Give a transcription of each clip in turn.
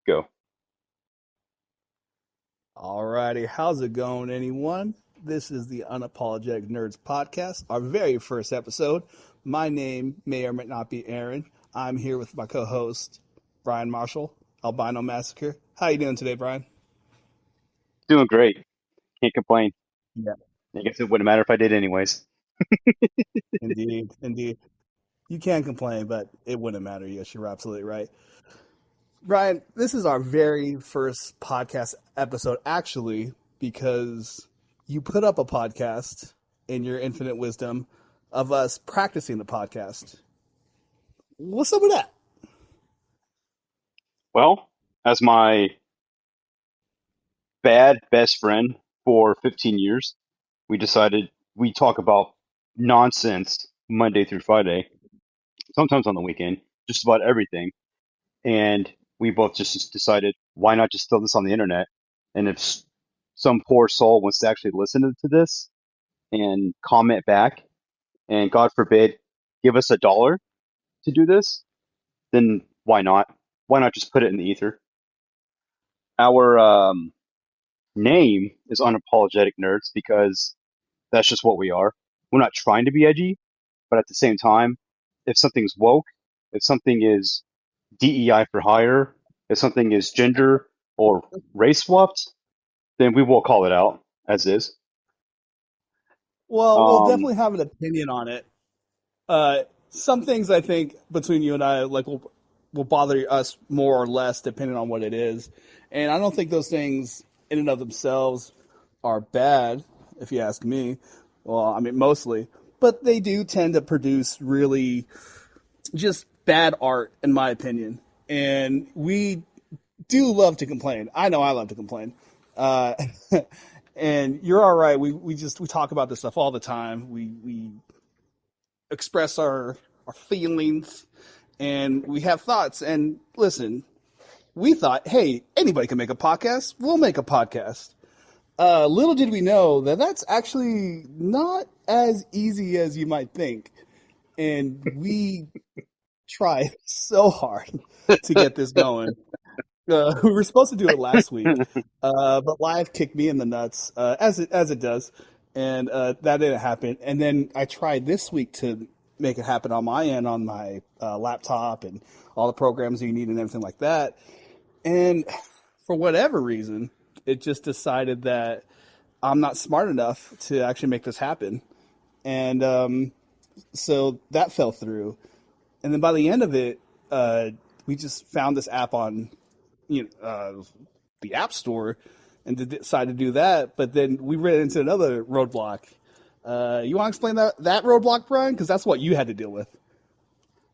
Go. Alrighty, how's it going, anyone? This is the Unapologetic Nerds podcast, our very first episode. My name may or may not be Aaron. I'm here with my co-host, Brian Marshall, Albino Massacre. How you doing today, Brian? Doing great. Can't complain. Yeah, I guess it wouldn't matter if I did anyways. indeed, indeed. You can complain, but it wouldn't matter. Yes, you're absolutely right. Brian, this is our very first podcast episode, actually, because you put up a podcast in your infinite wisdom of us practicing the podcast. What's up with that? Well, as my bad best friend for 15 years, we decided we talk about nonsense Monday through Friday, sometimes on the weekend, just about everything. And we both just decided, why not just throw this on the internet? And if some poor soul wants to actually listen to this and comment back, and God forbid, give us $1 to do this, then why not? Why not just put it in the ether? Our name is Unapologetic Nerds because that's just what we are. We're not trying to be edgy, but at the same time, if something's woke, if something is DEI for hire, if something is gender or race swapped, then we will call it out as is. Well, we'll Um, definitely have an opinion on it. Some things I think between you and I will bother us more or less depending on what it is, and I don't think those things in and of themselves are bad, if you ask me. Well, I mean mostly, but they do tend to produce really just bad art, in my opinion. And we do love to complain. I know I love to complain. Uh, and you're all right. We talk about this stuff all the time. We express our feelings and we have thoughts. And listen, we thought, hey, anybody can make a podcast. We'll make a podcast. Little did we know that that's actually not as easy as you might think. And we tried so hard to get this going. We were supposed to do it last week, but life kicked me in the nuts, as it does, and that didn't happen. And then I tried this week to make it happen on my end on my laptop and all the programs you need and everything like that. And for whatever reason, it just decided that I'm not smart enough to actually make this happen, and so that fell through. And then by the end of it, we just found this app on the App Store and decided to do that. But then we ran into another roadblock. You want to explain that roadblock, Brian? Because that's what you had to deal with.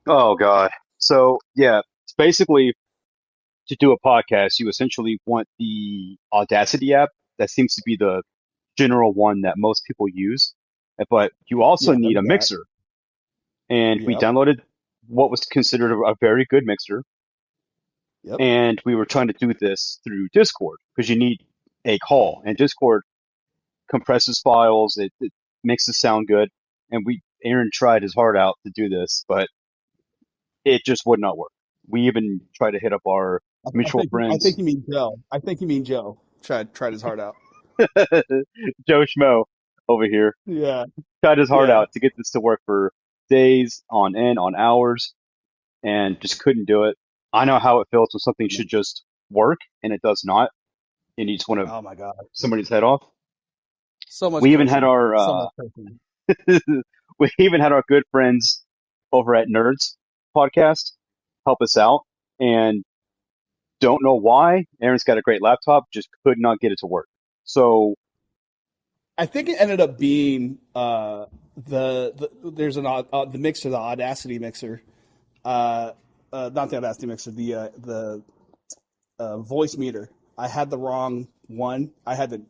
oh God. So yeah, it's basically to do a podcast, you essentially want the Audacity app. That seems to be the general one that most people use. But you also Yeah, need there's a that. mixer. And we Yep. downloaded what was considered a very good mixer. Yep. And we were trying to do this through Discord because you need a call. And Discord compresses files, it makes it sound good. And Aaron tried his heart out to do this, but it just would not work. We even tried to hit up our mutual I think friends, you mean Joe. I think you mean Joe. Tried his heart out. Joe Schmo over here, Yeah. tried his heart Yeah. out to get this to work for days on end, on hours, and just couldn't do it. I know how it feels when something should just work and it does not, and you just want to Oh my God. somebody's head off. So much We even had cursing. our So much cursing. we even had our good friends over at Nerds podcast help us out, and don't know why. Aaron's got a great laptop, just could not get it to work. So, I think it ended up being there's the mixer, the Audacity mixer, uh, not the Audacity mixer, the voice meter. I had the wrong one. I had the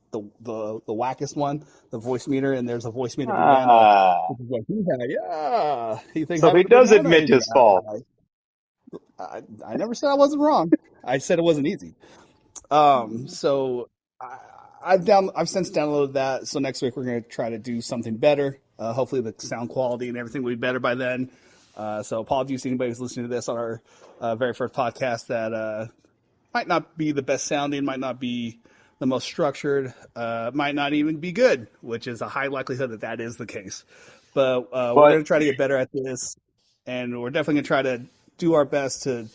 wackest one, the voice meter, and there's a voice meter banana, ah, which is what he had. Yeah, he thinks so he having a does banana admit is his fault. bad. I never said I wasn't wrong. I said it wasn't easy. So I, I've since downloaded that. So next week we're going to try to do something better. Hopefully the sound quality and everything will be better by then. So apologies to anybody who's listening to this on our very first podcast that might not be the best sounding, might not be the most structured, might not even be good, which is a high likelihood that that is the case. But we're But going to try to get better at this, and we're definitely going to try to do our best to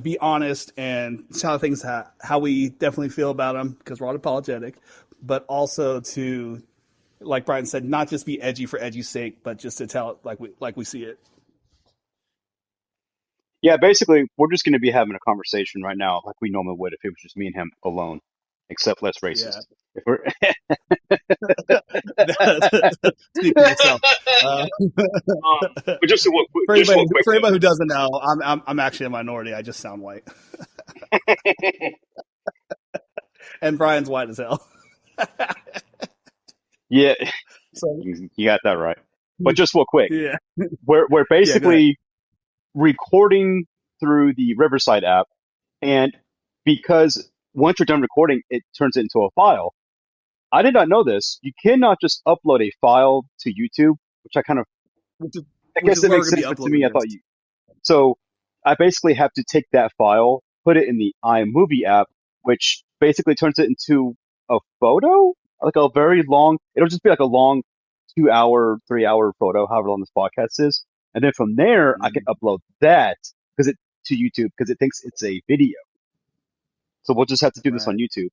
be honest and tell things how we definitely feel about them because we're unapologetic, but also to, like Brian said, not just be edgy for edgy's sake, but just to tell it like we see it. yeah, basically, we're just going to be having a conversation right now, like we normally would if it was just me and him alone, except less Yeah. racist. If we're Speak for yourself. but just real quick For though. anybody who doesn't know, I'm actually a minority. I just sound white, and Brian's white as hell. Yeah, So you got that right. But just real quick, yeah, we're yeah. Go ahead. basically recording through the Riverside app, and because once you're done recording, it turns it into a file. I did not know this. You cannot just upload a file to YouTube, which Which is I which guess is it where we're makes gonna be sense, but to me, uploading I this. thought you. So I basically have to take that file, put it in the iMovie app, which basically turns it into a photo, like a very long. It'll just be like a long 2 hour, 3 hour photo, however long this podcast is, and then from there I can Mhm. upload that because it to YouTube because it thinks it's a video. So we'll just have to do this on Right. YouTube.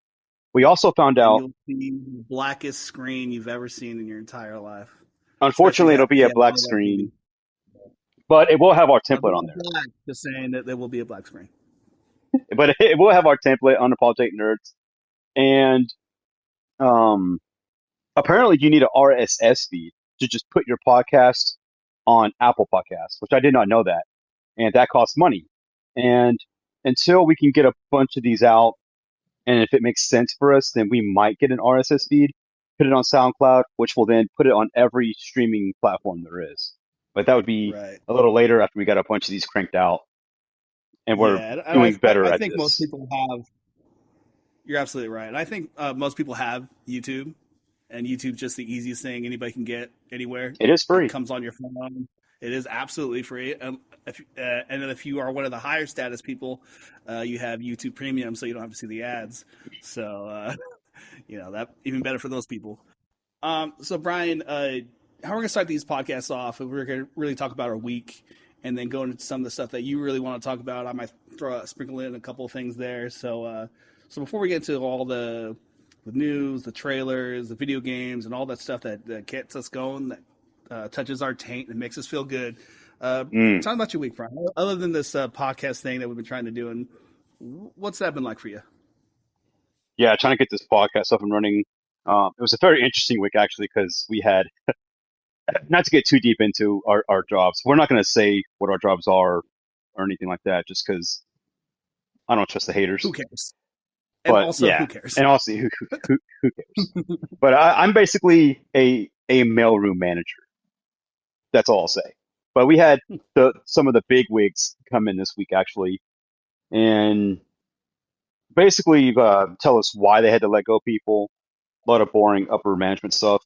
We also found And out, you'll see the blackest screen you've ever seen in your entire life. Especially unfortunately, it'll if be you a have black one of those screen, movies. but it will have our It'll be template on all there. black, just saying that there will be a black screen. But it will have our template, Unapologetic Nerds, and um, apparently you need an RSS feed to just put your podcast on Apple Podcasts, which I did not know that, and that costs money. And until we can get a bunch of these out, and if it makes sense for us, then we might get an RSS feed, put it on SoundCloud, which will then put it on every streaming platform there is. But that would be Right. a little later after we got a bunch of these cranked out, and we're Yeah, and doing better I at think most this. people have. You're absolutely right, and I think most people have YouTube, and YouTube's just the easiest thing anybody can get anywhere. It is It free. comes on your phone. It is absolutely free. And then if you are one of the higher status people, you have YouTube Premium, so you don't have to see the ads. So that even better for those people. So Brian, how we're gonna start these podcasts off? We're gonna really talk about our week, and then go into some of the stuff that you really want to talk about. I might sprinkle in a couple of things there. So before we get into all the news, the trailers, the video games, and all that stuff that gets us going, that touches our taint and makes us feel good. Mm. Talk about your week, Brian. Other than this podcast thing that we've been trying to do, and what's that been like for you? Yeah, trying to get this podcast up and running. It was a very interesting week actually because we had not to get too deep into our jobs. We're not going to say what our jobs are or anything like that, just because I don't trust the Who haters. cares? And But also, yeah, who cares? and also who cares? But I'm basically a mailroom manager. That's all I'll say. But we had some of the big wigs come in this week actually, and basically tell us why they had to let go people. A lot of boring upper management stuff.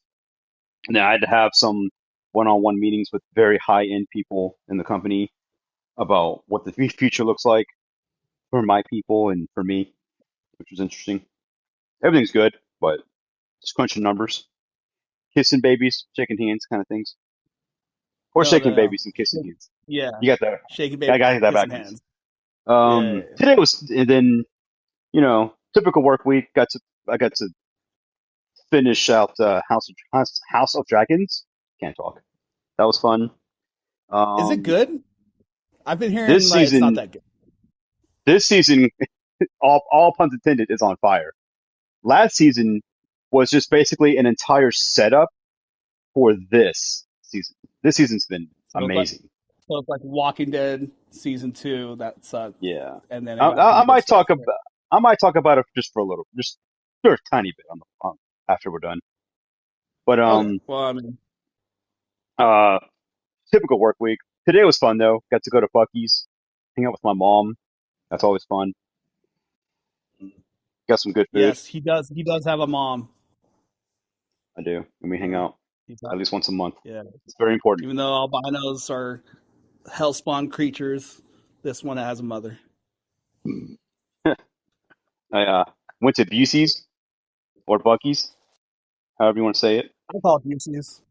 And then I had to have some one-on-one meetings with very high-end people in the company about what the future looks like for my people and for me, which was interesting. Everything's good, but just crunching numbers, kissing babies, shaking hands, kind of things, or No, shaking no, babies and kissing no. hands. Yeah, You got that? shaking I babies, got that kissing backwards. hands. Yeah, yeah, yeah. Today was, and then typical work week. I got to finish out House of Dragons. Can't talk. That was fun. Is it Um, good? I've been hearing this like it's not season, that good. this season, all puns intended, is on fire. Last season was just basically an entire setup for this season. This season's been So it's like amazing. Walking Dead season two that sucked, Yeah, and then it I, got some I, I good might stuff. talk about I might talk about it just for a little, just for a tiny bit after we're done. But Okay, well, I mean, uh, typical work week. Today was fun though. Got to go to Bucky's, hang out with my mom. That's always fun. Got some good food. yes, he does. He does have a mom. I do, and we hang Uh, out he's at not, least once a month. yeah. It's very important. Even though albinos are hellspawn creatures, this one has a mother. I went to Busey's or Bucky's, however you want to say it. I call it UCs.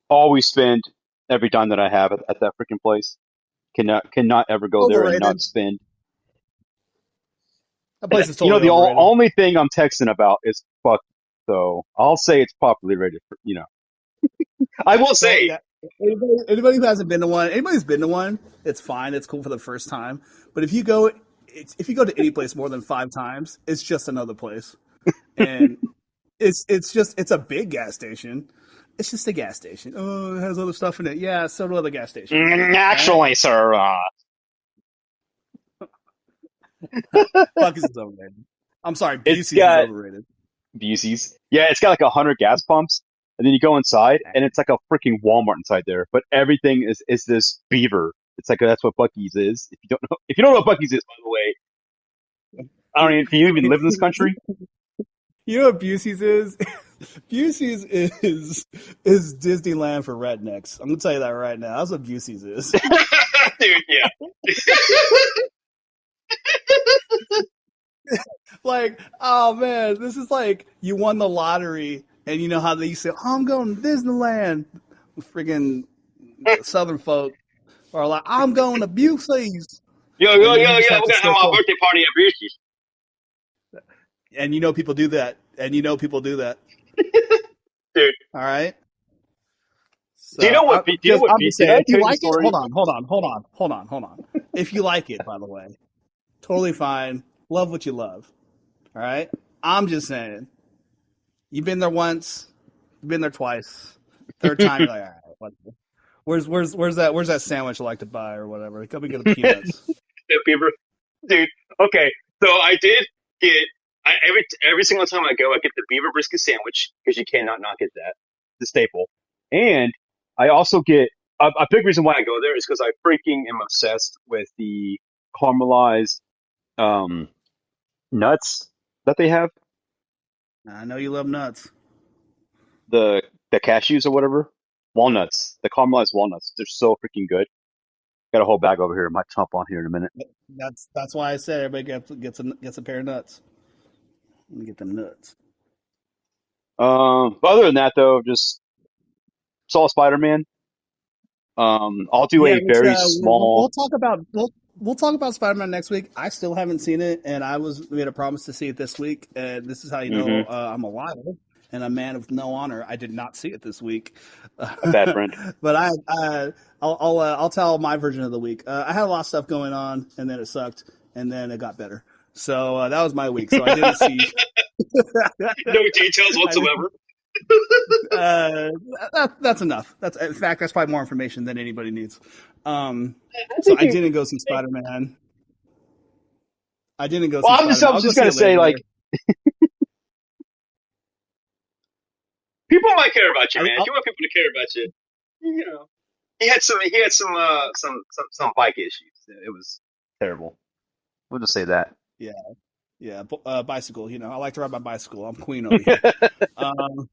Always spend every dime that I have at that freaking place. Cannot ever go there and not Overrated. spend. That place is You know, totally the overrated. only thing I'm texting about is fuck. So I'll say it's properly rated. I will So say, yeah, anybody who hasn't been to one, anybody's been to one, it's fine. It's cool for the first time. But if you go to any place more than 5 times, it's just another place, and it's a big gas station. It's just a gas station. Oh, it has other stuff in it. Yeah, so do other gas stations. All right, actually, sir, Bucky's is overrated. I'm sorry, it's Busey's is got overrated. Busey's. Yeah, it's got like 100 gas pumps, and then you go inside, and it's like a freaking Walmart inside there. But everything is this beaver. It's like that's what Bucky's is. If you don't know what Bucky's is, by the way, I don't even. Do you even live in this country? You know what Busey's is? Busey's is Disneyland for rednecks. I'm gonna tell you that right now. That's what Busey's is. Dude, yeah. Like, oh man, this is like you won the lottery, and you know how they say, oh, "I'm going to Disneyland." Friggin' Southern folk are like, "I'm going to Busey's," Yo, and yo, then you yo, just yo, have we're to gonna have stick our up. birthday party at Busey's. And you know people do that, and you know people do that. Dude, All right. do you know So what? Do you know what? I'm just Did saying, I if you tell you the like it, story? hold on. If you like it, by the way, totally fine. Love what you love. All right. I'm just saying, you've been there once, you've been there twice. Third time, you're like, all right, whatever. Where's that sandwich I like to buy or whatever? Come and get the peanuts. That beaver, dude. Okay, so I did get every single time I go, I get the beaver brisket sandwich because you cannot not get that, the staple. And I also get a big reason why I go there is because I freaking am obsessed with the caramelized um, nuts that they have, I know you love nuts. the the cashews or whatever, walnuts, the caramelized walnuts. They're so freaking good. Got a whole bag over here. I might chomp on here in a minute. That's why I said everybody gets a pair of nuts. Let me get them nuts. But other than that, though, just saw Spider Man. I'll do Yeah, a very small. we'll talk about Spider Man next week. I still haven't seen it, and I was made a promise to see it this week. And this is how you know Hmm. I'm a liar and a man of no honor. I did not see it this week, A bad friend. but I'll tell my version of the week. I had a lot of stuff going on, and then it sucked, and then it got better. So that was my week. So I didn't see. No details I did, whatsoever. uh, that's enough. That's in fact that's probably more information than anybody needs. Um, I so think I you. didn't go see Spider Man. I didn't go Well, see I'm just. Spider I Man. was I'll go just see gonna it say, later. like, people might care about you, I, man. If I'll, you want people to care about you, you know. He had some bike issues. It was terrible. We'll just say that. yeah, yeah. Bicycle. You know, I like to ride my bicycle. I'm queen over here. Um,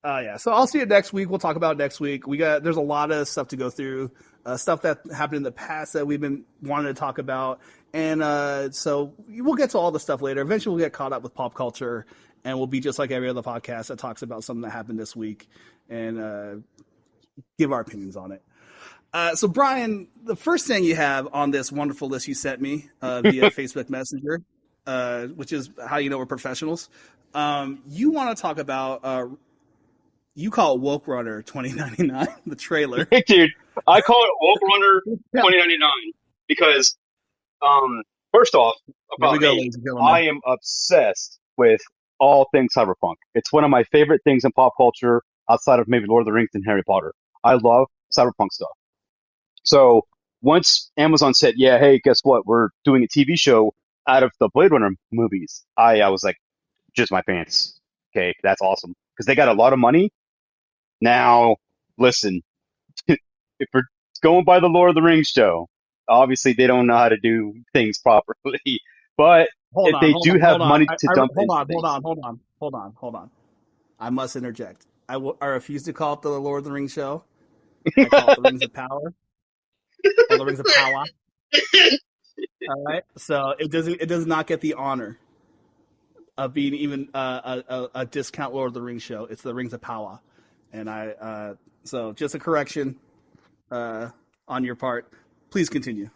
yeah. So I'll see you next week. We'll talk about it next week. There's a lot of stuff to go through. Stuff that happened in the past that we've been wanting to talk about, and so we'll get to all the stuff later. Eventually, we'll get caught up with pop culture, and we'll be just like every other podcast that talks about something that happened this week, and give our opinions on it. So, Brian, the first thing you have on this wonderful list you sent me via Facebook Messenger, which is how you know we're professionals, you want to talk about, you call it Woke Runner 2099, the trailer. Dude, I call it Woke Runner Yeah. 2099 because, first off, Here we about go, me, ladies and I gentlemen. am obsessed with all things cyberpunk. It's one of my favorite things in pop culture outside of maybe Lord of the Rings and Harry Potter. I love cyberpunk stuff. So once Amazon said, "Yeah, hey, guess what? We're doing a TV show out of the Blade Runner movies," I was like, just my pants. Okay, that's awesome because they got a lot of money. Now, listen, if we're going by the Lord of the Rings show, obviously they don't know how to do things properly. But Hold if on, they hold do on, have hold on. money to dump Hold into on, hold things, on, hold on. I must interject. I refuse to call it the Lord of the Rings show. I call it the Rings of Power or the Rings of Power. All right, so it does not get the honor of being even a discount Lord of the Rings show. It's the Rings of Power, and so just a correction uh, on your part. Please continue.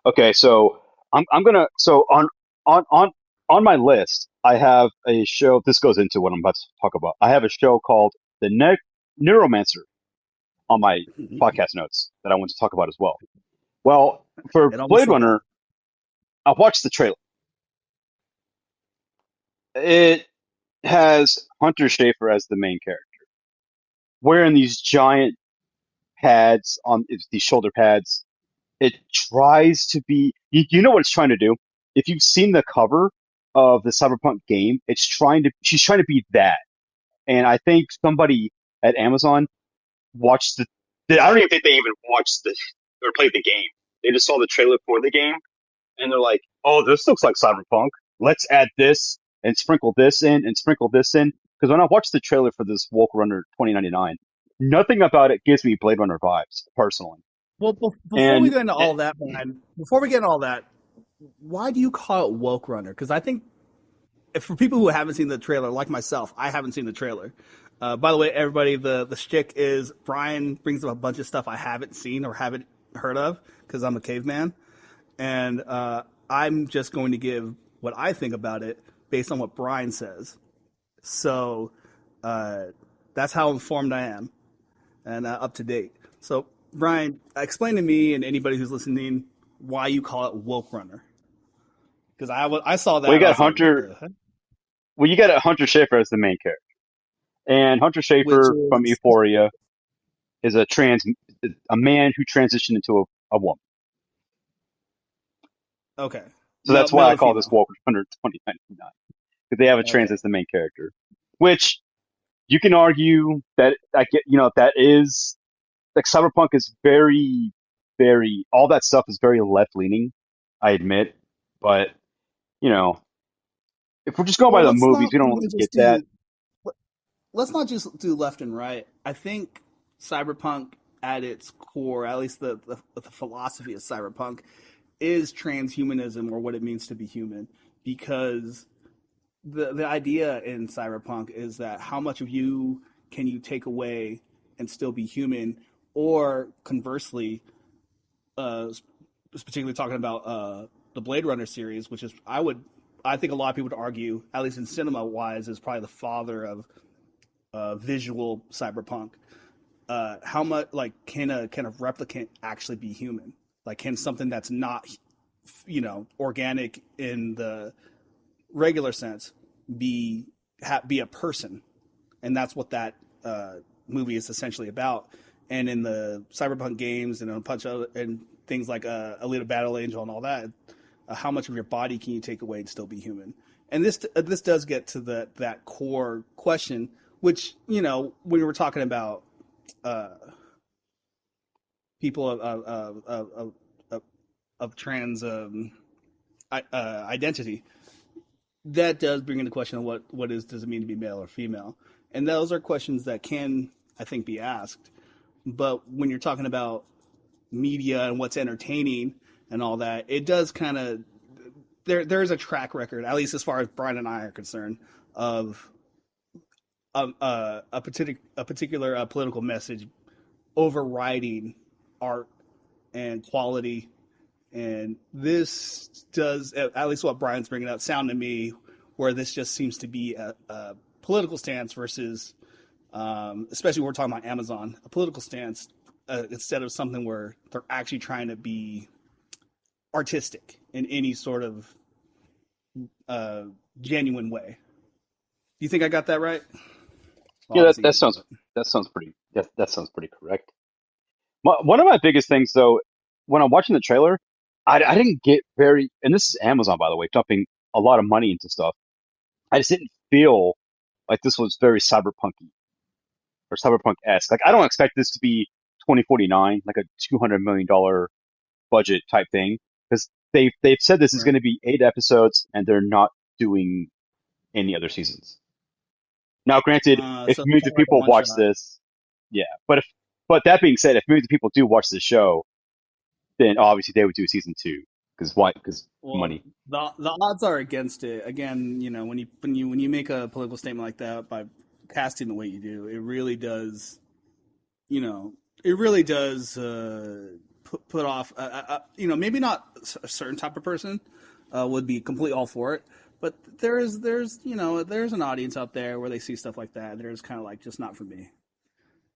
Okay, so I'm gonna so on on on my list, I have a show. This goes into what I'm about to talk about. I have a show called The Neuromancer on my podcast notes that I want to talk about as well. Well, for It almost Blade slipped out. Runner, I watched the trailer. It has Hunter Schafer as the main character, wearing these giant pads on these shoulder pads. It tries to be, you know what it's trying to do? If you've seen the cover of the Cyberpunk game, she's trying to be that. And I think somebody at Amazon watched I don't even think they even watched or played the game. They just saw the trailer for the game and they're like, oh, this looks like Cyberpunk. Let's add this and sprinkle this in and sprinkle this in. Because when I watched the trailer for this Woke Runner 2099, nothing about it gives me Blade Runner vibes, personally. Well, before we And get into all that, Brian, before we get into all that, why do you call it Woke Runner? Because I think if for people who haven't seen the trailer, like myself, I haven't seen the trailer. By the way, everybody, the shtick is Brian brings up a bunch of stuff I haven't seen or haven't heard of because I'm a caveman, and I'm just going to give what I think about it based on what Brian says. So uh, that's how informed I am and up to date. So, Brian, explain to me and anybody who's listening why you call it Woke Runner. Because I saw well, that, I was like, what the heck? You got Hunter Schafer as the main character. And Hunter Which Schafer from is Euphoria is a man who transitioned into a woman. okay, So that's why male I to call this female. Woke Runner 2099. Because they have a trans Okay. as the main character. Which you can argue that that is like Cyberpunk is very all that stuff is very left leaning, I admit. But, you know, if we're just going by Well, the movies, we don't really get that. let's not just do left and right. I think cyberpunk at its core, at least the philosophy of cyberpunk, is transhumanism or what it means to be human. Because the idea in cyberpunk is that how much of you can you take away and still be human, or conversely, particularly talking about the Blade Runner series, which is I think a lot of people would argue, at least in cinema wise, is probably the father of visual cyberpunk. How much like can a replicant actually be human? Like, can something that's not organic in the regular sense be a person? And that's what that movie is essentially about. And in the cyberpunk games and a bunch of and things like Alita Battle Angel and all that, how much of your body can you take away and still be human? And this does get to that core question, which when we're talking about uh, people of trans identity, that does bring into question of does it mean to be male or female, and those are questions that can, I think, be asked. But when you're talking about media and what's entertaining and all that, it does kind of there's a track record, at least as far as Brian and I are concerned, of a particular political message overriding art and quality. And this does, at least what Brian's bringing up, sound to me where this just seems to be a political stance versus, especially when we're talking about Amazon, a political stance instead of something where they're actually trying to be artistic in any sort of uh, genuine way. Do you think I got that right? Well, Yeah, obviously you do, but that sounds pretty correct. One of my biggest things, though, when I'm watching the trailer, I didn't get very, and this is Amazon, by the way, dumping a lot of money into stuff. I just didn't feel like this was very cyberpunky or cyberpunk-esque. Like, I don't expect this to be 2049, like a $200 million budget type thing, because they've said this is right. going to be 8 episodes, and they're not doing any other seasons. Now, granted, if So millions kind of of like a people one watch shot. this, yeah, but that being said, if millions of people do watch this show, then obviously they would do season two. Because why? Because Well, money. the odds are against it. Again, when you make a political statement like that by casting the way you do, it really does. You know, it really does put off. Maybe not a certain type of person would be completely all for it, but there's an audience out there where they see stuff like that. And there's kind of like just not for me.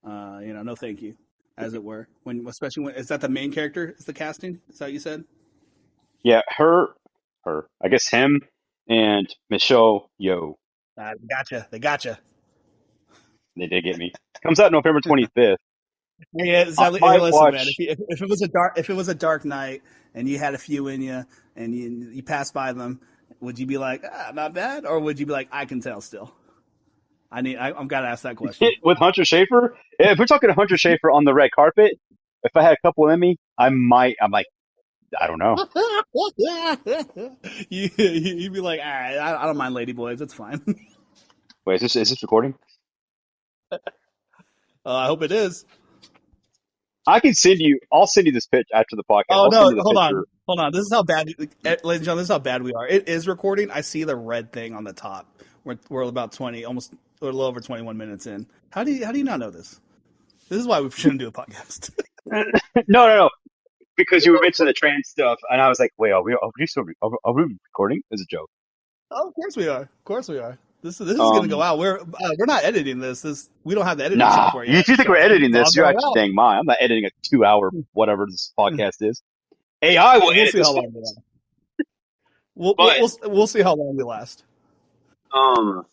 No, thank you, as it were. Especially when is that the main character? Is the casting? Is that what you said? Yeah, her. I guess him and Michelle Yeoh. Gotcha. They gotcha. They did get me. Comes out November 25th. Yeah, I sadly, hey, might listen, man. watch. If it was a dark night and you had a few in you and you passed by them, would you be like, not bad, or would you be like, I can tell still? I'm gotta ask that question. With Hunter Schafer. If we're talking Hunter Schafer on the red carpet, if I had a couple in me, I might. I'm like, I don't know. You'd be like, all right, I don't mind lady boys, it's fine. Wait, is this recording? I hope it is. I can send you. I'll send you this pitch after the podcast. Oh I'll no, send you the hold picture. on, hold on. This is how bad, ladies and gentlemen. This is how bad we are. It is recording. I see the red thing on the top. We're about 20, almost a little over 21 minutes in. How do you not know this? This is why we shouldn't do a podcast. No, no, no. Because you were mentioning the trans stuff, and I was like, wait, are we recording? As a joke. Oh, of course we are. Of course we are. This is going to go Um, out. We're not editing this. We don't have the editing nah. software If yet, you think we're so editing it's all this, you're going actually out. saying mine. I'm not editing a 2 hour whatever this podcast is. AI will We'll edit see how this one. long we last. We'll, we'll, But we'll, we'll see how long we last. um,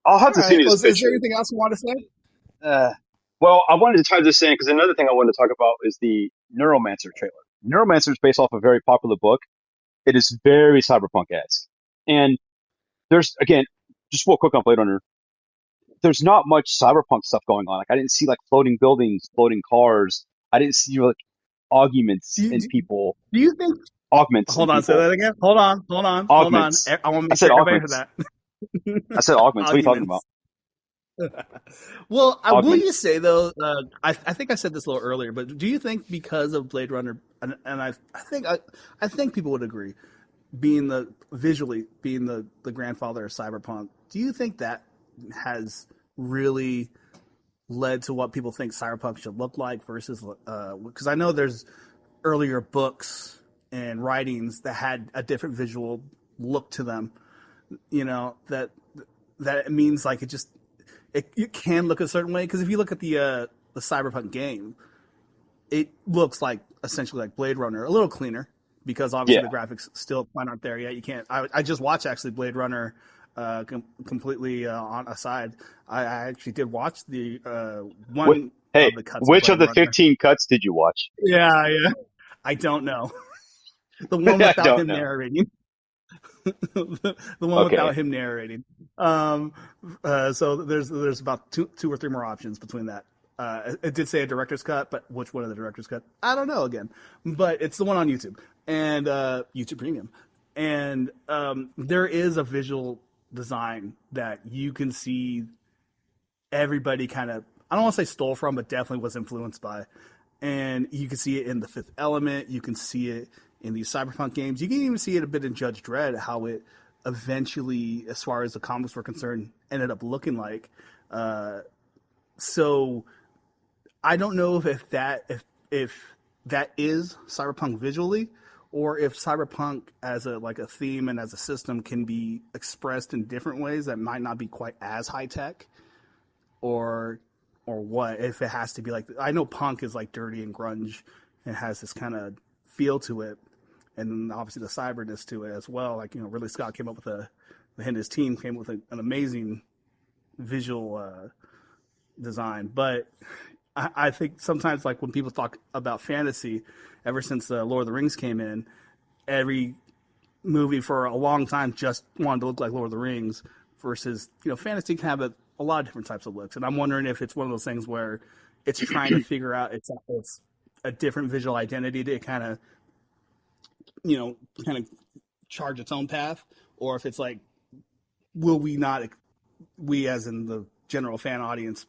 I'll have All to send right. you Well, this is there picture. anything else you want to say? Uh, well, I wanted to tie this in because another thing I wanted to talk about is the Neuromancer trailer. Neuromancer is based off a very popular book. It is very cyberpunk-esque. And there's, again, just real quick on Blade Runner, there's not much cyberpunk stuff going on. Like, I didn't see, like, floating buildings, floating cars. I didn't see, like, Do augments you, in do, people, do you think? augments in Hold on. Say people, that again. Hold on. augments. I want to I make said sure everybody heard augments. that. I said augments. What are you talking about? Arguments. Well, I will you Augments. say though, I think I said this a little earlier, but do you think because of Blade Runner, and I think people would agree, being the grandfather of cyberpunk, do you think that has really led to what people think cyberpunk should look like versus because I know there's earlier books and writings that had a different visual look to them, that it means like it can look a certain way, because if you look at the cyberpunk game, it looks like essentially like Blade Runner, a little cleaner, because obviously Yeah. the graphics still aren't there yet. You can't. I just watched actually Blade Runner, completely on aside. I actually did watch the Wh- one hey, of the cuts of which of Blade the Runner. 15 cuts did you watch? Yeah, yeah. I don't know the one I without don't him know. narrating. The one Okay. without him narrating. Um, so there's about two or three more options between that. It did say a director's cut, but which one of the director's cut? I don't know again. But it's the one on YouTube and YouTube Premium, and there is a visual design that you can see everybody kind of, I don't want to say stole from, but definitely was influenced by. And you can see it in The Fifth Element. You can see it in these cyberpunk games. You can even see it a bit in Judge Dredd, how it eventually, as far as the comics were concerned, ended up looking like. So I don't know if that is cyberpunk visually, or if cyberpunk as a theme and as a system can be expressed in different ways that might not be quite as high tech, or what, if it has to be like, I know punk is like dirty and grunge and has this kind of feel to it, and then obviously the cyberness to it as well. Like, Ridley Scott came up with and his team came with an amazing visual design. But I think sometimes, like when people talk about fantasy, ever since Lord of the Rings came in, every movie for a long time just wanted to look like Lord of the Rings, versus fantasy can have a lot of different types of looks. And I'm wondering if it's one of those things where it's trying to figure out it's a different visual identity to you know kind of charge its own path, or if it's like, will we not, we as in the general fan audience,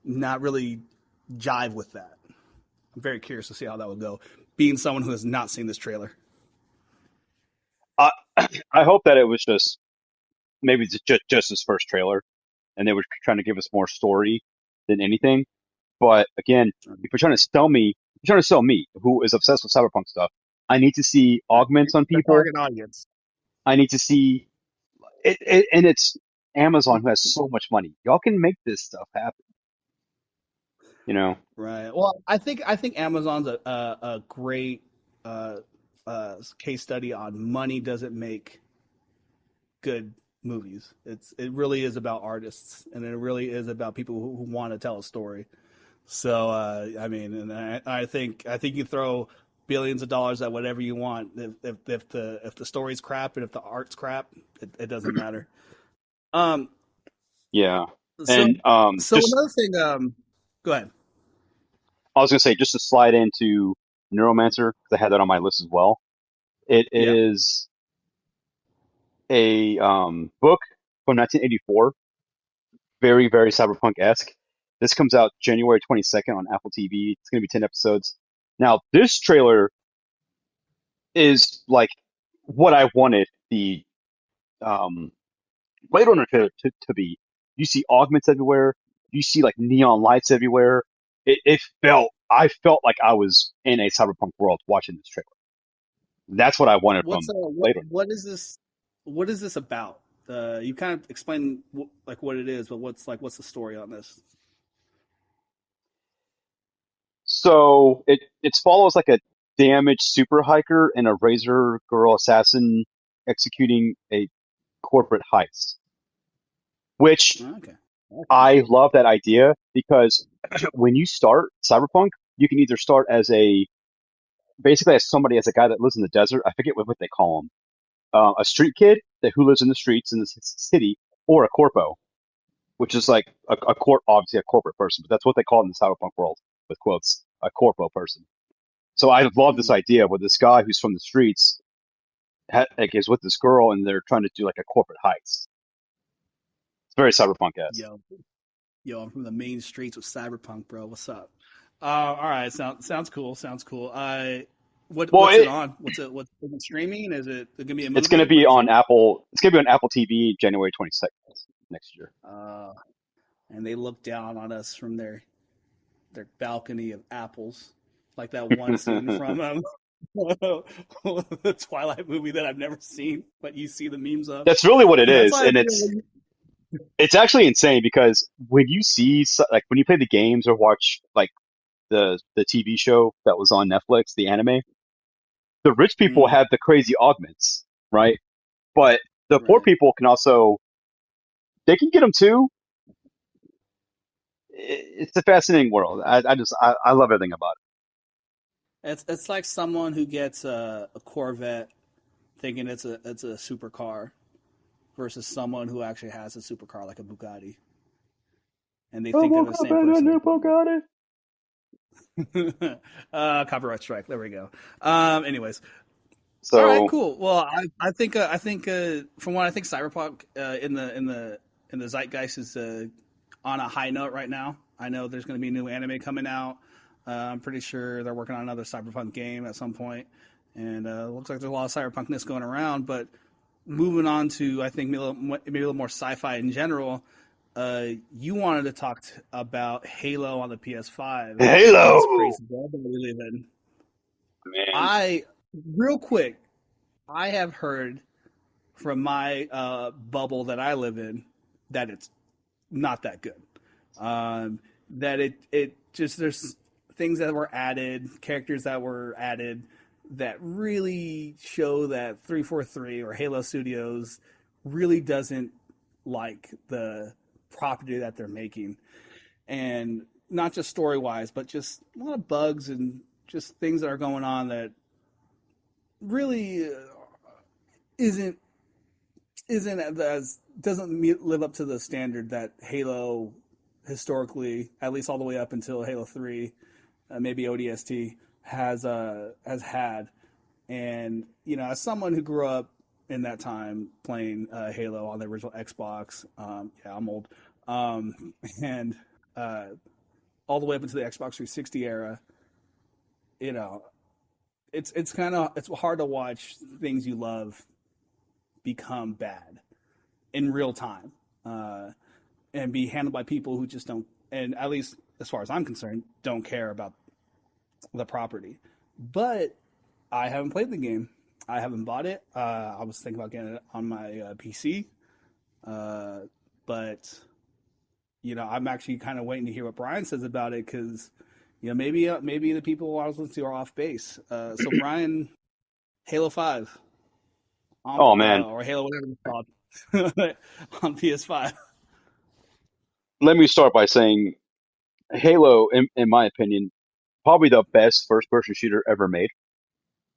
not really jive with that. I'm very curious to see how that would go, being someone who has not seen this trailer. I hope that it was just maybe just his first trailer, and they were trying to give us more story than anything. But again, if you're trying to sell me, if you're trying to sell me, who is obsessed with cyberpunk stuff, I need to see augments on The people. target audience. I need to see and it's Amazon who has so much money. Y'all can make this stuff happen, you know? Right. Well, I think Amazon's a great uh, case study on money doesn't make good movies. It really is about artists, and it really is about people who want to tell a story. So I mean, and I think you throw billions of dollars at whatever you want. If the story's crap and if the art's crap, it doesn't matter. Um. Yeah. So And so just another thing. Go ahead. I was gonna say just to slide into Neuromancer, because I had that on my list as well. It Yeah. is a book from 1984, very, very cyberpunk-esque. This comes out January 22nd on Apple TV. It's going to be 10 episodes. Now, this trailer is like what I wanted the um, Blade Runner to be. You see augments everywhere. You see like neon lights everywhere. I felt like I was in a cyberpunk world watching this trailer. That's what I wanted What's from what Blade Runner. what is this? What is this about? You kind of explain like what it is, but what's the story on this? So it follows like a damaged super hiker and a razor girl assassin executing a corporate heist, which Okay. Okay. I love that idea because when you start Cyberpunk, you can either start as basically as somebody as a guy that lives in the desert. I forget what they call him, a street kid that who lives in the streets in the city, or a corpo, which is like a court, obviously a corporate person, but that's what they call it in the Cyberpunk world with quotes, a corpo person. So I love this Mhm. idea where this guy who's from the streets like is with this girl and they're trying to do like a corporate heist. It's very cyberpunk-esque. Yo, yo, I'm from the main streets of Cyberpunk, bro. What's up? All right, sounds cool. Sounds cool. Well, What's it on? What's is it streaming? Is it gonna be a it's going to movie? What be is on it? Apple. It's going to be on Apple TV January 22nd next year. Uh, and they look down on us from their balcony of apples, like that one scene from the Twilight movie that I've never seen, but you see the memes of. That's really what it That's is, why I and feel like, it's actually insane because when you see like when you play the games or watch like the TV show that was on Netflix, the anime, the rich people mm, have the crazy augments, right? But the poor right. people can also they can get them too. It's a fascinating world. I love everything about It's like someone who gets a Corvette thinking it's a supercar versus someone who actually has a supercar like a Bugatti, and they it. I think they're woke the up same and I person. knew got it. Copyright strike. There we go. Anyways, all right, So cool. Well, I think from what I think, Cyberpunk in the zeitgeist is on a high note right now. I know there's going to be new anime coming out. I'm pretty sure they're working on another Cyberpunk game at some point, and looks like there's a lot of Cyberpunkness going around. But moving on to I think maybe a little more sci-fi in general. You wanted to talk about Halo on the PS5 in this Halo, crazy world that we live in. man. I real quick, I have heard from my bubble that I live in that it's not that good. That it just there's things that were added, characters that were added that really show that 343 or Halo Studios really doesn't like the property that they're making, and not just story wise, but just a lot of bugs and just things that are going on that really isn't isn't as doesn't live up to the standard that Halo historically, at least all the way up until Halo 3, maybe ODST has had. And as someone who grew up in that time playing Halo on the original Xbox, yeah, I'm old, and uh, all the way up into the Xbox 360 era, you know, it's hard to watch things you love become bad in real time, and be handled by people who just don't, and at least as far as I'm concerned, don't care about the property. But I haven't played the game. I haven't bought it. I was thinking about getting it on my PC, uh, but I'm actually kind of waiting to hear what Brian says about it because maybe the people I was listening to are off base. So Brian, Halo 5 Oh man, or Halo whatever it's called on PS5. let me start by saying Halo, in my opinion, probably the best first-person shooter ever made.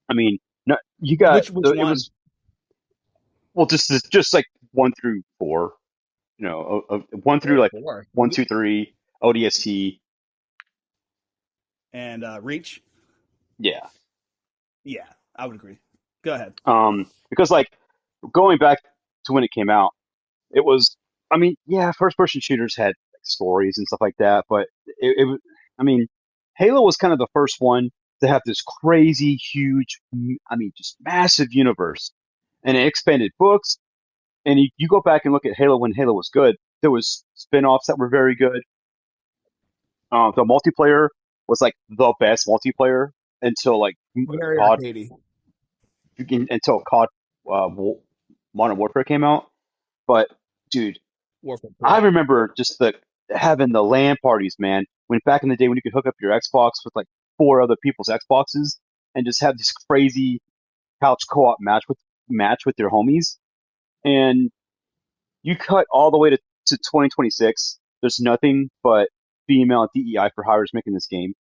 I mean, no, you got Which the it one? was well, just like 1 through 4, one through Oh, like four. 1, 2, 3, ODST, And Reach. yeah. Yeah, I would agree. Go ahead. Because like going back to when it came out, it was, I mean, yeah, first-person shooters had like, stories and stuff like that, but it was, I mean, Halo was kind of the first one to have this crazy, huge, I mean, just massive universe, and it expanded books. And you go back and look at Halo when Halo was good. There was spin-offs that were very good. The multiplayer was like the best multiplayer until like Very COD, arcadey. uh, Modern Warfare came out. But dude, Warfare I 3. remember just the having the LAN parties, man. When back in the day when you could hook up your Xbox with like 4 other people's Xboxes and just have this crazy couch co-op match with your homies, and you cut all the way to 2026. There's nothing but female DEI for hires making this game.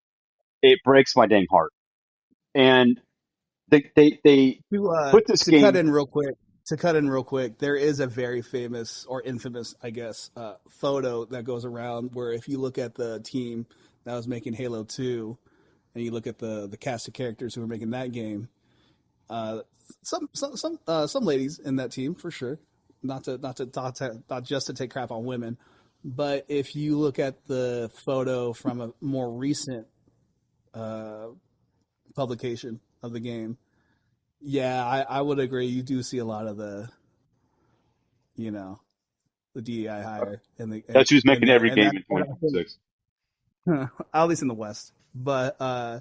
It breaks my dang heart. And they put this To cut game. in real quick, there is a very famous or infamous, I guess, photo that goes around where if you look at the team that was making Halo 2 and you look at the cast of characters who were making that game, uh, some ladies in that team for sure. Not just to take crap on women, but if you look at the photo from a more recent uh, publication of the game, yeah, I would agree. You do see a lot of you know, the DEI hire in the That's who's in making there, every and game that in and I think 2026. at least in the West. But Uh,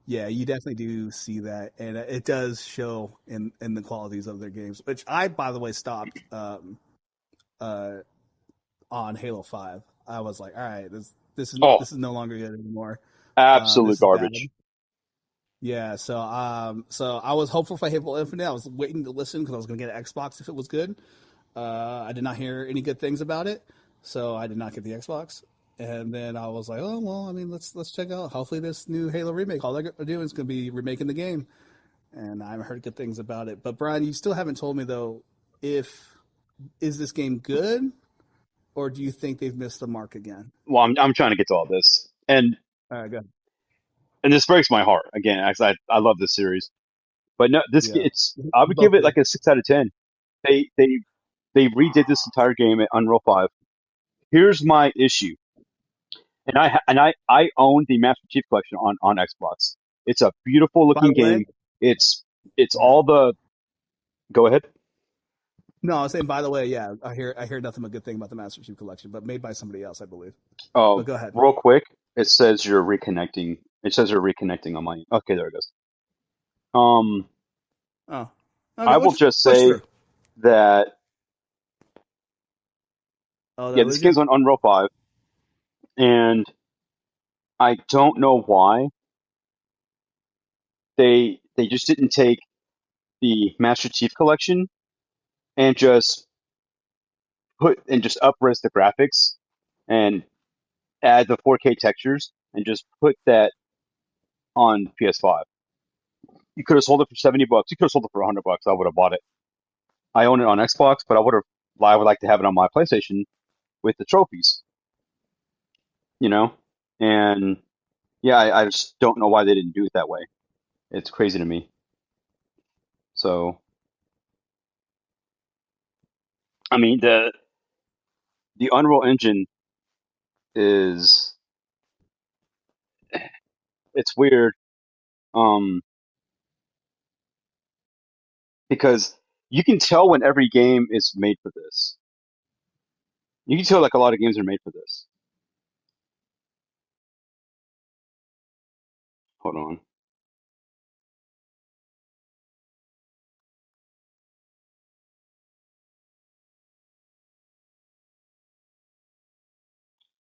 yeah, you definitely do see that, and it does show in the qualities of their games. Which I, by the way, stopped uh, on Halo 5. I was like, all right, oh, this is no longer good anymore. absolute This is bad. garbage. Yeah, so I was hopeful for Halo Infinite. I was waiting to listen because I was going to get an Xbox if it was good. I did not hear any good things about it, so I did not get the Xbox. And then I was like, oh well, I mean, let's check out. Hopefully, this new Halo remake, all they're doing is going to be remaking the game, and I haven't heard good things about it. But Brian, you still haven't told me though, if is this game good, or do you think they've missed the mark again? Well, I'm trying to get to all this, All right, good. and this breaks my heart again. As I love this series, but no, Yeah, it's we I would give both it do. like a 6 out of 10. They redid this entire game at Unreal 5. Here's my issue, and I own the Master Chief Collection on Xbox. It's a beautiful By looking the way, game. It's yeah. all the go ahead. No, I was saying. By the way, yeah, I hear nothing but good thing about the Master Chief Collection, but made by somebody else, I believe. But go ahead. Real quick, it says you're reconnecting. It says you're reconnecting on my. Okay, there it goes. Um, Oh, okay. I will just Push say through. that Oh, did I yeah, this lose you? game's on Unreal 5, and I don't know why they just didn't take the Master Chief Collection and just upres the graphics and add the 4K textures and just put that on PS5. You could have sold it for $70. You could have sold it for $100. I would have bought it. I own it on Xbox, but I would like to have it on my PlayStation with the trophies, you know? And yeah, I just don't know why they didn't do it that way. It's crazy to me. So, I mean, the Unreal Engine is it's weird, um, because You can tell when every game is made for this. You can tell like a lot of games are made for this. Hold on.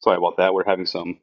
Sorry about that. We're having some.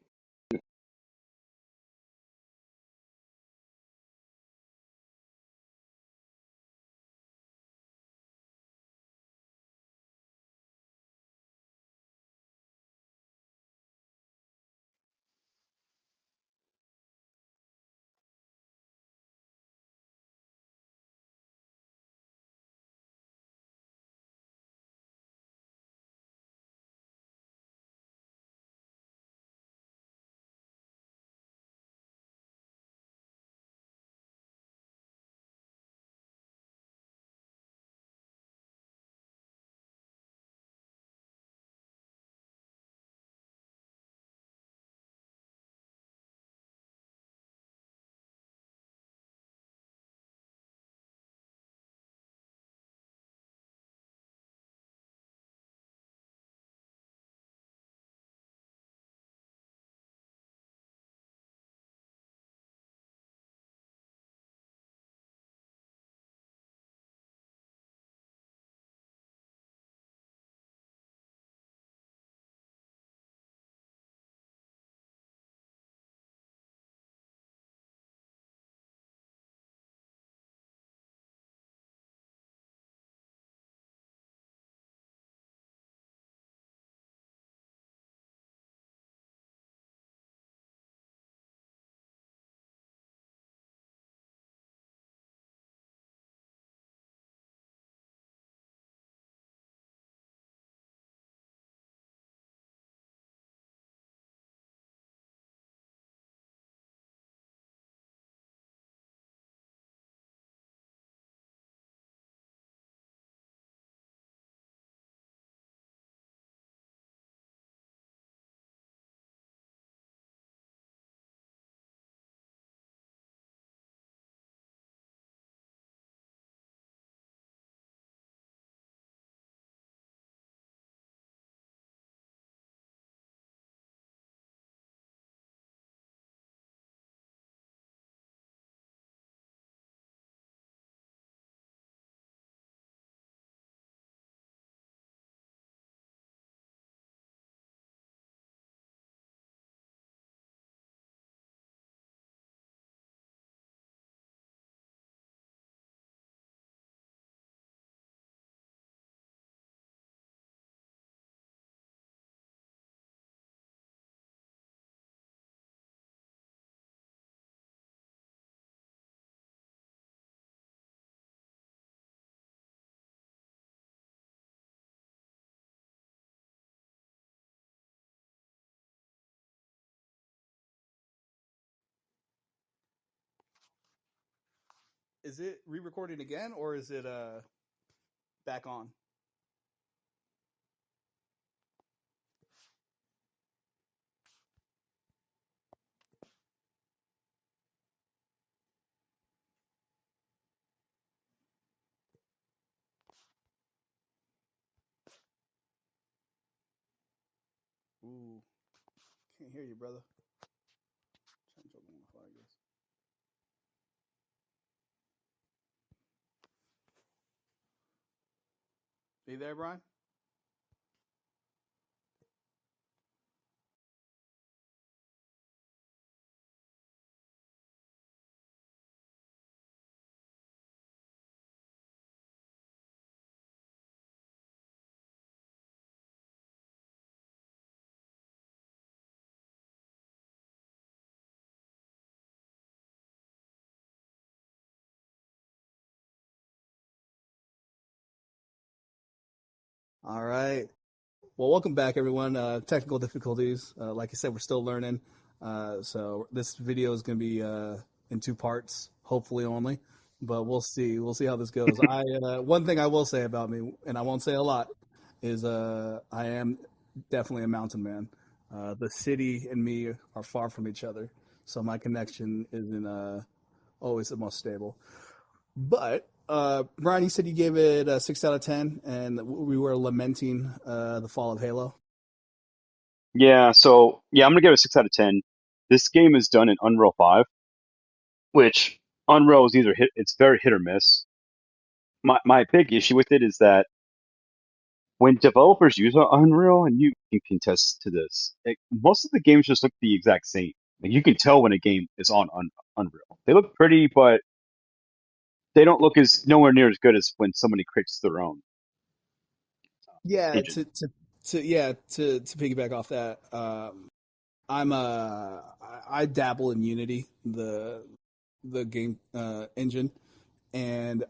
Is it re-recording again, or is it back on? Ooh, can't hear you, brother. Change up on I guess. Are you there, Brian? All right. Well, welcome back, everyone. Technical difficulties. Like I said, we're still learning. So this video is going to be in two parts, hopefully only. But we'll see. We'll see how this goes. I one thing I will say about me, and I won't say a lot, is I am definitely a mountain man. The city and me are far from each other, so my connection isn't always the most stable. But Brian, you said you gave it a 6 out of 10, and we were lamenting the fall of Halo. Yeah, so yeah, I'm gonna give it a 6 out of 10. This game is done in Unreal 5, which Unreal is either it's very hit or miss. My big issue with it is that when developers use Unreal, and you can contest to this, most of the games just look the exact same. Like you can tell when a game is on Unreal. They look pretty, but they don't look as nowhere near as good as when somebody creates their own Yeah, engine. to piggyback off that, I dabble in Unity, the game engine, and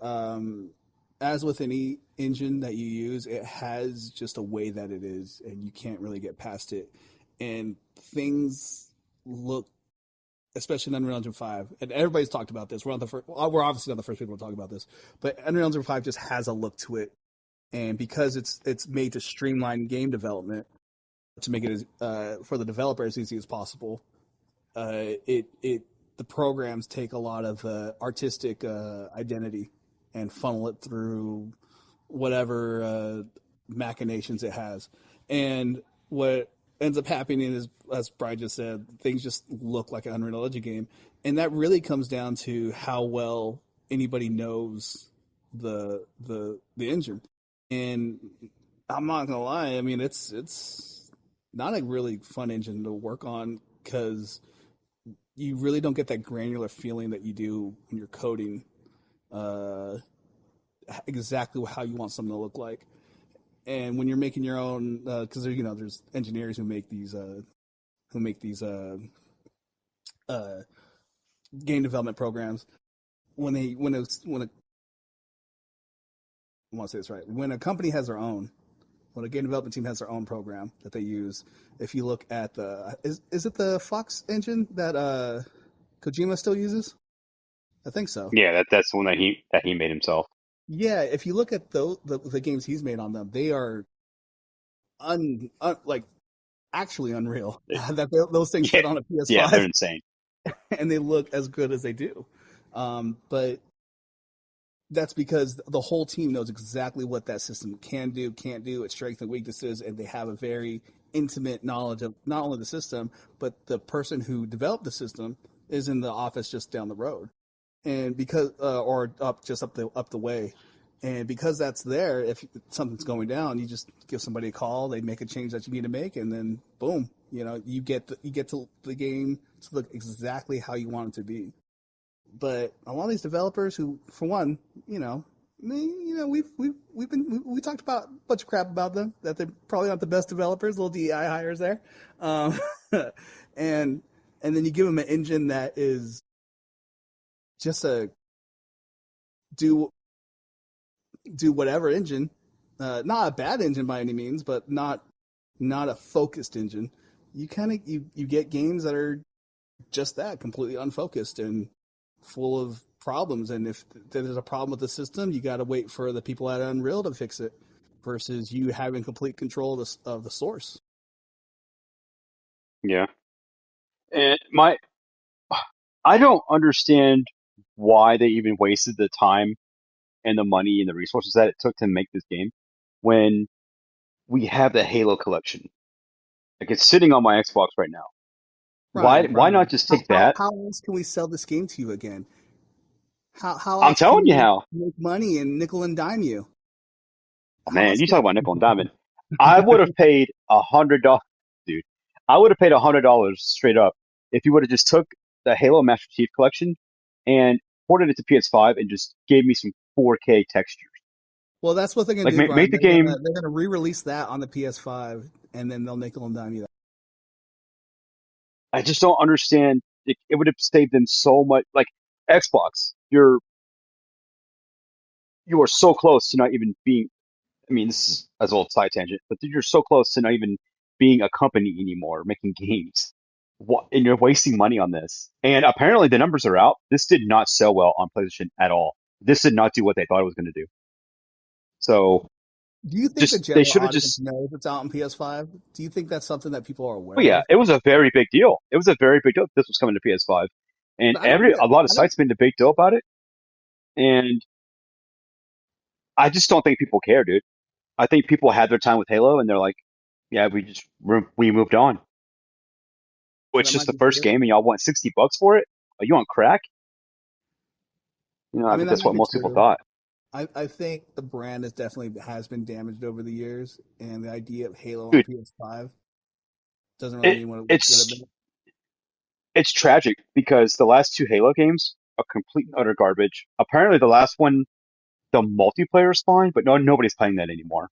as with any engine that you use, it has just a way that it is, and you can't really get past it. And things look, especially in Unreal Engine 5, and everybody's talked about this. We're obviously not the first people to talk about this, but Unreal Engine 5 just has a look to it, and because it's made to streamline game development to make it as for the developer as easy as possible. It the programs take a lot of artistic identity and funnel it through whatever machinations it has. And what ends up happening is, as Brian just said, things just look like an Unreal Engine game, and that really comes down to how well anybody knows the engine. And I'm not gonna lie, I mean it's not a really fun engine to work on because you really don't get that granular feeling that you do when you're coding uh, exactly how you want something to look like. And when you're making your own, because there's engineers who make these uh, game development programs. When a I want to say this right, when a company has their own, when a game development team has their own program that they use, if you look at is it the Fox engine that Kojima still uses? I think so. Yeah, that's the one that he made himself. Yeah, if you look at the games he's made on them, they are like actually unreal. That those things Yeah, fit on a yeah, they're PS5 insane. and they look as good as they do. But that's because the whole team knows exactly what that system can do, can't do, its strengths and weaknesses, and they have a very intimate knowledge of not only the system, but the person who developed the system is in the office just down the road, and because or up the way, and because that's there, if something's going down, you just give somebody a call, they make a change that you need to make, and then boom, you get to the game to look exactly how you want it to be. But a lot of these developers who, for one, we talked about a bunch of crap about them, that they're probably not the best developers, little DEI hires there, um, and then you give them an engine that is just a do do whatever engine, not a bad engine by any means, but not a focused engine. You kind of you get games that are just that, completely unfocused and full of problems. And if there's a problem with the system, you got to wait for the people at Unreal to fix it, versus you having complete control of the source. Yeah, and I don't understand why they even wasted the time and the money and the resources that it took to make this game when we have the Halo collection. Like it's sitting on my Xbox right now. Why not Brian, just take that? how else can we sell this game to you again? How I'm else can telling you we how. make money and nickel and dime you? Oh, How man, else you can talk about nickel and diamond. I would have paid $100, dude. I would have paid $100 straight up if you would have just took the Halo Master Chief Collection and ported it to PS5 and just gave me some 4K textures. Well, that's what they're gonna Like do, Brian. make the game. They're gonna re-release that on the PS5, and then they'll nickel and dime you. I just don't understand. It would have saved them so much. Like Xbox, you are so close to not even being. I mean, this is as old side tangent, but you're so close to not even being a company anymore, making games. What, and you're wasting money on this. And apparently the numbers are out. This did not sell well on PlayStation at all. This did not do what they thought it was going to do. So Do you think the just they general should have audience just. knows it's out on PS5? Do you think that's something that people are Oh aware yeah, of? it was a very big deal. It was a very big deal. That this was coming to PS5, and I don't get. a lot of I don't. sites made a big deal about it. And I just don't think people care, dude. I think people had their time with Halo and they're like, yeah, we moved on. Well, And it's that just might the be first true. game and y'all want $60 for it? Are you on crack? I I mean, think that that's might what be most people true. thought. I think the brand is definitely has been damaged over the years, and the idea of Halo on Dude, PS5 doesn't really it mean what it could have it's been. it's tragic because the last two Halo games are complete and utter garbage. Apparently the last one, the multiplayer is fine, but nobody's playing that anymore.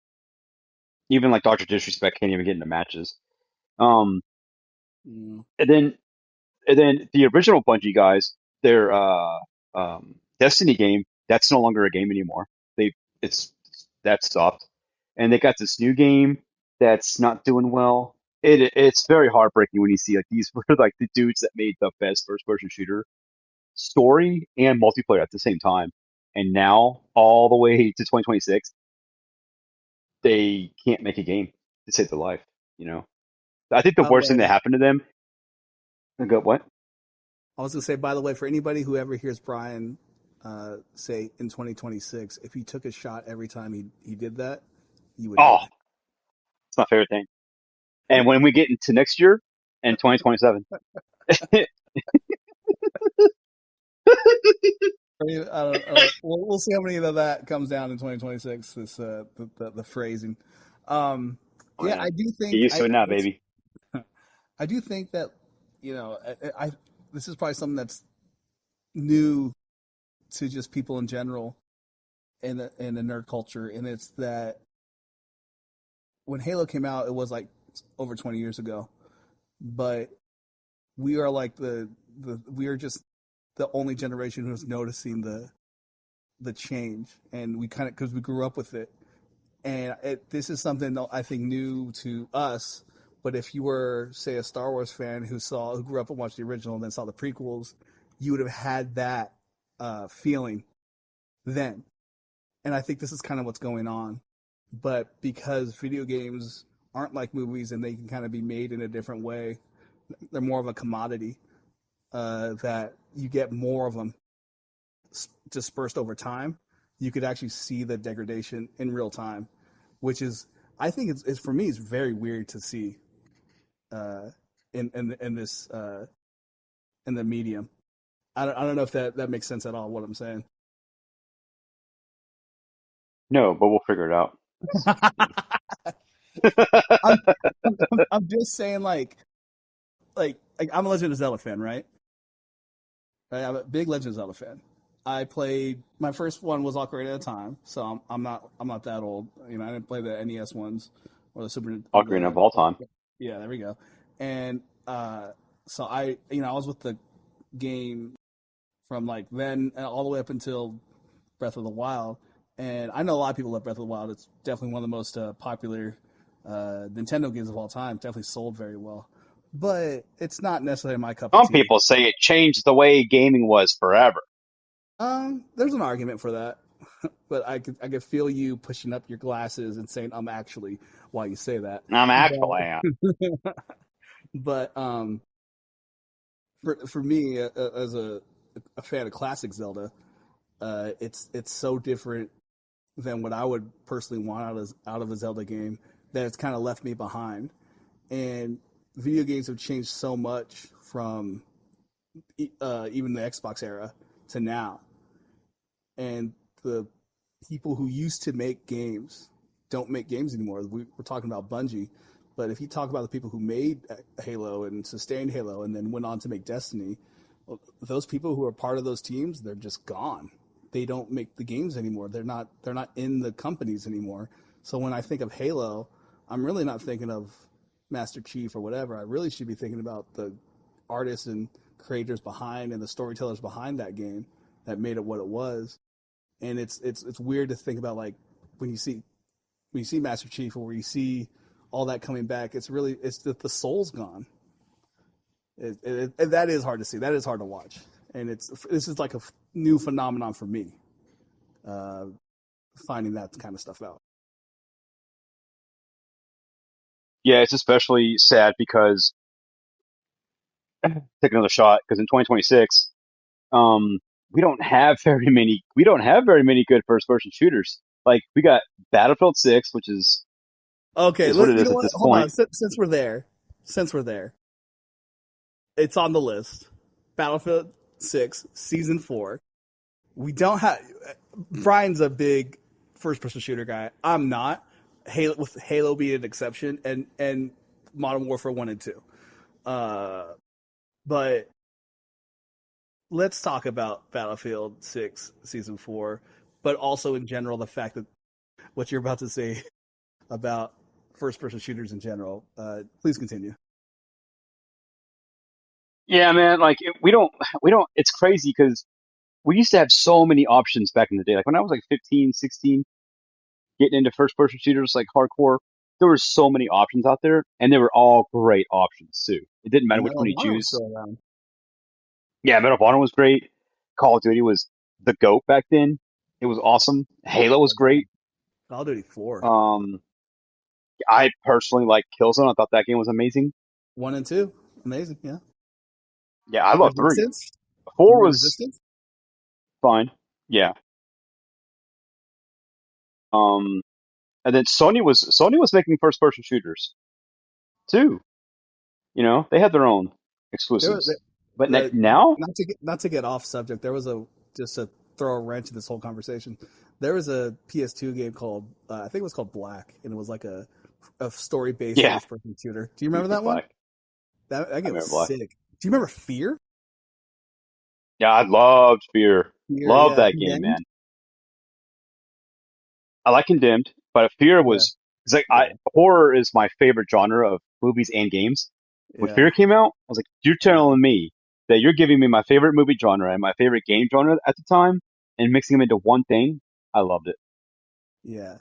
Even like Dr. Disrespect can't even get into matches. Um Mm. and then and then the original Bungie guys, their Destiny game, that's no longer a game anymore. They it's that stopped. And they got this new game that's not doing well. It's very heartbreaking when you see like these were like the dudes that made the best first person shooter story and multiplayer at the same time. And now all the way to 2026, they can't make a game to save their life, you know. I think the By the worst thing that way, happened to them, I go, what? I was gonna say, by the way, for anybody who ever hears Brian say in 2026, if he took a shot every time he did that, you would Oh, die. it's my favorite thing. And when we get into next year and 2027, We'll see how many of that comes down in 2026. This the phrasing. oh Yeah, yeah, I do get think used to it now, baby. I do think that I this is probably something that's new to just people in general in the nerd culture, and it's that when Halo came out, it was like over 20 years ago, but we are like the we are just the only generation who's noticing the change, and we kind of because we grew up with it, and this is something that I think new to us. But if you were, say, a Star Wars fan who grew up and watched the original and then saw the prequels, you would have had that feeling then. And I think this is kind of what's going on. But because video games aren't like movies and they can kind of be made in a different way, they're more of a commodity that you get more of them dispersed over time. You could actually see the degradation in real time, which is, I think it's for me, it's very weird to see uh, in this in the medium. I don't know if that makes sense at all. What I'm saying. No, but we'll figure it out. It's, you I'm, know. I'm just saying like I'm a Legend of Zelda fan, right? Right? I'm a big Legend of Zelda fan. I played my first one was Ocarina of Time, so I'm not that old. You know, I didn't play the NES ones or the Super or Ocarina of all time. yeah, there we go. And so I was with the game from like then all the way up until Breath of the Wild, and I know a lot of people love Breath of the Wild. It's definitely one of the most popular Nintendo games of all time. Definitely sold very well, but it's not necessarily my cup of Some tea. people say it changed the way gaming was forever. There's an argument for that, but I could feel you pushing up your glasses and saying actually while you say that. I'm actually, But for me as a fan of classic Zelda, it's so different than what I would personally want out of a Zelda game that it's kind of left me behind. And video games have changed so much from even the Xbox era to now, and the people who used to make games don't make games anymore. We're talking about Bungie, but if you talk about the people who made Halo and sustained Halo and then went on to make Destiny, well, those people who are part of those teams, they're just gone. They don't make the games anymore. They're not in the companies anymore. So when I think of Halo, I'm really not thinking of Master Chief or whatever. I really should be thinking about the artists and creators behind and the storytellers behind that game that made it what it was. And it's weird to think about like when you see when you see Master Chief or where you see all that coming back. It's really it's the soul's gone. That is hard to see. That is hard to watch, and this is like a new phenomenon for me. Uh, Finding that kind of stuff out. yeah, it's especially sad because take another shot because in 2026, um, we don't have very many good first person shooters. Like we got Battlefield 6, which Okay, is what it you is know at what? this Hold on. point. Since we're there, it's on the list. Battlefield 6 Season 4. We don't have. Brian's a big first-person shooter guy. I'm not. Halo, with Halo being an exception, and Modern Warfare 1 and 2. Uh, but let's talk about Battlefield 6 Season 4, but also in general the fact that what you're about to say about first-person shooters in general. Please continue. Yeah, man. Like we don't. It's crazy because we used to have so many options back in the day. Like when I was like 15, 16, getting into first person shooters like hardcore, there were so many options out there, and they were all great options too. It didn't matter And which one Medal of you Honor was choose. still around. Yeah, Medal of Honor was great. Call of Duty was the GOAT back then. It was awesome. Halo was great. Call of Duty 4. Um, I personally like Killzone. I thought that game was amazing. 1 and 2. Amazing, yeah. Yeah, I love three. Resistance. Do you Four remember was Resistance? fine. Yeah. Um, and then Sony was making first person shooters too. You know, they had their own There was exclusives. But the now, not to get off subject. There was a just to throw a wrench in this whole conversation. There was a PS2 game called I think it was called Black, and it was like a story based yeah, first person shooter. Do you remember that one? like That I game was remember Black. sick. Do you remember Fear? Yeah, I loved Fear. Fear, Love yeah. that game, Condemned? man. I like Condemned, but Fear Yeah, was it's like I yeah, horror is my favorite genre of movies and games. When yeah, Fear came out, I was like, you're yeah, telling me that you're giving me my favorite movie genre and my favorite game genre at the time and mixing them into one thing. I loved it. yeah.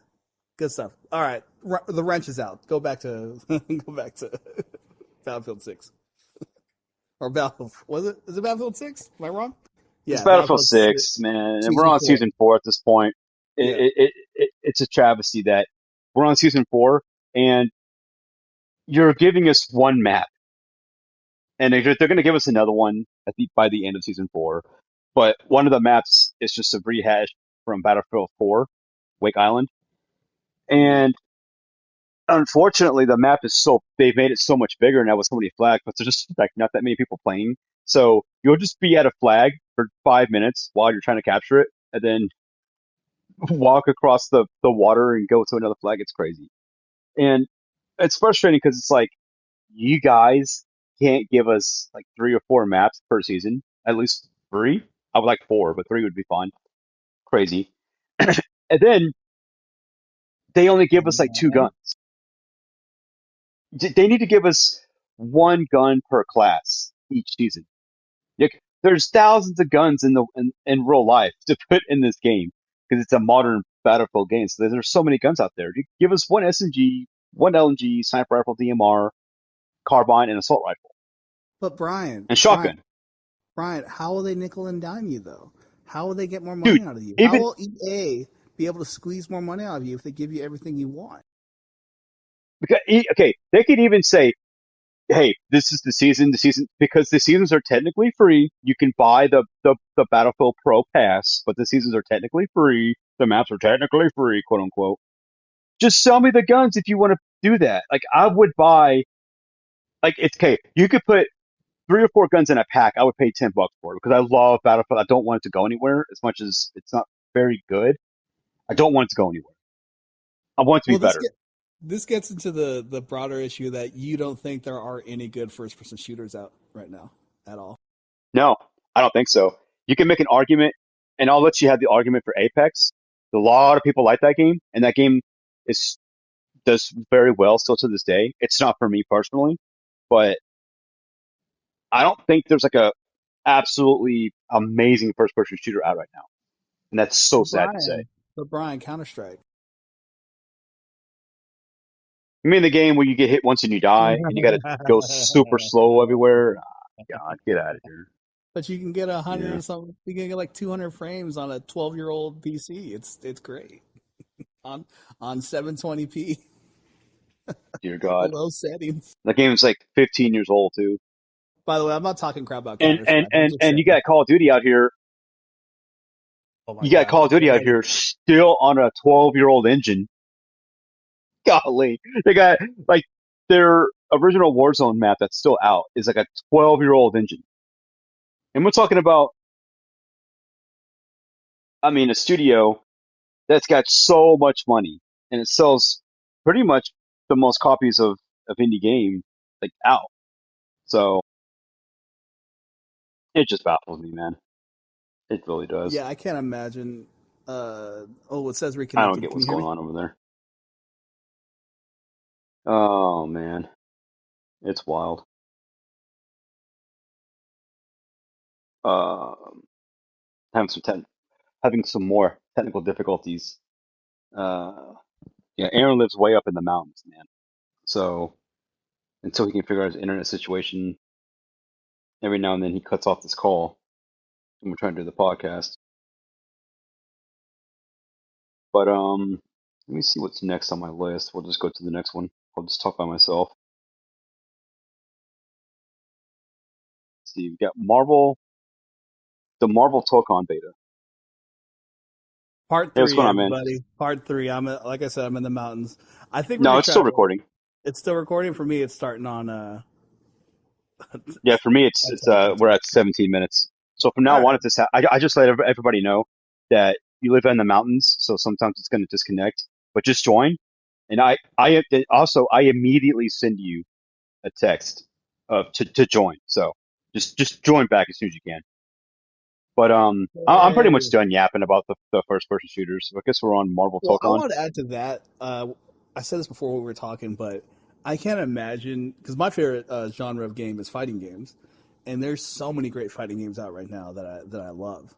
Good stuff. All right, the wrench is out. Go back to go back to Battlefield 6 or Battlefield. Was it? Is it Battlefield 6? Am I wrong? It's Yeah, Battlefield Battlefield 6, 6, man, and we're Season on 4. season 4 at this point. Yeah, It's a travesty that we're on season 4 and you're giving us one map, and they're going to give us another one by the end of season 4. But one of the maps is just a rehash from Battlefield 4, Wake Island, yeah. and unfortunately, the map is they've made it so much bigger now with so many flags, but there's just like not that many people playing. So you'll just be at a flag for 5 minutes while you're trying to capture it, and then walk across the water and go to another flag. It's crazy. And it's frustrating because it's like you guys can't give us like 3 or 4 maps per season. At least three. I would like four, but three would be fine. Crazy. And then they only give us like two Yeah. guns. They need to give us one gun per class each season. Like, there's thousands of guns in real life to put in this game because it's a modern battlefield game. So there's so many guns out there. Give us one SMG, one LMG, sniper rifle, DMR, carbine, and assault rifle, But Brian, and Brian, shotgun. Brian, how will they nickel and dime you though? How will they get more Dude, money out of you? How even will EA be able to squeeze more money out of you if they give you everything you want? because okay, they could even say, "Hey, this is the season because the seasons are technically free. You can buy the Battlefield Pro Pass, but the seasons are technically free. The maps are technically free, quote unquote. Just sell me the guns if you want to do that. Like I would buy, like it's okay. You could put 3 or 4 guns in a pack. I would pay $10 for it because I love Battlefield. I don't want it to go anywhere as much as it's not very good. I don't want it to go anywhere. I want it to be Well, better. this gets into the broader issue that you don't think there are any good first person shooters out right now at all. No, I don't think so. You can make an argument, and I'll let you have the argument for Apex. A lot of people like that game, and that game is does very well still to this day. It's not for me personally, but I don't think there's like a absolutely amazing first person shooter out right now, and that's so But sad to say. Brian, Counter Strike. I mean, the game where you get hit once and you die, and you got to go super slow everywhere. Ah, God, get out of here. But you can get 100 Yeah, or something. You can get like 200 frames on a 12-year-old PC. It's great on 720p dear God, low settings. that game is like 15 years old too. By the way, I'm not talking crap about And Counter and Strike. I'm and just and saying. you got Call of Duty out here. Oh my You got god, Call I of Duty can't out imagine. here still on a 12-year-old engine. Golly, they got like their original Warzone map that's still out is like a 12-year-old engine, and we're talking about, I mean, a studio that's got so much money and it sells pretty much the most copies of indie game like out. So it just baffles me, man. It really does. Yeah, I can't imagine. Oh, it says I don't reconnecting. get Can what's you hear going me? on over there. Oh man, it's wild. Um, having having some more technical difficulties. Uh, yeah, Aaron lives way up in the mountains, man. So until he can figure out his internet situation, every now and then he cuts off this call, and we're trying to do the podcast. But let me see what's next on my list. We'll just go to the next one. I'll just talk by myself. See, you've got the Marvel Tokon beta. Part Hey, what's three, going on, man? everybody. Part three. Like I said, I'm in the mountains. I think we're No, gonna it's still try. recording. It's still recording for me. It's starting on Yeah, for me, at it's 10:15. we're at 17 minutes. So from All now on, right. if this I just let everybody know that you live in the mountains, so sometimes it's going to disconnect. But just join, and I immediately send you a text to join. So just join back as soon as you can. But I'm pretty much Hey. done yapping about the first person shooters. So I guess we're on Marvel Well, I Tokon. want to add to that. I said this before we were talking, but I can't imagine because my favorite genre of game is fighting games, and there's so many great fighting games out right now that I love,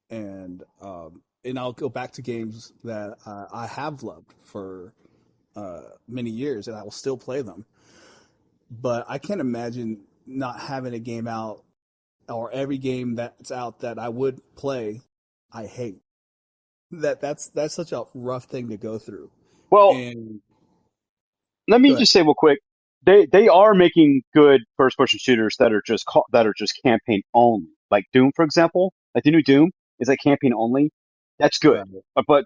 and I'll go back to games that I have loved for many years, and I will still play them. But I can't imagine not having a game out or every game that's out that I would play, I hate. That's such a rough thing to go through. Well, And let me good. just say real quick, they are making good first person shooters that are that are just campaign only. Like Doom, for example, like the new Doom is like campaign only. That's good. Right. But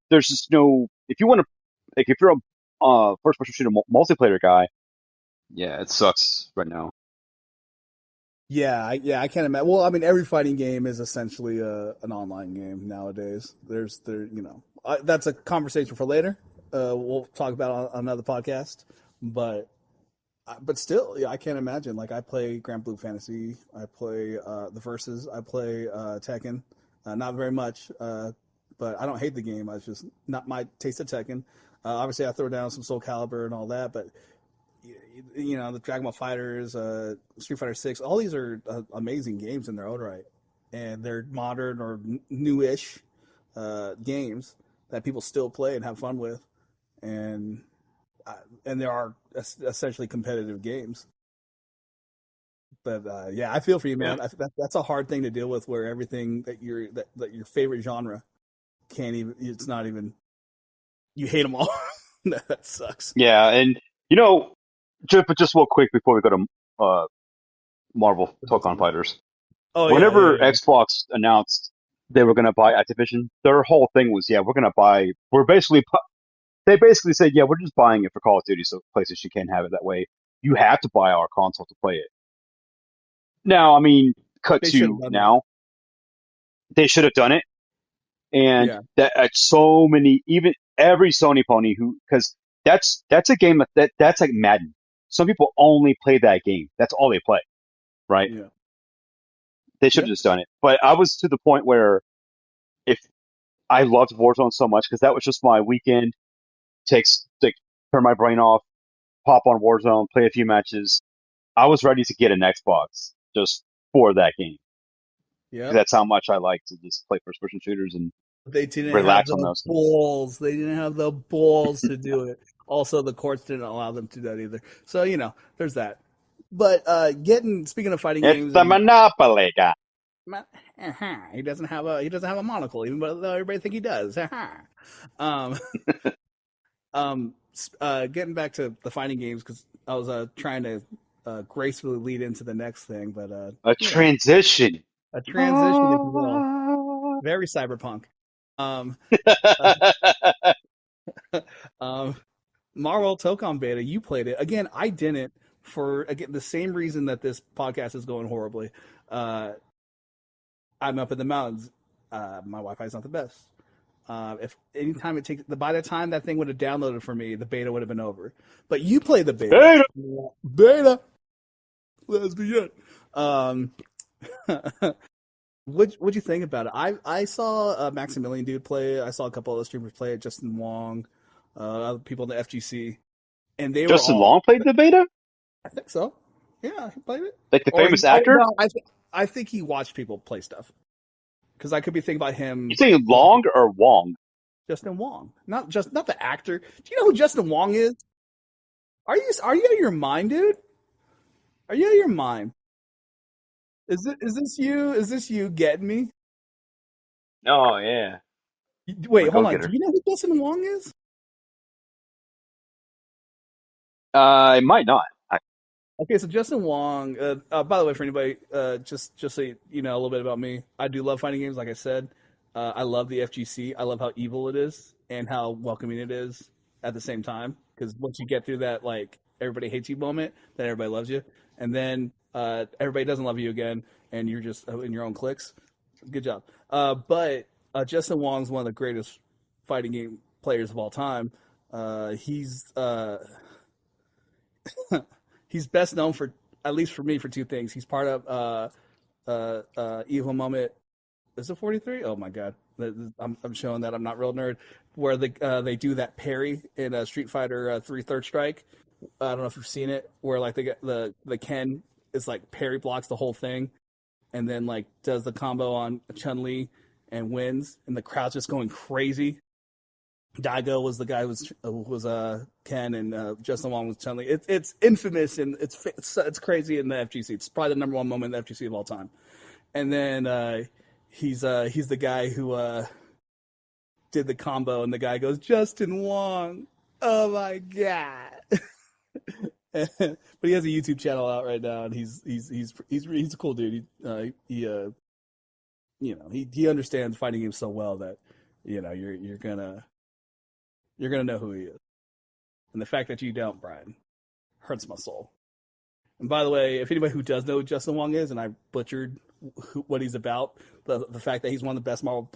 there's just no, if you want to, like if you're a first person shooter multiplayer guy, yeah, it sucks right now. Yeah, I can't imagine. Well, I mean, every fighting game is essentially an online game nowadays. That's a conversation for later. We'll talk about it on another podcast. But but still, yeah, I can't imagine. Like I play Grand Blue Fantasy, I play the Versus, I play Tekken. Not very much, but I don't hate the game. I just not my taste of Tekken. Obviously, I throw down some Soul Calibur and all that, but the Dragon Ball Fighters, Street Fighter Six, all these are amazing games in their own right, and they're modern or newish games that people still play and have fun with, and uh, and there are essentially competitive games. But yeah, I feel for you, Yeah, man. That's a hard thing to deal with, where everything that your favorite genre can't even. It's not even. You hate them all. That sucks. yeah, and just real quick before we go to uh Marvel Tokon Fighters. Oh yeah, yeah, Whenever yeah. Xbox announced they were going to buy Activision, their whole thing was, yeah, they basically said, yeah, we're just buying it for Call of Duty, so PlayStation can't have it that way. You have to buy our console to play it. Now, I mean, cut They should have to done that. now, they should have done it, and Yeah, that at so many, even every Sony pony because that's a game that's like Madden. Some people only play that game. That's all they play, right? yeah, They should yeah, have just done it. But I was to the point where if I loved Warzone so much because that was just my weekend. Takes like turn my brain off, pop on Warzone, play a few matches. I was ready to get an Xbox just for that game yeah. because that's how much I like to just play first person shooters and They didn't have relax on the those. balls. They didn't have the balls to do it. Also, the courts didn't allow them to do that either. So there's that. But getting speaking of fighting It's games, the and Monopoly guy. he doesn't have a monocle, even though everybody think he does. um, getting back to the fighting games because I was trying to gracefully lead into the next thing, but A transition. a transition, if you will. very cyberpunk. Um, um, Marvel Tocon beta, you played it again. I didn't for again the same reason that this podcast is going horribly. Uh, I'm up in the mountains. My Wi-Fi is not the best. If anytime it takes, by the time that thing would have downloaded for me, the beta would have been over. But you played the beta. Hey, Beta. Let's begin. Um, what'd you think about it? I saw Maximilian dude play it. I saw a couple other streamers play it. Justin Wong, other people in the FGC, and they were Justin all. Long played the beta? I think so. Yeah, he played it. Like the Or he. famous Oh actor? no, I think he watched people play stuff because I could be thinking about You him. saying Long or Wong? Justin Wong, not the actor. Do you know who Justin Wong is? Are you out of your mind, dude? Are you out of your mind? Is this you? Is this you getting me? Oh yeah, I'm a Wait, hold go on. Do getter. you know who Justin Wong is? I might not. Okay, so Justin Wong. By the way, for anybody, just so you know a little bit about me, I do love fighting games. Like I said, I love the FGC. I love how evil it is and how welcoming it is at the same time. Because once you get through that, like everybody hates you moment, then everybody loves you, and then everybody doesn't love you again, and you're just in your own cliques. Good job. But Justin Wong's one of the greatest fighting game players of all time. He's he's best known for, at least for me, for two things. He's part of Evil Moment. Is it 43? Oh my god, I'm showing that I'm not real nerd. Where they do that parry in Street Fighter 3 Third Strike. I don't know if you've seen it, where like the Ken is like parry blocks the whole thing, and then like does the combo on Chun Li and wins, and the crowd's just going crazy. Daigo was the guy who was Ken, and Justin Wong was Chun Li. It's infamous, and it's crazy in the FGC. It's probably the number one moment in the FGC of all time. And then he's the guy who did the combo, and the guy goes Justin Wong. Oh my god! But he has a YouTube channel out right now, and he's a cool dude. He understands fighting games so well that you're gonna know who he is. And the fact that you don't, Brian, hurts my soul. And by the way, if anybody who does know who Justin Wong is, and I butchered what he's about, the fact that he's one of the best Marvel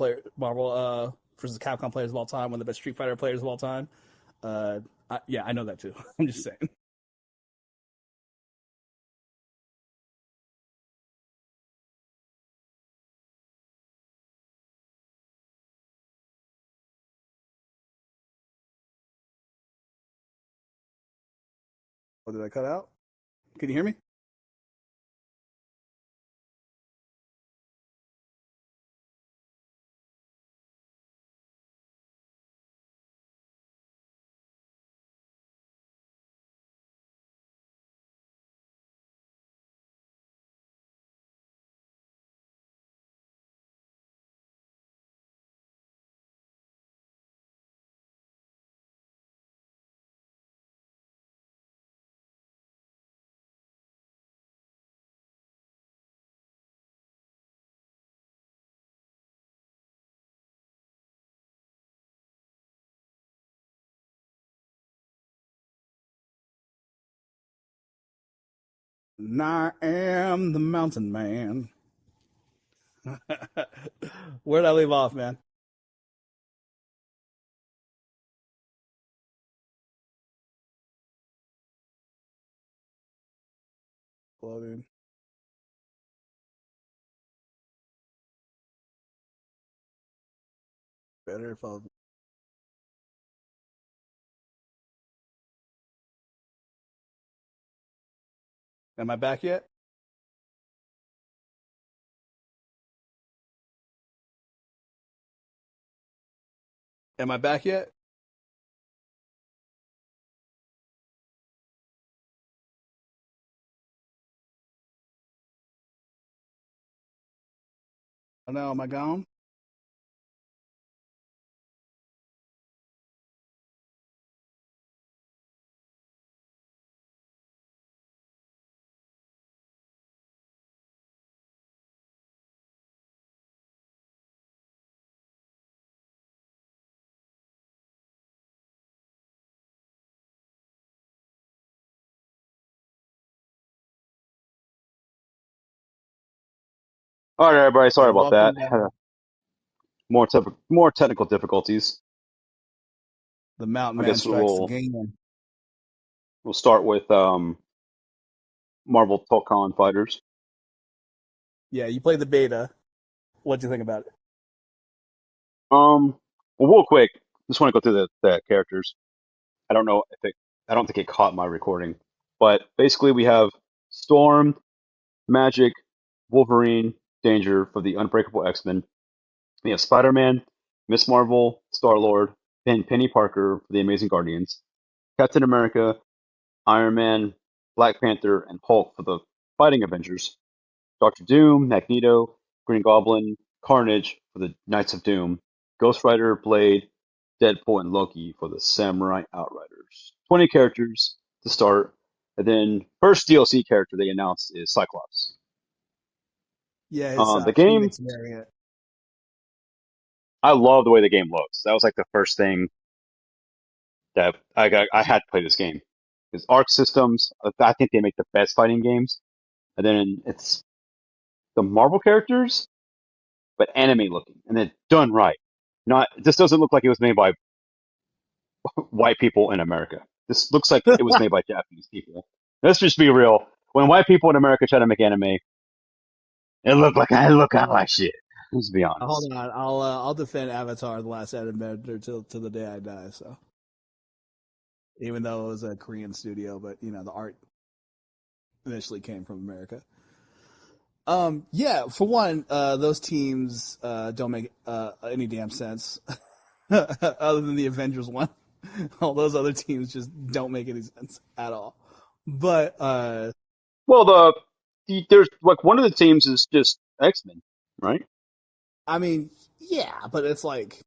versus Capcom players of all time, one of the best Street Fighter players of all time. Yeah, I know that too. I'm just saying. Oh, did I cut out? Can you hear me? And I am the mountain man. Where'd I leave off, man? Loading. Better if I. Am I back yet? Am I back yet? Oh no, am I gone? All right, everybody. Sorry And about that. welcome back. More technical difficulties. The Mountain I Man guess strikes again. we'll start with Marvel Tolkien Fighters. Yeah, you played the beta. What'd you think about it? Well, real quick, just want to go through the characters. I don't know if it. I don't think it caught my recording, but basically we have Storm, Magic, Wolverine, Danger for the Unbreakable X-Men. We have Spider-Man, Miss Marvel, Star-Lord, and Penny Parker for the Amazing Guardians. Captain America, Iron Man, Black Panther, and Hulk for the Fighting Avengers. Doctor Doom, Magneto, Green Goblin, Carnage for the Knights of Doom. Ghost Rider, Blade, Deadpool, and Loki for the Samurai Outriders. 20 characters to start. And then first DLC character they announced is Cyclops. Yeah, his The game, Phoenix variant. I love the way the game looks. That was like the first thing that I had to play this game. Because Arc Systems, I think they make the best fighting games. And then it's the Marvel characters, but anime looking, and then done right. Not this doesn't look like it was made by white people in America. This looks like it was made by Japanese people. Let's just be real. When white people in America try to make anime, it look kind of like shit. Let's be honest. Hold on, I'll defend Avatar: The Last Airbender till the day I die. So even though it was a Korean studio, but the art initially came from America. Yeah, for one, those teams don't make any damn sense, other than the Avengers one. All those other teams just don't make any sense at all. But Well, there's like one of the teams is just X-Men, right? I mean, yeah, but it's like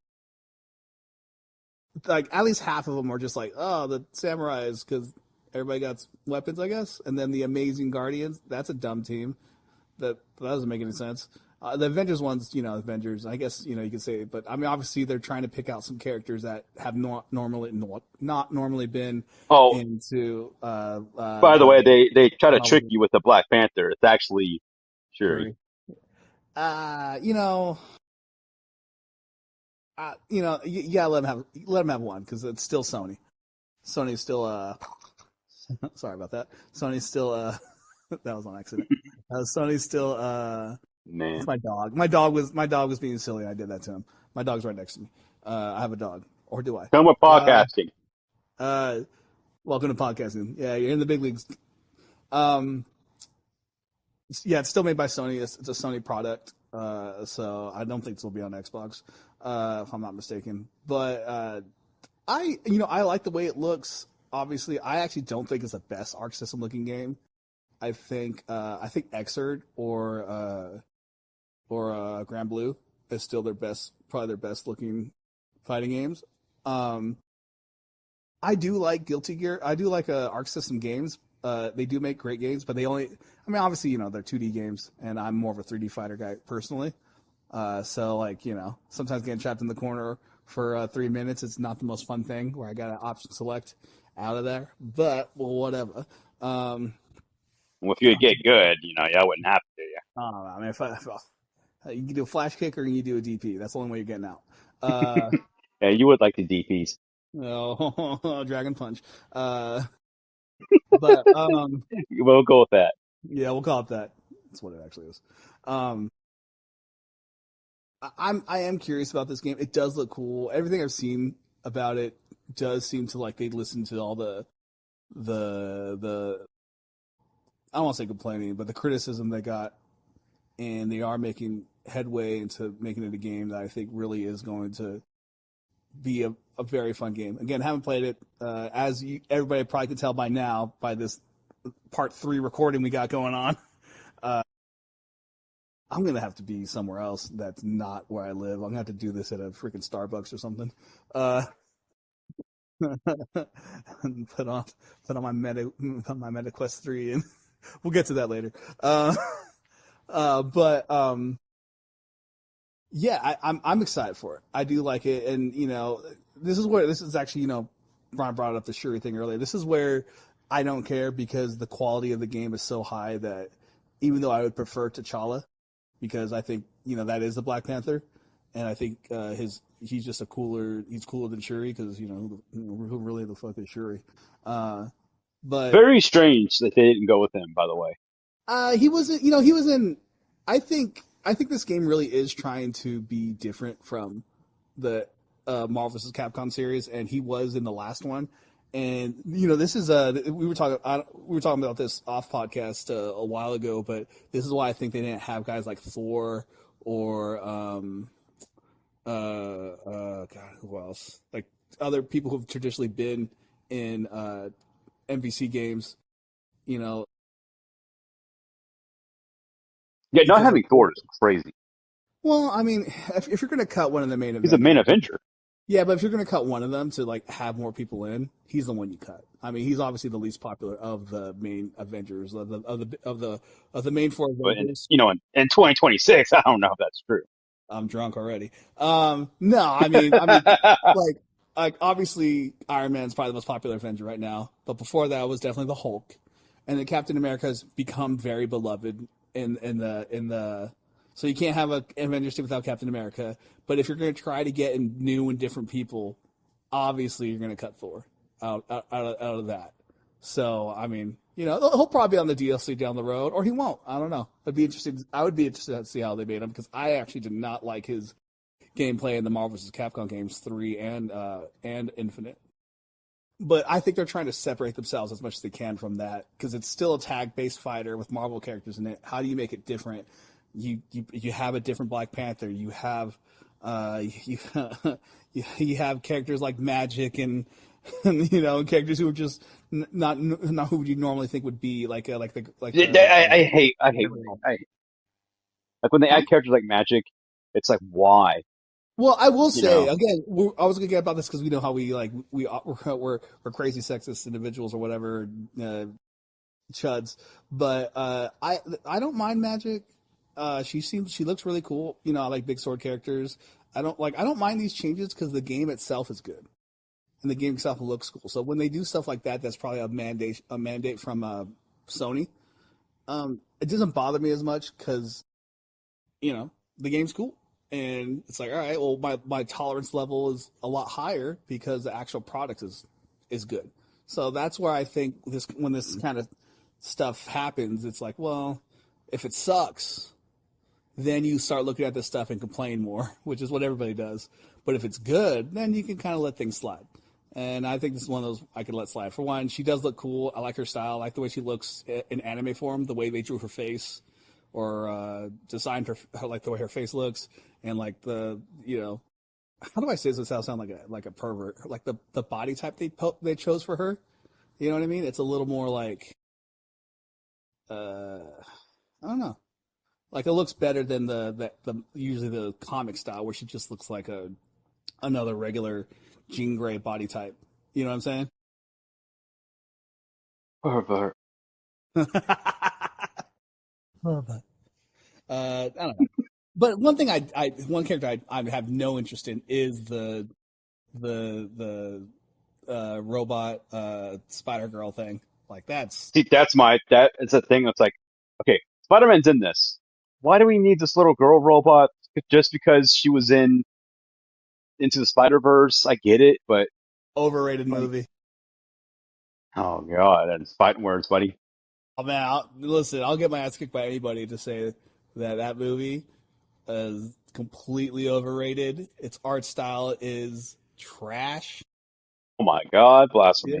at least half of them are just like, oh, the samurais because everybody got weapons, I guess, and then the Amazing Guardians. That's a dumb team. That doesn't make any sense. The Avengers ones, Avengers. I guess you could say, but I mean, obviously they're trying to pick out some characters that have not normally been Oh, into by the the way, they try to trick Marvel you with the Black Panther. It's actually Shuri. Fury. You know, you gotta let him have one because it's still Sony. Sony's still sorry about that. Sony's still that was on accident. Sony's still it's Man, my dog. My dog was being silly. I did that to him. My dog's right next to me. I have a dog, or do I? come with podcasting. Uh, welcome to podcasting. Yeah, you're in the big leagues. Um, yeah, it's still made by Sony. It's a Sony product. So I don't think this will be on Xbox, if I'm not mistaken. But I like the way it looks. Obviously, I actually don't think it's the best Arc System looking game. I think Xrd or Grand Blue is still probably their best looking fighting games. Um, I do like Guilty Gear. I do like Arc System games. They do make great games, but I mean, obviously, they're 2D games, and I'm more of a 3D fighter guy personally. So, like, sometimes getting trapped in the corner for 3 minutes, it's not the most fun thing where I got to option select out of there, but well, whatever. Um, Well, if you get good, I wouldn't have to. I mean, if you can do a flash kick or you can do a DP. That's the only way you're getting out. Uh, Yeah, you would like the DPs. no, Dragon Punch. But We'll go with that. yeah, we'll call it that. That's what it actually is. Um, I am curious about this game. It does look cool. Everything I've seen about it does seem to like they listen to all the I don't want to say complaining, but the criticism they got, and they are making headway into making it a game that I think really is going to be a very fun game. Again, haven't played it. Everybody probably can tell by now by this part 3 recording we got going on. I'm gonna have to be somewhere else that's not where I live. I'm gonna have to do this at a freaking Starbucks or something. Uh, put on my MetaQuest 3, and we'll get to that later. But yeah, I'm excited for it. I do like it, and this is actually Brian brought up the Shuri thing earlier. This is where I don't care because the quality of the game is so high that even though I would prefer T'Challa, because I think that is the Black Panther, and I think he's just he's cooler than Shuri because who really the fuck is Shuri? Uh, but Very strange that they didn't go with him, by the way. he wasn't. He was in. I think this game really is trying to be different from the Marvel vs. Capcom series, and he was in the last one. And this is we were talking about this off podcast a while ago, but this is why I think they didn't have guys like Thor or God, who else? Like other people who've traditionally been in NBC games, you know, Yeah, not because having Thor is crazy. well, I mean, if you're going to cut one of the main He's a main Avengers, Avenger. yeah, but if you're going to cut one of them to like have more people in, he's the one you cut. I mean, he's obviously the least popular of the main Avengers of the main four But in, Avengers. in 2026, I don't know if that's true. I'm drunk already. No, I mean, like, obviously Iron Man's probably the most popular Avenger right now, but before that was definitely the Hulk, and then Captain America has become very beloved in the. So you can't have an Avengers team without Captain America. But if you're going to try to get in new and different people, obviously you're going to cut Thor out of that. So I mean, he'll probably be on the DLC down the road, or he won't. I don't know. I would be interested to see how they made him because I actually did not like his gameplay in the Marvel vs. Capcom games 3 and Infinite. But I think they're trying to separate themselves as much as they can from that because it's still a tag-based fighter with Marvel characters in it. How do you make it different? You have a different Black Panther. You have you you have characters like Magic and characters who are just not who you normally think would be I hate like when they huh? add characters like Magic. It's like why, Well, I will you say know? again, I was gonna get about this because we know how we like we're crazy sexist individuals or whatever chuds, but I don't mind Magic. She looks really cool. I like big sword characters. I don't mind these changes because the game itself is good and the game itself looks cool. So when they do stuff like that, that's probably a mandate from Sony. It doesn't bother me as much because the game's cool. And it's like, all right, well, my tolerance level is a lot higher because the actual product is good. So that's where I think when this kind of stuff happens, it's like, well, if it sucks, then you start looking at this stuff and complain more, which is what everybody does. But if it's good, then you can kind of let things slide. And I think this is one of those I could let slide. For one, she does look cool. I like her style. I like the way she looks in anime form, the way they drew her face or designed her like the way her face looks and like how do I say this without sound like a pervert? Like the body type they chose for her. You know what I mean? It's a little more like I don't know. Like it looks better than the usually the comic style where she just looks like another regular Jean Grey body type. You know what I'm saying? Whatever. I don't know. But one thing one character I have no interest in is the robot Spider Girl thing. Like that's See, that is a thing that's like, okay, Spider-Man's in this. Why do we need this little girl robot just because she was in Into the Spider-Verse? I get it, but overrated like, movie. oh god, that's fighting words, buddy. Oh man, listen, I'll get my ass kicked by anybody to say that movie is completely overrated. Its art style is trash. Oh my god, blasphemy.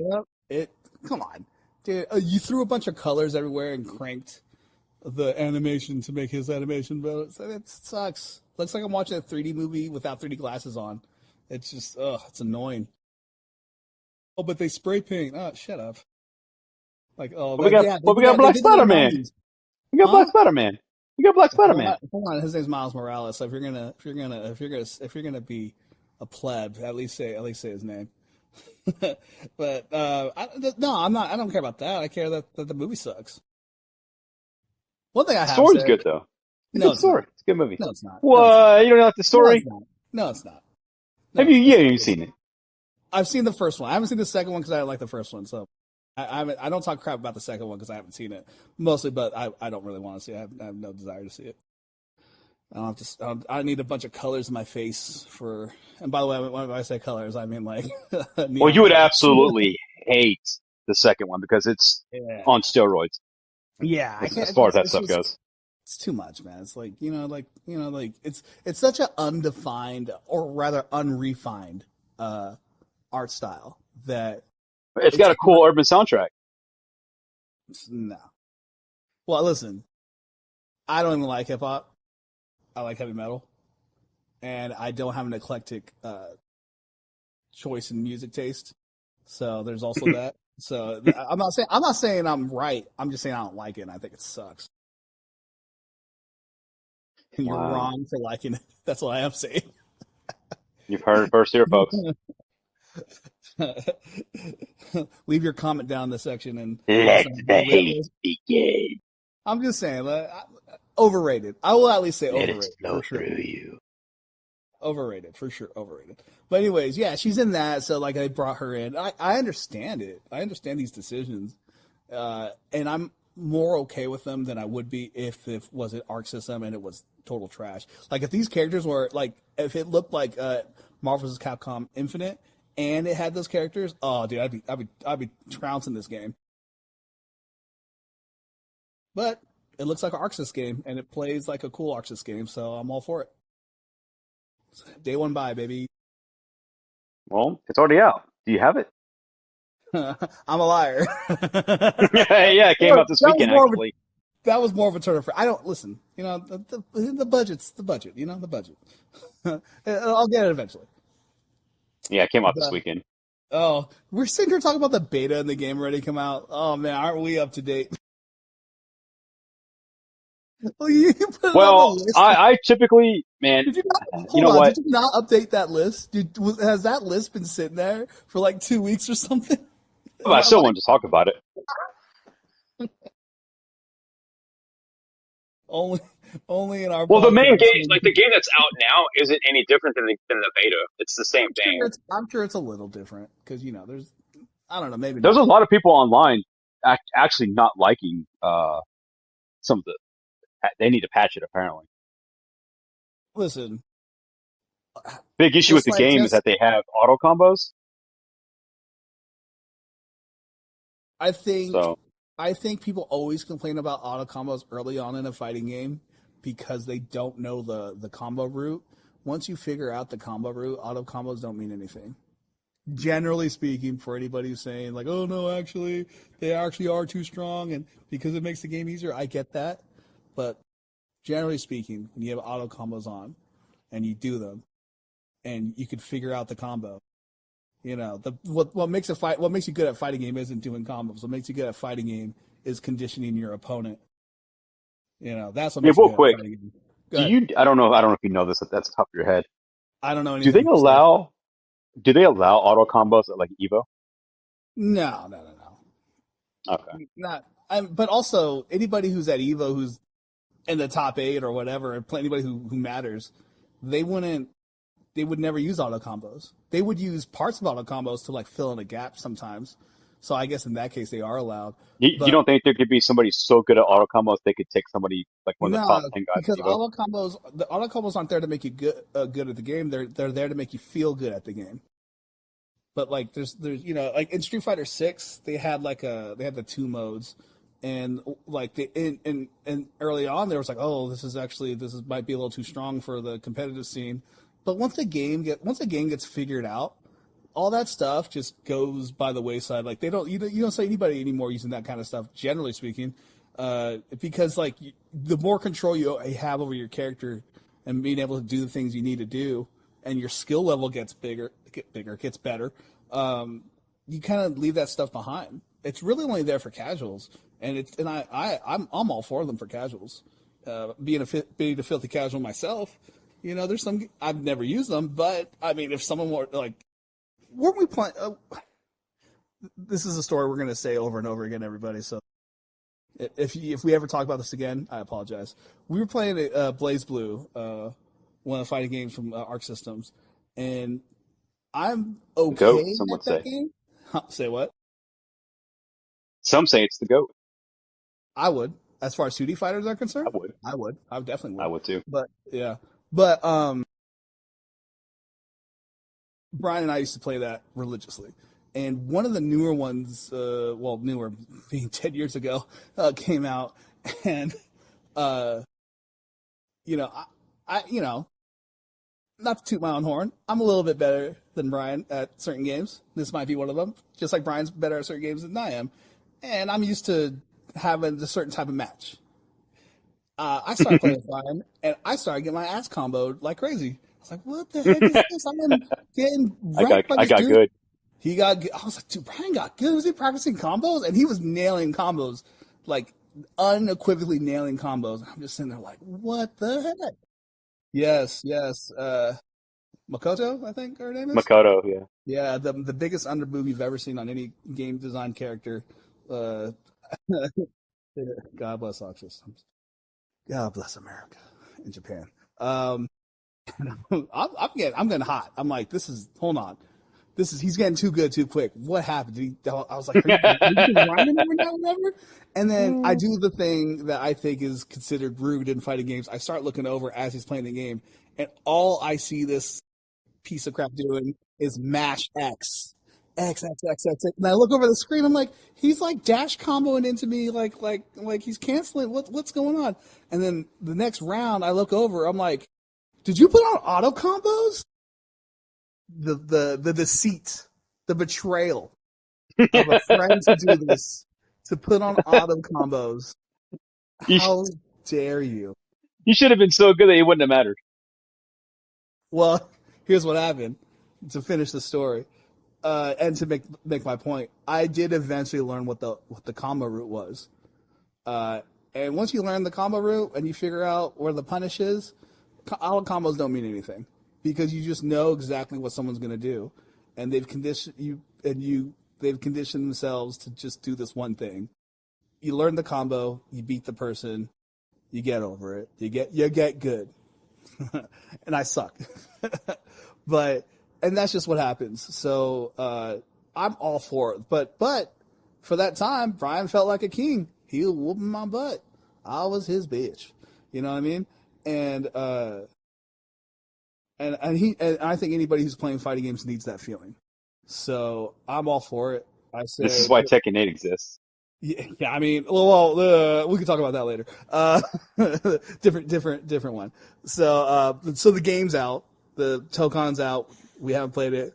Yeah, come on, dude. You threw a bunch of colors everywhere and cranked the animation to make his animation, but it sucks. Looks like I'm watching a 3D movie without 3D glasses on. It's just, it's annoying. Oh, but they spray paint. Oh, shut up. Like, oh, yeah, But we got they Black did that in Spider-Man. '90s, We got huh? Black Spider-Man. We got Black Spider-Man. Hold on. His name's Miles Morales. So if you're gonna be a pleb, at least say his name. But no, I'm not. I don't care about that. I care that the movie sucks. One thing I The have story's said, good though. It's a no, good it's not. story. It's a good movie. No, it's not. No, it's not. What? You don't like the No, it's story? not. No, it's not. No, Have you? it's Yeah, not. you've seen it. I've seen the first one. I haven't seen the second one because I didn't like the first one. So I don't talk crap about the second one because I haven't seen it mostly, but I don't really want to see it. I have no desire to see it. I don't have to. I need a bunch of colors in my face for. And by the way, when I say colors, I mean like Well, neon you would colors. absolutely hate the second one because it's Yeah, on steroids yeah. I as can't. far as that It's stuff just goes. it's too much, man. It's like it's such an undefined or rather unrefined uh, art style that It's it's got a cool urban soundtrack. no. Well, listen, I don't even like hip hop. I like heavy metal, and I don't have an eclectic choice in music taste. So there's also that. So I'm not saying I'm right. I'm just saying I don't like it. And I think it sucks. And you're Wow. wrong for liking it. That's what I am saying. You've heard it first here, folks. Leave your comment down in the section and let us Let know the where hate begin. I'm just saying, overrated. I will at least say Let it overrated flow for sure. through you. Overrated for sure. Overrated. But anyways, yeah, she's in that. So like, I brought her in. I understand it. I understand these decisions, and I'm more okay with them than I would be if it was an Arc System and it was total trash. Like if these characters were like, if it looked like Marvel vs. Capcom Infinite and it had those characters, oh dude, I'd be trouncing this game. But it looks like an Arc System game and it plays like a cool Arc System game, so I'm all for it. Day one buy, baby. Well, it's already out. Do you have it? I'm a liar. Yeah, it came out this That was weekend, more of a actually. that was more of a turn for. I don't listen. You know the budget's the budget. You know the budget. I'll get it eventually. Yeah, it came out this But, weekend. oh, we're sitting here talking about the beta and the game already come out. Oh man, aren't we up to date? Oh, you put it on the Well, list. I typically, man, Did you not you hold know on? what? Did you not update that list? Has that list been sitting there for like 2 weeks or something? Well, I still wanted to talk about it. Only only in our Well, the main game, podcast. like the game that's out now, isn't any different than the beta. It's the same thing. I'm sure it's a little different because there's I don't know, maybe There's a not. lot of people online actually not liking some of the. They need to patch it apparently. Listen, Big issue with just the like game is just that they have auto combos. I think So I think people always complain about auto combos early on in a fighting game because they don't know the combo route. Once you figure out the combo route, auto combos don't mean anything. Generally speaking, for anybody who's saying like, "Oh no, actually, they actually are too strong," and because it makes the game easier, I get that. But generally speaking, when you have auto combos on and you do them, and you could figure out the combo, what makes what makes you good at fighting game isn't doing combos. What makes you good at fighting game is conditioning your opponent. That's what yeah, makes you real good at quick, fighting game. Go do ahead. you? I don't know if you know this. If that's top of your head. I don't know Do they anything. So allow? Do they allow auto combos at like Evo? no, no, no, Okay. no. Not. But also anybody who's at Evo who's in the top 8 or whatever, and anybody who matters, they wouldn't. They would never use auto combos. They would use parts of auto combos to like fill in a gap sometimes. So I guess in that case they are allowed. You But don't think there could be somebody so good at auto combos they could take somebody like one of the top no, 10 guys because at Evo? the auto combos aren't there to make you good at the game. They're there to make you feel good at the game. But like there's like in Street Fighter 6, they had the two modes, and like and early on there was like, oh, might be a little too strong for the competitive scene. But once the game gets figured out, all that stuff just goes by the wayside. Like you don't see anybody anymore using that kind of stuff. Generally speaking, because like the more control you have over your character and being able to do the things you need to do, and your skill level gets better. You kind of leave that stuff behind. It's really only there for casuals, I'm all for them for casuals. Being a filthy casual myself, there's some I've never used them, but I mean, if someone were like, weren't we playing? This is a story we're going to say over and over again, everybody. So if we ever talk about this again, I apologize. We were playing Blaze Blue, one of the fighting games from Arc Systems, and I'm The goat, okay some would at that say. game. Huh, say what? Some say it's the goat. I would. as far as 2D fighters are I concerned, would. I would. I definitely I would. would too. But yeah, but Brian and I used to play that religiously. And one of the newer ones, well, newer being 10 years ago, came out. And, uh, you know, you know, not to toot my own horn, I'm a little bit better than Brian at certain games. This might be one of them, just like Brian's better at certain games than I am. And I'm used to having a certain type of match. I started playing Brian, and I started getting my ass comboed like crazy. I was like, what the heck is this? I'm getting wrecked by I this got dude. good. He got good. I was like, dude, Brian got good. Was he practicing combos? And he was nailing combos, like unequivocally nailing combos. I'm just sitting there like, what the heck? Yes, yes. Makoto, I think her name is. Makoto, yeah. Yeah, the biggest underboob you've ever seen on any game design character. Uh, God bless all systems. God bless America and Japan. Um, I'm getting hot. I'm like, this is hold on. This is he's getting too good too quick. What happened? I was like, are you grinding over now, whatever? And then I do the thing that I think is considered rude in fighting games. I start looking over as he's playing the game, and all I see this piece of crap doing is mash X. X, X, X, X, X. And I look over the screen, I'm like, he's like dash comboing into me like he's canceling. What's going on? And then the next round I look over, I'm like, did you put on auto combos? The deceit, the betrayal of a friend to do this, to put on auto combos. you, How dare you? you should have been so good that it wouldn't have mattered. Well, here's what happened to finish the story. And to make my point, I did eventually learn what the combo route was. And once you learn the combo route and you figure out where the punish is, auto combos don't mean anything because you just know exactly what someone's going to do, and they've conditioned they've conditioned themselves to just do this one thing. You learn the combo, you beat the person, you get over it, you get good, and I suck, but and that's just what happens. So I'm all for it, but for that time, Brian felt like a king. He was whooping my butt. I was his bitch. You know what I mean? And and I think anybody who's playing fighting games needs that feeling. So I'm all for it. I This is say, why Tekken 8 exists. yeah. I mean, well, we can talk about that later. Different one. So the game's out. The Tokon's out. We haven't played it.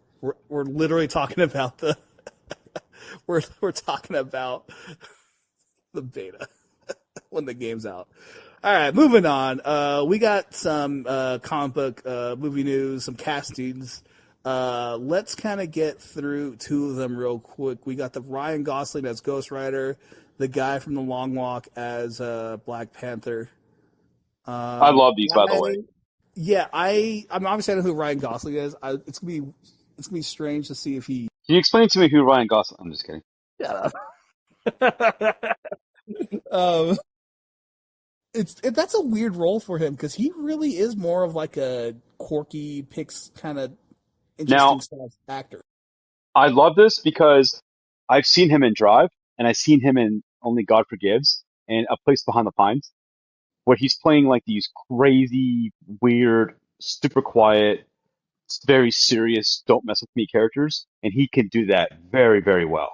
We're literally talking about the we're talking about the beta when the game's out. All right, moving on. We got some comic book movie news, some castings. Let's kind of get through two of them real quick. We got the Ryan Gosling as Ghost Rider, the guy from The Long Walk as Black Panther. I love these, by the way. Yeah, I'm obviously I know who Ryan Gosling is. It's gonna be strange to see if he. Can you explain to me who Ryan Gosling? I'm just kidding. Shut up. um, that's a weird role for him because he really is more of like a quirky, picks kind of interesting Now, stuff actor. I love this because I've seen him in Drive, and I've seen him in Only God Forgives, and A Place Behind the Pines, where he's playing like these crazy, weird, super quiet, very serious, don't mess with me characters, and he can do that very, very well.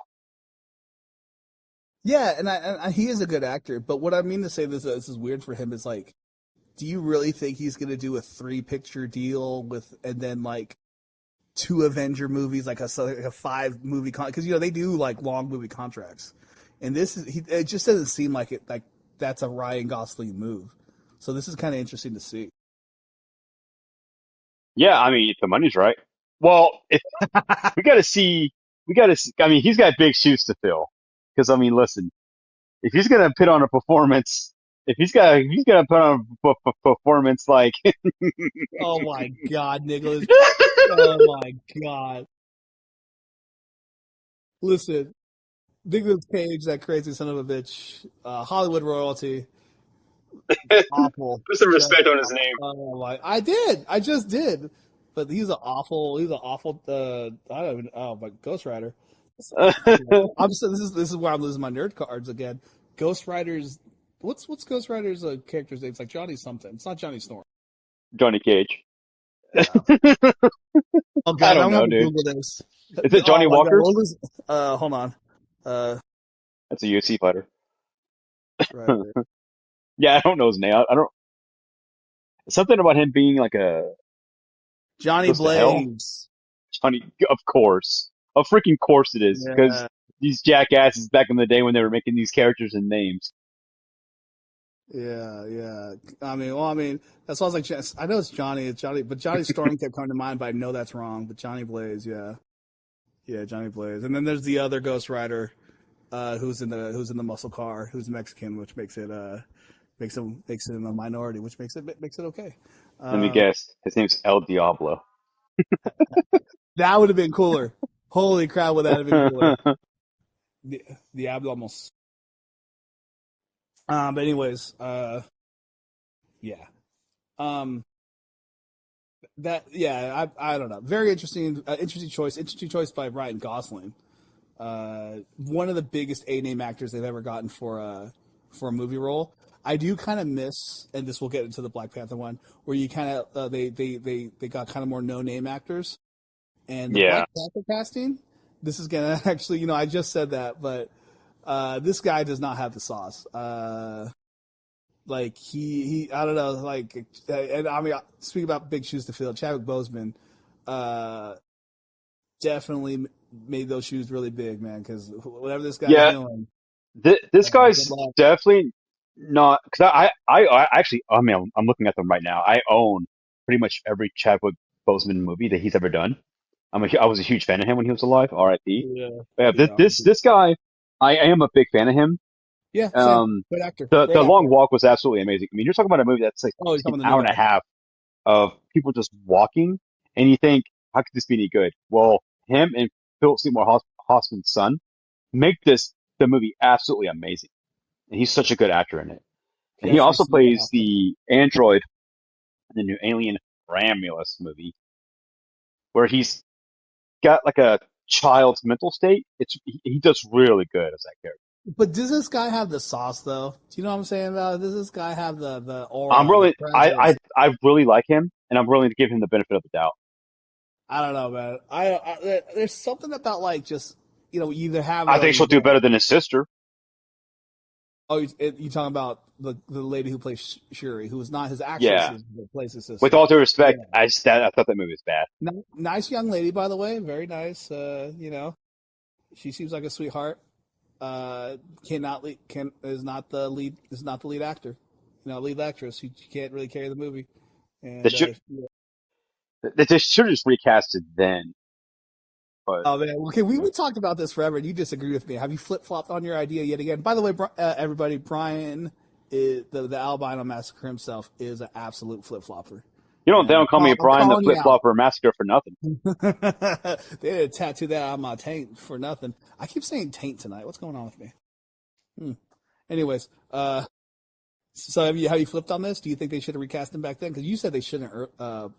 Yeah, and he is a good actor. But what I mean to say this is weird for him is like, do you really think he's gonna do a 3 picture deal with and then like 2 Avenger movies, like a 5 movie because they do like long movie contracts, and it just doesn't seem like it like that's a Ryan Gosling move. So this is kind of interesting to see. Yeah, I mean, if the money's right. Well, if we got to see, we got to. I mean, he's got big shoes to fill. Because I mean, listen, if he's gonna put on a performance, if he's gonna put on a performance like Oh my God, Nicholas! Oh my God! Listen, Nicholas Cage, that crazy son of a bitch, Hollywood royalty, awful. put some Just respect on his name. oh my! I just did. But he's an awful. I don't even. Oh, but Ghost Rider. I'm so this is where I'm losing my nerd cards again. Ghost Rider's what's Ghost Rider's character's name? It's like Johnny something. It's not Johnny Storm. Johnny Cage. Yeah. Oh I god, don't I'm gonna know, have to dude. Google this. Is it Johnny Oh my god, Walker? what was hold on. Uh That's a UFC fighter. Ghost Rider. Yeah, I don't know his name. I don't. Something about him being like a Johnny goes to hell. Blaze. Johnny, of course, of freaking course it is, because Yeah. these jackasses back in the day when they were making these characters and names. Yeah, yeah. I mean, that's why I was like, I know it's Johnny, but Johnny Storm kept coming to mind, but I know that's wrong. But Johnny Blaze, yeah, yeah, Johnny Blaze. And then there's the other Ghost Rider, who's in the muscle car, who's Mexican, which makes him a minority, which makes it okay. Let me Uh, guess. His name's El Diablo. that would have been cooler. Holy crap, would that have been cooler? The almost. But anyways, yeah. Um, that yeah, I don't know. Very interesting, interesting choice by Ryan Gosling. One of the biggest A name actors they've ever gotten for a movie role. I do kind of miss, and this will get into the Black Panther one, where you kind of they got kind of more no name actors, and the Black Yeah, Panther casting. This is gonna actually, I just said that, but this guy does not have the sauce. Like I don't know, like, and I mean, speaking about big shoes to fill, Chadwick Boseman, uh, definitely made those shoes really big, man. Because whatever this guy's yeah. doing, This good guy's luck. definitely not because I actually I mean I'm looking at them right now. I own pretty much every Chadwick Boseman movie that he's ever done. I was a huge fan of him when he was alive. R.I.P. Yeah, But yeah, yeah, this guy, I am a big fan of him. yeah. Same. Um, Good actor. Great the Long actor. Walk was absolutely amazing. I mean, you're talking about a movie that's Oh, you're like talking an about the hour new and a guy. half of people just walking, and you think, how could this be any good? Well, him and Philip Seymour Hoffman's son make the movie absolutely amazing, and he's such a good actor in it. And he Jeffrey also Seymour plays Hoffman. the android in the new Alien Romulus movie, where he's got like a child's mental state. He does really good as that character. But does this guy have the sauce, though? Do you know what I'm saying about it? Does this guy have the I'm aura, the really presence? I really like him, and I'm willing to give him the benefit of the doubt. I don't know, man. There's something about like just you either have it I or think you she'll do don't. better than his sister. Oh, you talking about the lady who plays Shuri, who is not his actual Yeah. sister, but plays his With sister. all due Yeah, respect, I thought that movie was bad. nice young lady, by the way. Very nice. She seems like a sweetheart. Cannot lead, can is not the lead actor. Lead actress. She can't really carry the movie. They And should they should have just recast it then. But oh man, okay, we talked about this forever, and you disagree with me. Have you flip flopped on your idea yet again? By the way, everybody, Brian is the albino massacre himself is an absolute flip flopper, they and don't call me I'm Brian the calling you Flip out. Flopper Massacre for nothing. They didn't tattoo that on my taint for nothing. I keep saying taint tonight. What's going on with me? Hmm. Anyways, so have you flipped on this? Do you think they should have recast him back then? Because you said they shouldn't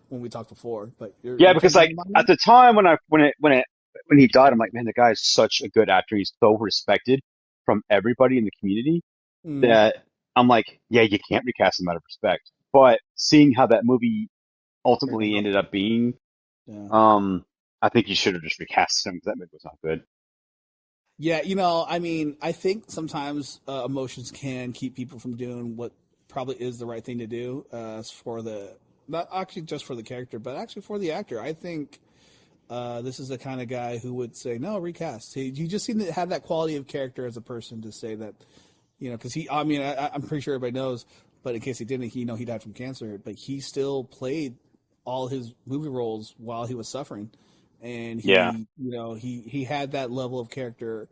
when we talked before, but Yeah, you're because changing like your at mind the time when he died, I'm like, man, the guy is such a good actor. He's so respected from everybody in the community now? that I'm like, yeah, you can't recast him out of respect. But seeing how that movie Turned ultimately out, ended up being, yeah. I think you should have just recast him because that movie was not good. Yeah, I mean, I think sometimes emotions can keep people from doing what probably is the right thing to do for the not actually just for the character, but actually for the actor. I think this is the kind of guy who would say no recast. He just seemed to have that quality of character as a person to say that, because I mean, I'm pretty sure everybody knows, but in case he didn't, he died from cancer, but he still played all his movie roles while he was suffering, and Yeah, he had that level of character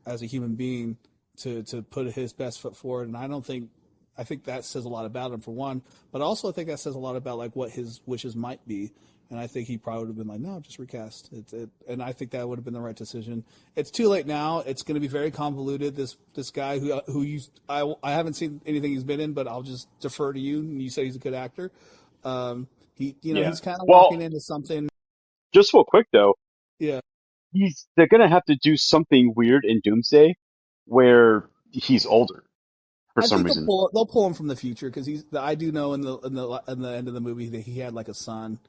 as a human being to put his best foot forward, and I think that says a lot about him for one, but also I think that says a lot about like what his wishes might be. And I think he probably would have been like, no, just recast. And I think that would have been the right decision. It's too late now. It's going to be very convoluted. This guy I haven't seen anything he's been in, but I'll just defer to you. And you say he's a good actor. yeah. He's kind of Well, walking into something. just real quick though, Yeah, they're gonna have to do something weird in Doomsday where he's older. for I some think reason. they'll pull him from the future because he's. I do know in the end of the movie that he had like a son,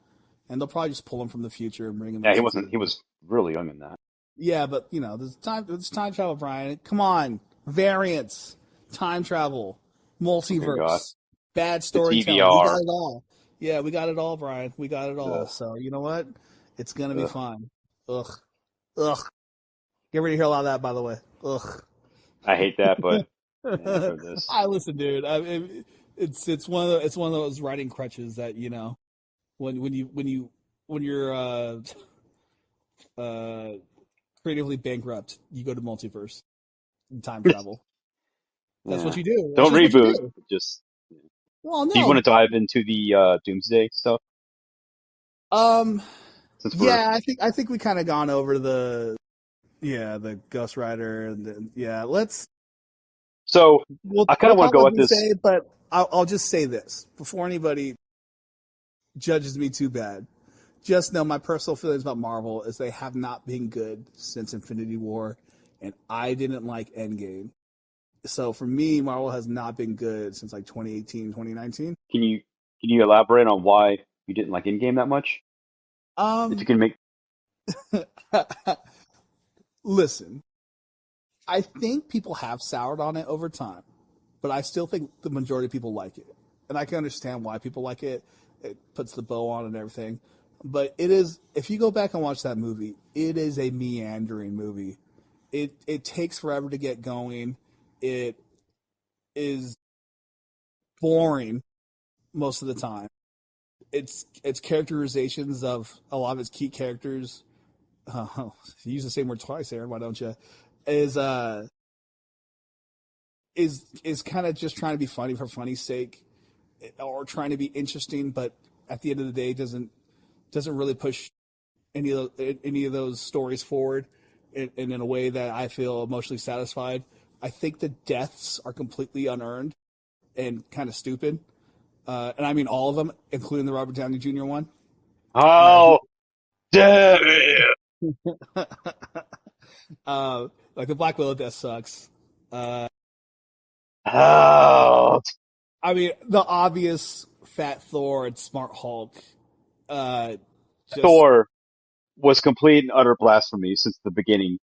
and they'll probably just pull him from the future and bring him Yeah, he into wasn't. the. He was really young in that. Yeah, but you know, there's time travel, Brian. Come on, variants, time travel, Okay, God, multiverse, bad the storytelling. We got TVR. it all. Yeah, we got it all, Brian. We got it all. Ugh, So you know what? It's gonna be ugh. fine. Ugh, ugh. Get ready to hear a lot of that, by the way. Ugh. I hate that, but yeah, I've heard this. I listen, dude. It's one of those writing crutches that when you're uh, creatively bankrupt, you go to multiverse and time travel. That's what Yeah, you do. That's don't just what you reboot. do. Just Well, do you want no. to dive into the Doomsday stuff Um. since we're Yeah, I think we kind of gone over the Ghost Rider and yeah. so We'll I kind we'll of want talk to go about at this. Doomsday, but I'll just say this before anybody judges me too bad. Just know my personal feelings about Marvel is they have not been good since Infinity War, and I didn't like Endgame. So for me, Marvel has not been good since like 2018, 2019. Can you elaborate on why you didn't like Endgame that much? If you Um, can make. listen, I think people have soured on it over time, but I still think the majority of people like it, and I can understand why people like it. It puts the bow on and everything, but it is. If you go back and watch that movie, it is a meandering movie. It takes forever to get going. It is boring most of the time. It's characterizations of a lot of its key characters. You use the same word twice, Aaron. Why don't you? Is uh is kind of just trying to be funny for funny's sake, or trying to be interesting, but at the end of the day doesn't really push any of those stories forward in a way that I feel emotionally satisfied. I think the deaths are completely unearned and kind of stupid. And I mean all of them, including the Robert Downey Jr. one. Uh, How dare you? like the Black Widow death sucks. Uh, How I mean the obvious Fat Thor and Smart Hulk. Uh, just Thor was complete and utter blasphemy since the beginning,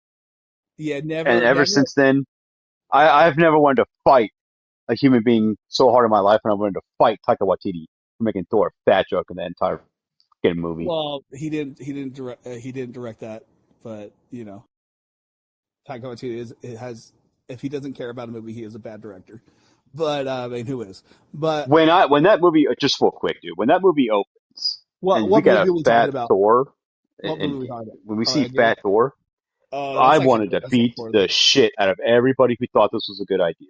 yeah, and never, ever never. since then, I've never wanted to fight a human being so hard in my life, and I wanted to fight Taika Waititi for making Thor a fat joke in the entire fucking movie. Well, he didn't direct that, but you know, Taika Waititi is it has if he doesn't care about a movie, he is a bad director. But I mean, who is? But When that movie just real quick, dude, when that movie opens and we what got movie a are we talking fat about? Thor, What and movie are we talking about? when we Oh, see Endgame. Fat Thor, Oh, I wanted to that's beat important. the shit out of everybody who thought this was a good idea.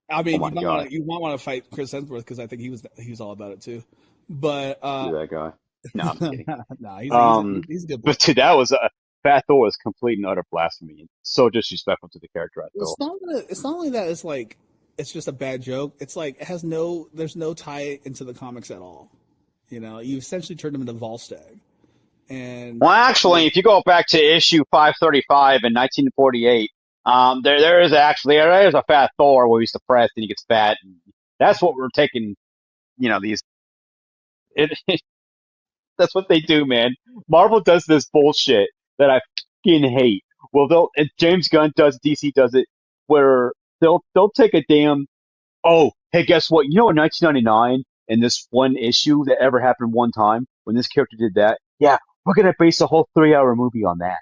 I Oh mean, my god, you might want to fight Chris Hemsworth because I think he was all about it too. But screw that guy. No, I'm kidding. nah, Um, he's a good boy. but dude, that was Fat Thor was complete and utter blasphemy and so disrespectful to the character. I feel. It's not only that it's like it's just a bad joke. It's like it has there's no tie into the comics at all. You know, you essentially turned him into Volstagg, and Well, actually, if you go back to issue 535 in 1948, there is a Fat Thor where he's depressed and he gets fat. And that's what we're taking. These it, that's what they do, man. Marvel does this bullshit that I fucking hate. Well, James Gunn does, DC does it, where they'll take a damn. Oh, hey, guess what? In 1999, in this one issue that ever happened one time when this character did that. Yeah, we're gonna base a whole 3-hour movie on that.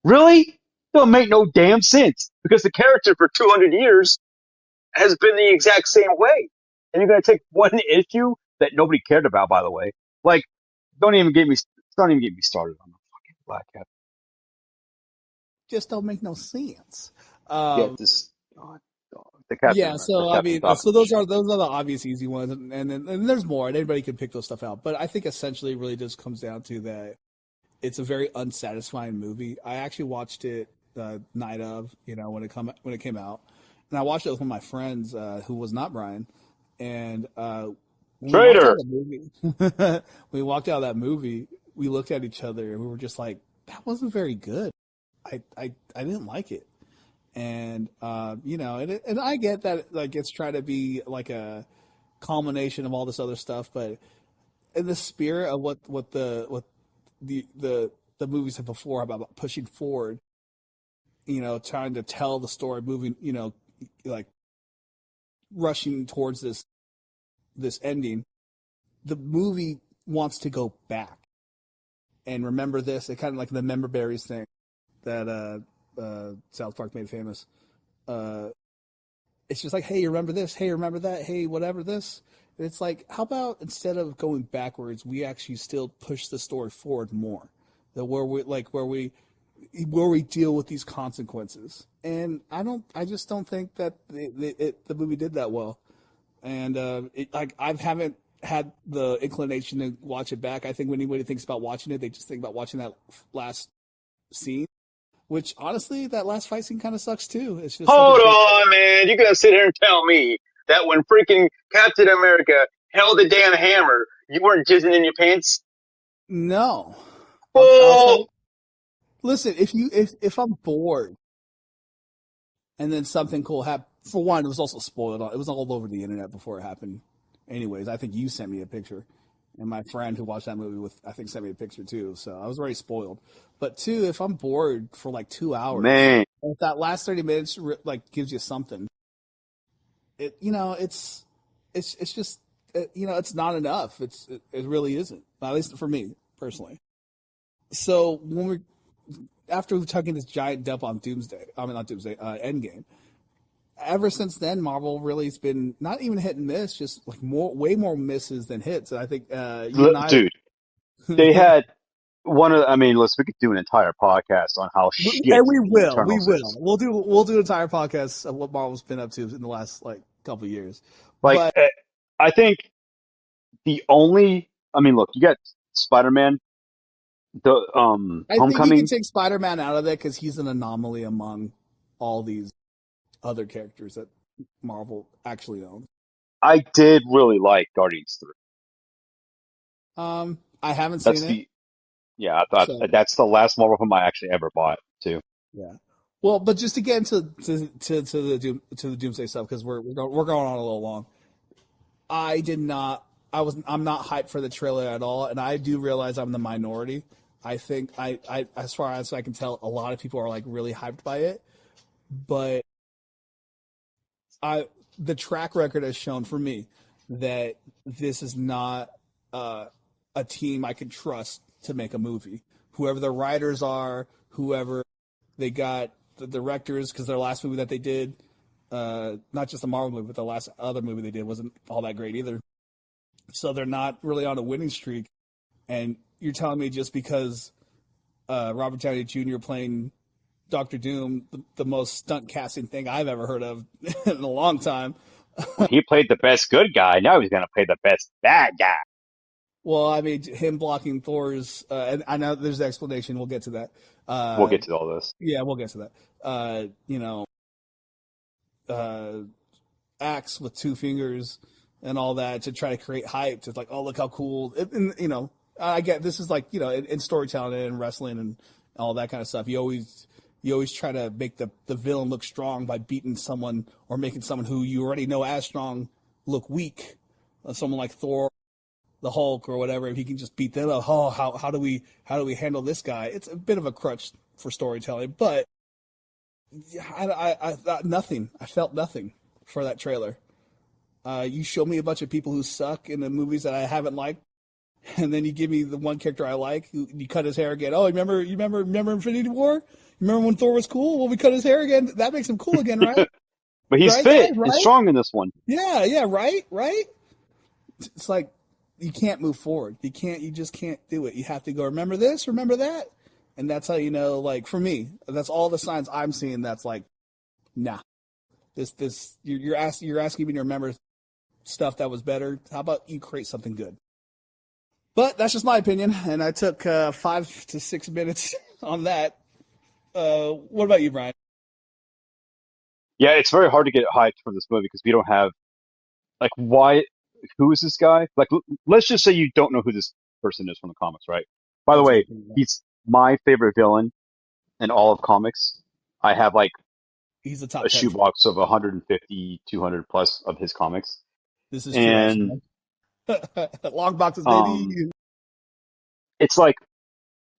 Really? Don't make no damn sense because the character for 200 years has been the exact same way. And you're going to take one issue that nobody cared about, by the way. Like, don't even get me, don't even get me started on the fucking Black Cat. just don't make no sense. Get this, oh, Yeah, the so I Captain mean, Falcon so shit. those are the obvious easy ones, and there's more, and anybody can pick those stuff out. But I think essentially, it really just comes down to that it's a very unsatisfying movie. I actually watched it night of, when it came out, and I watched it with one of my friends who was not Brian, and when we walked out of Traitor! the movie, when we walked out of that movie, we looked at each other and we were just like, that wasn't very good. I didn't like it. And and I get that like it's trying to be like a culmination of all this other stuff, but in the spirit of what the movies have before about pushing forward, trying to tell the story, moving, like rushing towards this ending. The movie wants to go back and remember this. It kind of like the member berries thing that South Park made famous. Uh, it's just like, hey, remember this? Hey, remember that? Hey, whatever this. And it's like, how about instead of going backwards, we actually still push the story forward more, that where we deal with these consequences. And I just don't think that the movie did that well. And like I haven't had the inclination to watch it back. I think when anybody thinks about watching it, they just think about watching that last scene. Which honestly, that last fight scene kind of sucks too. It's just like a Hold big on, man. You're gonna sit here and tell me that when freaking Captain America held the damn hammer, you weren't jizzing in your pants? no. I'll tell Oh, you. Listen, if I'm bored and then something cool happened, for one, it was also spoiled. It was all over the internet before it happened. Anyways, I think you sent me a picture, and my friend who watched that movie with I think sent me a picture too. So I was already spoiled. But two, if I'm bored for like 2 hours, Man, if that last 30 minutes like gives you something, it's just it's not enough. It really isn't. At least for me personally. So when we're after taking this giant dump on Doomsday, I mean not Doomsday, Endgame. Ever since then, Marvel really has been not even hit and miss, just like way more misses than hits. And I think you and I, dude, they had one of. I mean, we could do an entire podcast on how shit and the we Eternals will, is. we'll do an entire podcast of what Marvel's been up to in the last like couple of years. Like, But I think the only. I mean, look, you got Spider-Man, the I think you can Homecoming. take Spider-Man out of it because he's an anomaly among all these other characters that Marvel actually owns. I did really like Guardians 3. I haven't seen That's it, the Yeah, I thought so that's the last Marvel film I actually ever bought too. yeah. Well, but just to get into to the Doomsday stuff because we're going on a little long. I did not. I'm not hyped for the trailer at all, and I do realize I'm the minority. I think as far as I can tell, a lot of people are like really hyped by it, but I the track record has shown for me that this is not uh, a team I can trust to make a movie. Whoever the writers are, whoever they got, the directors, because their last movie that they did, not just the Marvel movie, but the last other movie they did wasn't all that great either. So they're not really on a winning streak. And you're telling me just because Robert Downey Jr. playing Doctor Doom, the most stunt casting thing I've ever heard of in a long time. When he played the best good guy, now he's gonna play the best bad guy. Well, I mean, him blocking Thor's, and I know there's an explanation. We'll get to that. We'll Uh, get to all this. yeah, we'll get to that. Uh, axe with two fingers and all that to try to create hype. It's like, oh, look how cool. And, I get this is like, in storytelling and wrestling and all that kind of stuff. You always try to make the villain look strong by beating someone or making someone who you already know as strong look weak. Someone like Thor, the Hulk, or whatever. If he can just beat them up, oh, how do we handle this guy? It's a bit of a crutch for storytelling, but I thought nothing. I felt nothing for that trailer. You show me a bunch of people who suck in the movies that I haven't liked, and then you give me the one character I like. You cut his hair again. Oh, remember Infinity War? You remember when Thor was cool? Well, we cut his hair again. That makes him cool again, right? But he's Right, guys, fit and right? strong in this one. Yeah, yeah, right, right. It's like you can't move forward. You just can't do it. You have to go. Remember this, remember that, and that's how you know. Like for me, that's all the signs I'm seeing. That's like, nah. You're asking me to remember stuff that was better. How about you create something good? But that's just my opinion, and I took 5 to 6 minutes on that. What about you, Brian? Yeah, it's very hard to get hyped for this movie because we don't have like why. Who is this guy? Like, let's just say you don't know who this person is from the comics, right? By the That's way, it. he's my favorite villain in all of comics. I have like He's a top a 10 for me. shoebox of 150, 200 plus of his comics. This is true, And actually. Long boxes, baby. um, it's like,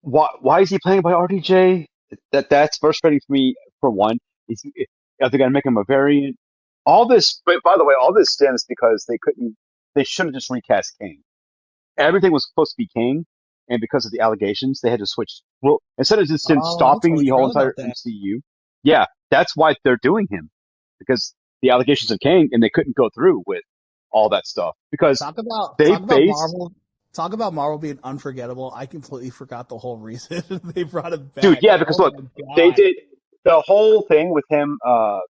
why is he playing by RDJ? That's frustrating for me. For one, is are they going to make him a variant? All this, but by the way, all this stems because they couldn't. They should have just recast King. Everything was supposed to be King, and because of the allegations, they had to switch. Well, instead of just him Oh, I stopping totally the whole forgot entire about that. MCU, yeah, that's why they're doing him because the allegations of King, and they couldn't go through with all that stuff because they Talk about based, Marvel. Talk about Marvel being unforgettable. I completely forgot the whole reason they brought him dude, back. yeah, because Oh look, my they god. did the whole thing with him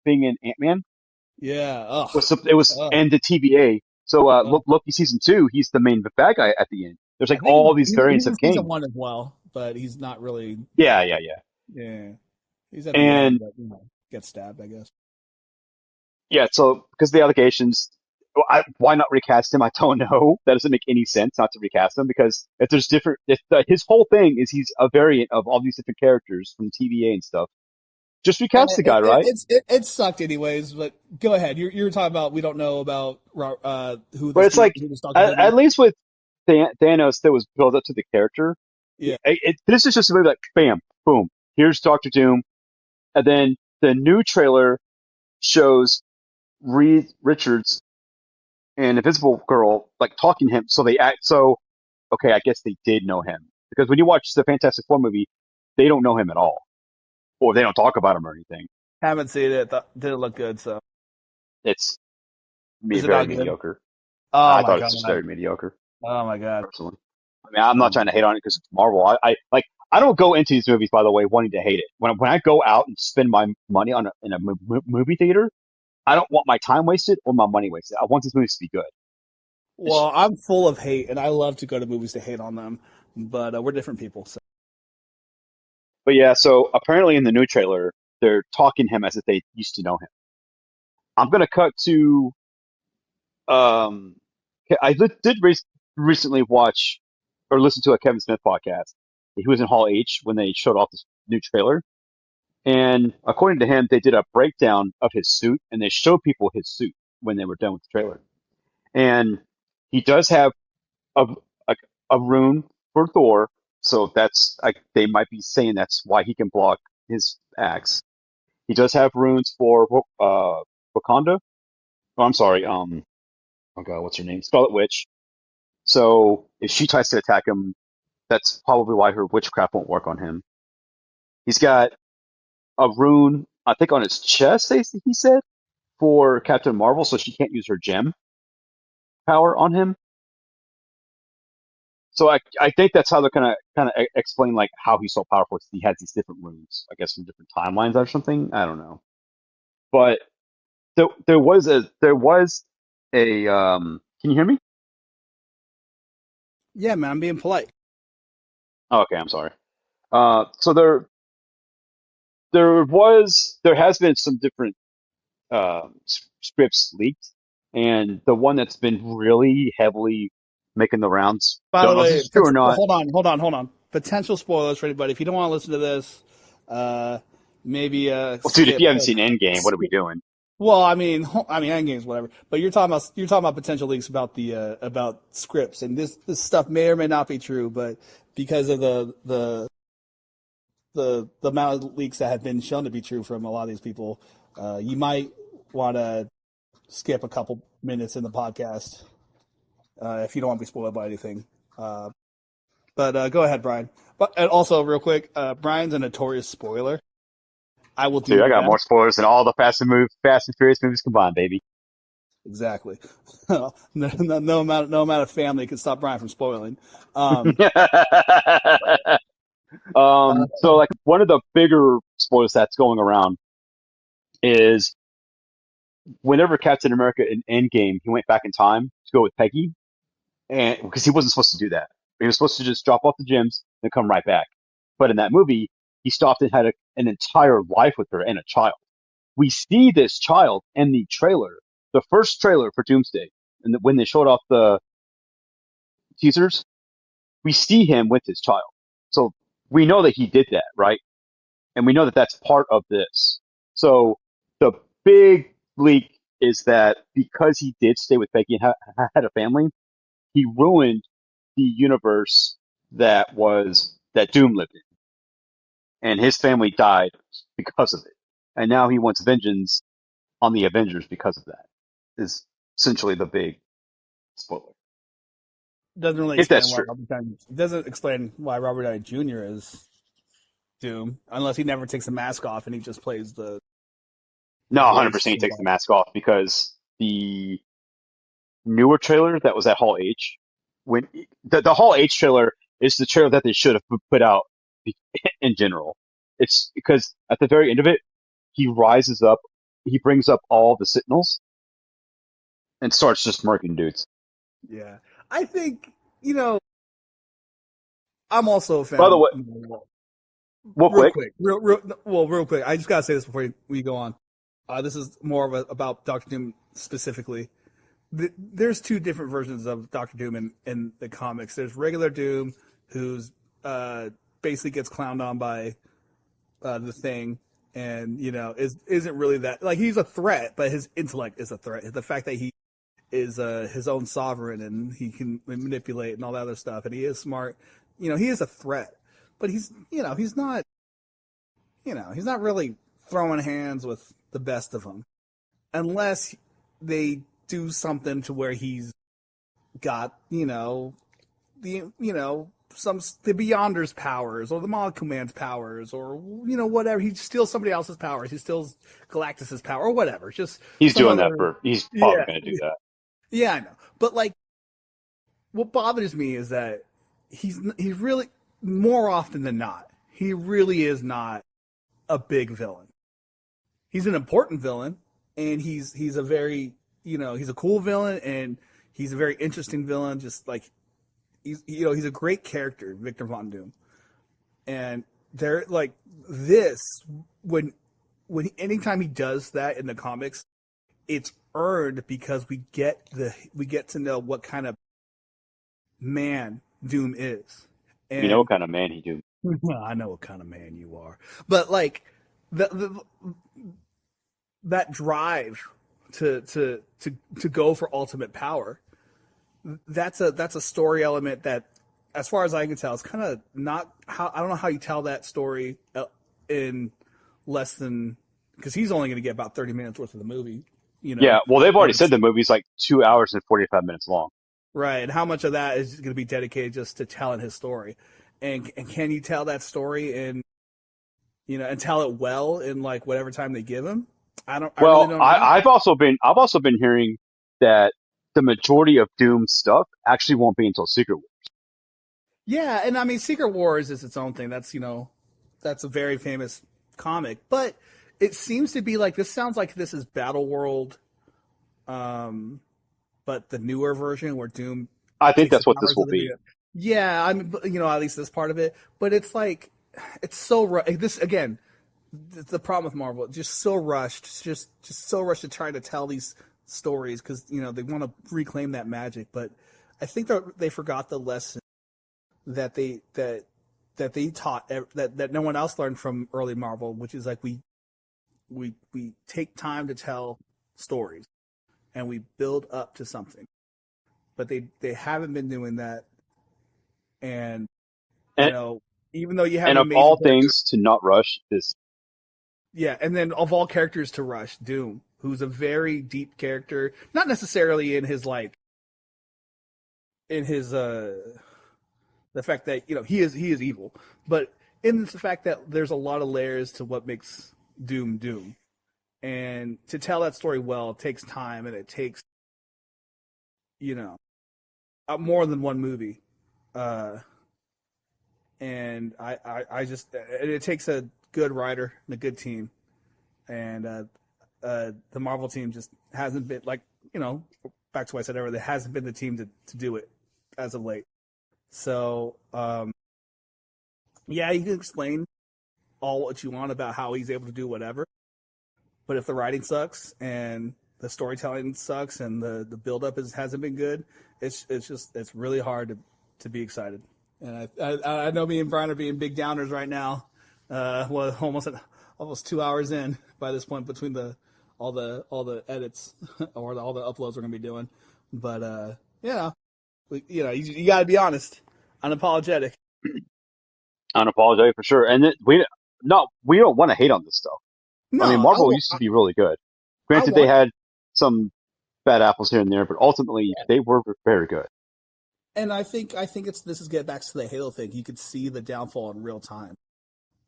being in Ant Man Yeah. was it was Ugh. and the TVA. So Ugh. Loki season 2, he's the main bad guy at the end. There's I like think all these he's variants in of season King. one as well, but he's not really. Yeah, yeah, yeah. Yeah. He's at the end, And but gets stabbed, I guess. yeah, so because of the allegations, why not recast him? I don't know. That doesn't make any sense not to recast him because if there's different, if his whole thing is he's a variant of all these different characters from TVA and stuff, just And recast the guy, right? it sucked anyways. But go ahead. You're talking about we don't know about But it's like who this Doctor Doom is. at least with Thanos, there was build up to the character. Yeah. This is just a movie like bam, boom. Here's Doctor Doom, and then the new trailer shows Reed Richards and Invisible Girl like talking to him. So they act so okay. I guess they did know him because when you watch the Fantastic Four movie, they don't know him at all, or they don't talk about him or anything. Haven't seen it. Didn't look good. So It's is it very not good? mediocre. Oh I my thought it's god. just very mediocre Oh my god. personally. I mean, I'm Oh not my trying to hate god. on it because it's Marvel. I like. I don't go into these movies, by the way, wanting to hate it. When I go out and spend my money on in a movie theater, I don't want my time wasted or my money wasted. I want these movies to be good. It's, Well, I'm full of hate, and I love to go to movies to hate on them. But we're different people. So but yeah, so apparently in the new trailer, they're talking him as if they used to know him. I'm gonna cut to um. Did recently watch or listen to a Kevin Smith podcast. He was in Hall H when they showed off this new trailer, and according to him, they did a breakdown of his suit and they showed people his suit when they were done with the trailer. And he does have a a, a rune for Thor, so that's like they might be saying that's why he can block his axe. He does have runes for Wakanda. Oh, I'm sorry. Oh god, what's her name? Scarlet Witch. So if she tries to attack him, that's probably why her witchcraft won't work on him. He's got a rune, I think, on his chest. He said for Captain Marvel, so she can't use her gem power on him. So I think that's how they're gonna kind of explain like how he's so powerful. He has these different runes, I guess, from different timelines or something. I don't know, but there was a Can you hear me? yeah, man, I'm being polite. Oh, okay, I'm sorry. So there has been some different scripts leaked, and the one that's been really heavily making the rounds. By Don't the know if way, this is true or not. hold on. Potential spoilers for anybody. If you don't want to listen to this, uh, maybe Well, dude, if skip. you haven't seen Endgame, what are we doing? Well, I mean, Endgame's whatever. But you're talking about potential leaks about the about scripts, and this stuff may or may not be true, but because of the amount of leaks that have been shown to be true from a lot of these people, you might want to skip a couple minutes in the podcast if you don't want to be spoiled by anything. Uh, but go ahead, Brian. But and also, real quick, Brian's a notorious spoiler. I will do Dude, I my got best. more spoilers than all the Fast and Furious movies combined, baby. Exactly. No amount of family can stop Brian from spoiling. Um, uh, So like one of the bigger spoilers that's going around is whenever Captain America in Endgame, he went back in time to go with Peggy, and because he wasn't supposed to do that, he was supposed to just drop off the gems and come right back. But in that movie, he stopped and had an entire life with her and a child. We see this child in the trailer, the first trailer for Doomsday, and when they showed off the teasers, we see him with his child. So we know that he did that, right? And we know that that's part of this. So The big leak is that because he did stay with Becky and had a family, he ruined the universe that Doom lived in, and his family died because of it. And now he wants vengeance on the Avengers because of that. Is essentially the big spoiler. Doesn't really If explain that's why true. Robert Downey Jr. is Doom, unless he never takes the mask off and he just plays the No, voice. 100% he takes the mask off because the newer trailer that was at Hall H, when the Hall H trailer is the trailer that they should have put out in general. It's because at the very end of it, he rises up, he brings up all the Sentinels and starts just murking dudes. Yeah, I think you know. I'm also a fan By the of way, real real quick, quick, real quick. I just gotta say this before we go on. This is more of about Doctor Doom specifically. There's two different versions of Doctor Doom in the comics. There's regular Doom, who's basically gets clowned on by the Thing, and isn't really that like he's a threat, but his intellect is a threat. The fact that he is his own sovereign and he can manipulate and all that other stuff, and he is smart. He is a threat, but he's not really throwing hands with the best of them unless they do something to where he's got the Beyonders powers or the Molecule Man's powers or whatever. He steals somebody else's powers. He steals Galactus's power or whatever. Just he's some doing that other. for, he's probably Yeah, going to do that. yeah, I know. But like, what bothers me is that he's really more often than not he really is not a big villain. He's an important villain, and he's a very he's a cool villain, and he's a very interesting villain. Just like he's a great character, Victor Von Doom, and they're like this when anytime he does that in the comics, it's earned because we get to know what kind of man Doom is, We know and what kind of man he do. I know what kind of man you are, but like the that drive to go for ultimate power, that's a story element that, as far as I can tell, is kind of not how I don't know how you tell that story in less than because he's only going to get about 30 minutes worth of the movie, Yeah, well, they've already and said the movie's like 2 hours and 45 minutes long. right, and how much of that is going to be dedicated just to telling his story, and can you tell that story and tell it well in like whatever time they give him? I really Well, don't know. I've also been hearing that the majority of Doom stuff actually won't be until Secret War. Yeah, and I mean, Secret Wars is its own thing. That's a very famous comic, but it seems to be like this. Sounds like this is Battle World, but the newer version where Doom I think takes the that's what this powers will of the be. new. Yeah, I mean, at least this part of it. But it's like it's so this again. The problem with Marvel, just so rushed, just so rushed to try to tell these stories because they want to reclaim that magic. But I think that they forgot the lesson that they taught that no one else learned from early Marvel, which is like we take time to tell stories and we build up to something. But they haven't been doing that, and And, even though you have and an of amazing all character, things, to not rush this. yeah, and then of all characters to rush, Doom, who's a very deep character, not necessarily in his in his the fact that he is evil, but in the fact that there's a lot of layers to what makes Doom Doom, and to tell that story well it takes time and it takes you know more than one movie, uh, and I just it takes a good writer and a good team, and the Marvel team just hasn't been like back to what I said earlier, there hasn't been the team to do it as of late. So yeah, you can explain all what you want about how he's able to do whatever. But if the writing sucks and the storytelling sucks and the build up hasn't been good, it's really hard to be excited. And I know me and Brian are being big downers right now. Well, almost 2 hours in by this point between the all the edits or all the uploads we're gonna be doing. But yeah, you got to be honest, unapologetic. Unapologetic for sure. And we don't want to hate on this stuff. I mean, No, Marvel used to be really good. I Granted, they want, had some bad apples here and there, but ultimately they were very good. and I think it's this is get back to the Halo thing. You could see the downfall in real time,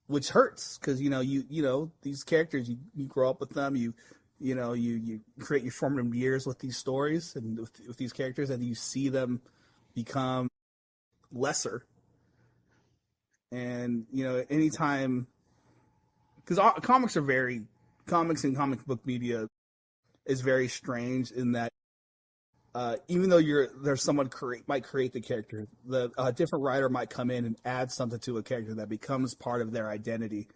which hurts because you know these characters you grow up with them you create your formative years with these stories and with these characters and you see them become lesser and anytime because comics and comic book media is very strange in that even though there's someone might create the character, the different writer might come in and add something to a character that becomes part of their identity,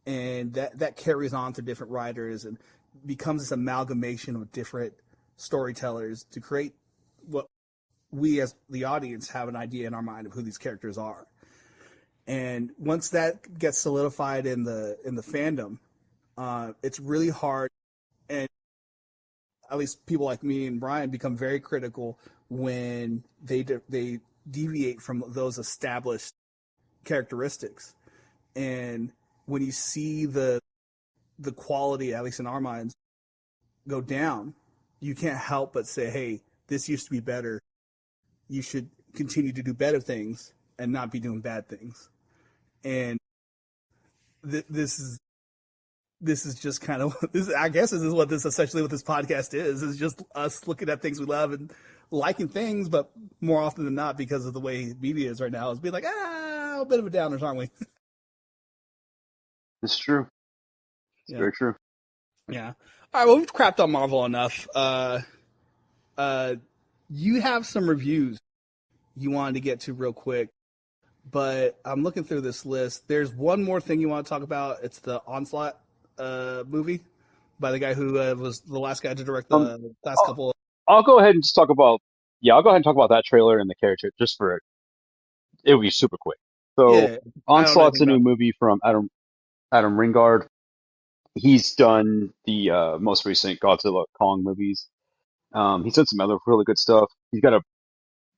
and that carries on to different writers and becomes this amalgamation of different storytellers to create what we as the audience have an idea in our mind of who these characters are. And once that gets solidified in the fandom, it's really hard. And at least people like me and Brian become very critical when they deviate from those established characteristics. And when you see the quality, at least in our minds, go down, you can't help but say, "Hey, this used to be better. You should continue to do better things and not be doing bad things." And this is just kind of this. I guess this is what this essentially what this podcast is just us looking at things we love and liking things, but more often than not, because of the way media is right now, is being like, a bit of a downers, aren't we? It's true. It's Yeah, very true. yeah. All right, well, we've crapped on Marvel enough. Uh, you have some reviews you wanted to get to real quick, but I'm looking through this list. There's one more thing you want to talk about. It's the Onslaught movie by the guy who was the last guy to direct Um, the last I'll, couple. I'll go ahead and just talk about yeah, I'll go ahead and talk about that trailer and the character just for it will be super quick. So Yeah, I don't know Onslaught's anything a new about. movie from Adam Ringard. He's done the most recent Godzilla Kong movies. He's done some other really good stuff. He's got a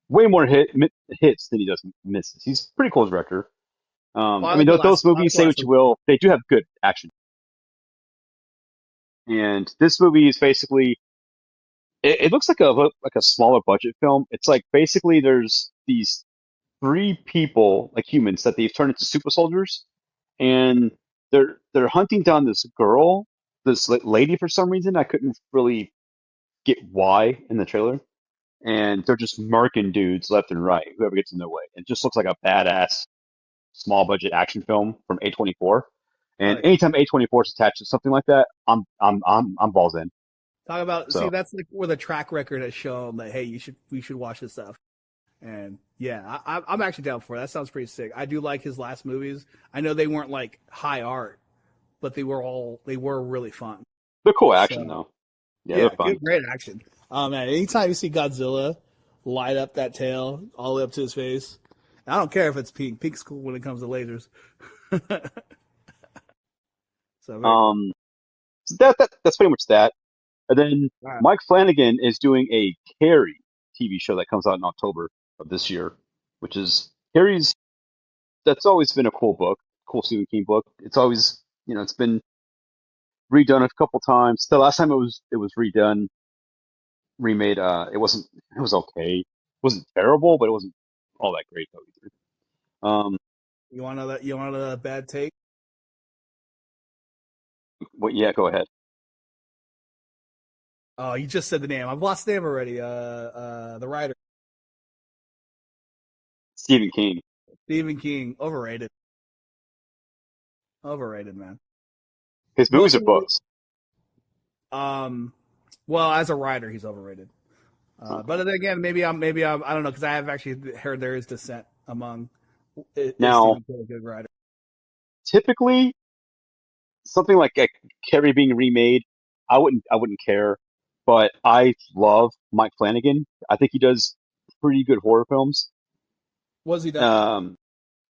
way more hits than he does misses. He's a pretty cool director. Well, I mean, those I like movies, the say last what you one. will, they do have good action. And this movie is basically, it looks like a smaller budget film. It's like basically there's these three people, like humans, that they've turned into super soldiers, and they're hunting down this girl, this lady for some reason. I couldn't really get why in the trailer. And they're just murking dudes left and right, whoever gets in their way. It just looks like a badass small budget action film from A24. And Like, anytime A24 is attached to something like that, I'm balls in. talk about see So that's like where the track record has shown that hey, we should watch this stuff. And yeah, I'm actually down for it. That sounds pretty sick. I do like his last movies. I know they weren't like high art, but they were really fun. they're cool action So though. Yeah, they're yeah, fun. good, great action. Man, anytime you see Godzilla light up that tail all the way up to his face, I don't care if it's pink. Pink's cool when it comes to lasers. So very cool. Um, so that's pretty much that. And then All right. Mike Flanagan is doing a Carrie TV show that comes out in October of this year, which is Carrie's. That's always been a cool book, cool Stephen King book. It's always, it's been redone a couple times. The last time it was redone, remade, it was okay. It wasn't terrible, but it wasn't all that great though either. You want to know that? You want to know a bad take? But yeah, go ahead. Oh, you just said the name. I've lost the name already. The writer Stephen King. Stephen King, overrated. Overrated, man. His movies Most are movies. books. Um, well, as a writer, he's overrated. Okay. But then again, I don't know because I have actually heard there is dissent among is Now, Stephen King a good writer? typically, something like a Carrie being remade, I wouldn't care. But I love Mike Flanagan. I think he does pretty good horror films. Was he done? Um,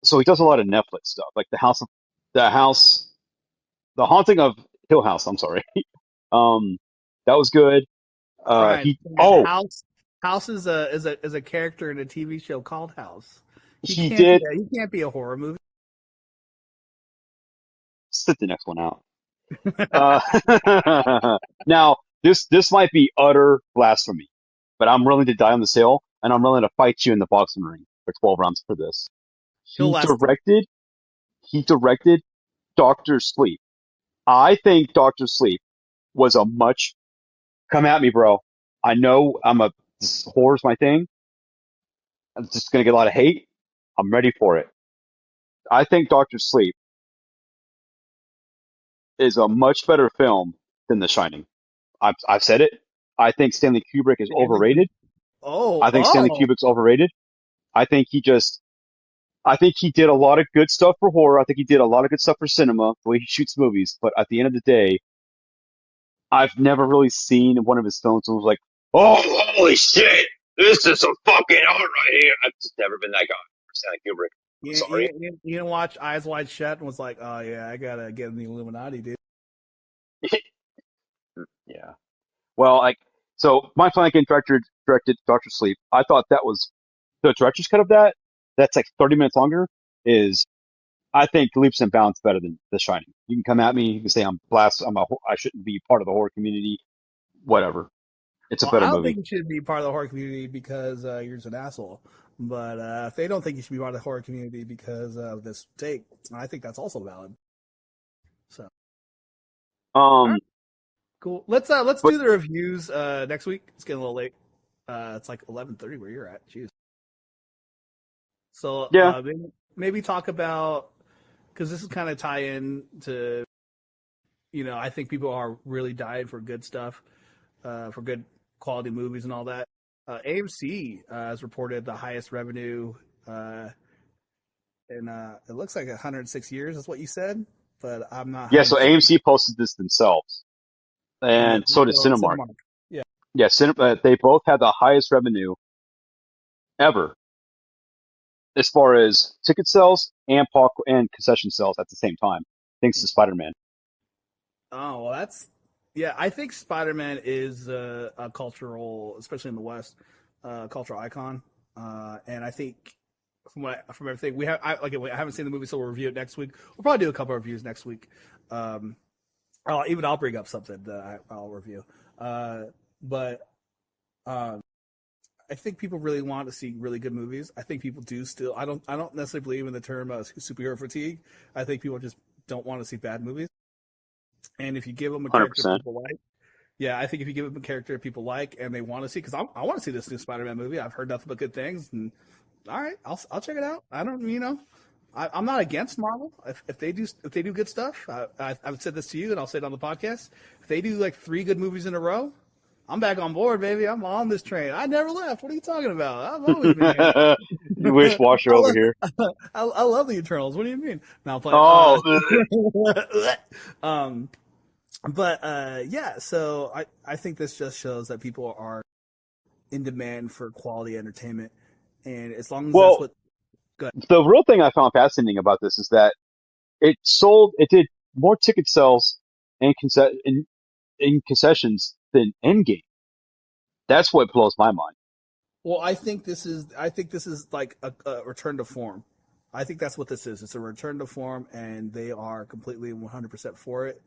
so he does a lot of Netflix stuff, like the House. The Haunting of Hill House. I'm sorry. Um, that was good. Brian, He oh House is a character in a TV show called House. he did He can't be a horror movie. sit the next one out. Uh, now this might be utter blasphemy, but I'm willing to die on this hill, and I'm willing to fight you in the boxing ring for 12 rounds for this. He'll He last. directed he directed Doctor Sleep. I think Doctor Sleep was a much come at me, bro. I know this horror's my thing. I'm just gonna get a lot of hate. I'm ready for it. I think Doctor Sleep is a much better film than The Shining. I've said it. I think Stanley Kubrick is overrated. Oh, I think Stanley oh. Kubrick's overrated. I think he just, I think he did a lot of good stuff for horror. I think he did a lot of good stuff for cinema, the way he shoots movies. But at the end of the day, I've never really seen one of his films and was like, oh, holy shit, this is some fucking art right here. I've just never been that guy for Stanley Kubrick. I'm sorry. You didn't watch Eyes Wide Shut and was like, oh yeah, I gotta get in the Illuminati, dude. Yeah. Well, so Mike Flanagan directed Doctor Sleep. I thought that was the director's cut of that. That's like 30 minutes longer. Is I think leaps and bounds better than The Shining. You can come at me. You can say I shouldn't be part of the horror community. Whatever. It's a Well, I better don't think movie. you should be part of the horror community because you're just an asshole. But if they don't think you should be part of the horror community because of this take, I think that's also valid. So, all Um, right, cool. Let's but do the reviews next week. It's getting a little late. It's like 11:30 where you're at. Jeez. So yeah, maybe talk about because this is kind of tie in to I think people are really dying for good stuff, for good quality movies and all that. AMC has reported the highest revenue uh, in it looks like 106 years. Is what you said, but I'm not yeah. So 100%. AMC posted this themselves, And then and so did Cinemark. Cinemark. Yeah. Yeah, they both had the highest revenue ever as far as ticket sales and concession sales at the same time, thanks to Spider-Man. Oh well, yeah. I think Spider-Man is a cultural, especially in the West, cultural icon. And I think from everything I haven't seen the movie, so we'll review it next week. We'll probably do a couple of reviews next week. Um, I'll bring up something that I'll review. But I think people really want to see really good movies. I think people do still. I don't necessarily believe in the term superhero fatigue. I think people just don't want to see bad movies. And if you give them a character 100%. people like, yeah, I think if you give them a character people like and they want to see, because I want to see this new Spider-Man movie. I've heard nothing but good things, and all right, I'll check it out. I don't, I'm not against Marvel if they do good stuff. I've said this to you, and I'll say it on the podcast. If they do like 3 good movies in a row, I'm back on board, baby. I'm on this train. I never left. What are you talking about? I've always been here. Wishwasher I over love, here. I love the Eternals. What do you mean? Now playing. Oh, Um, but yeah. So I think this just shows that people are in demand for quality entertainment, and as long as that's well, what. Good. the real thing I found fascinating about this is that it did more ticket sales and in concessions than Endgame. That's what blows my mind. Well, I think this is like a return to form. I think that's what this is. It's a return to form, and they are completely 100% for it.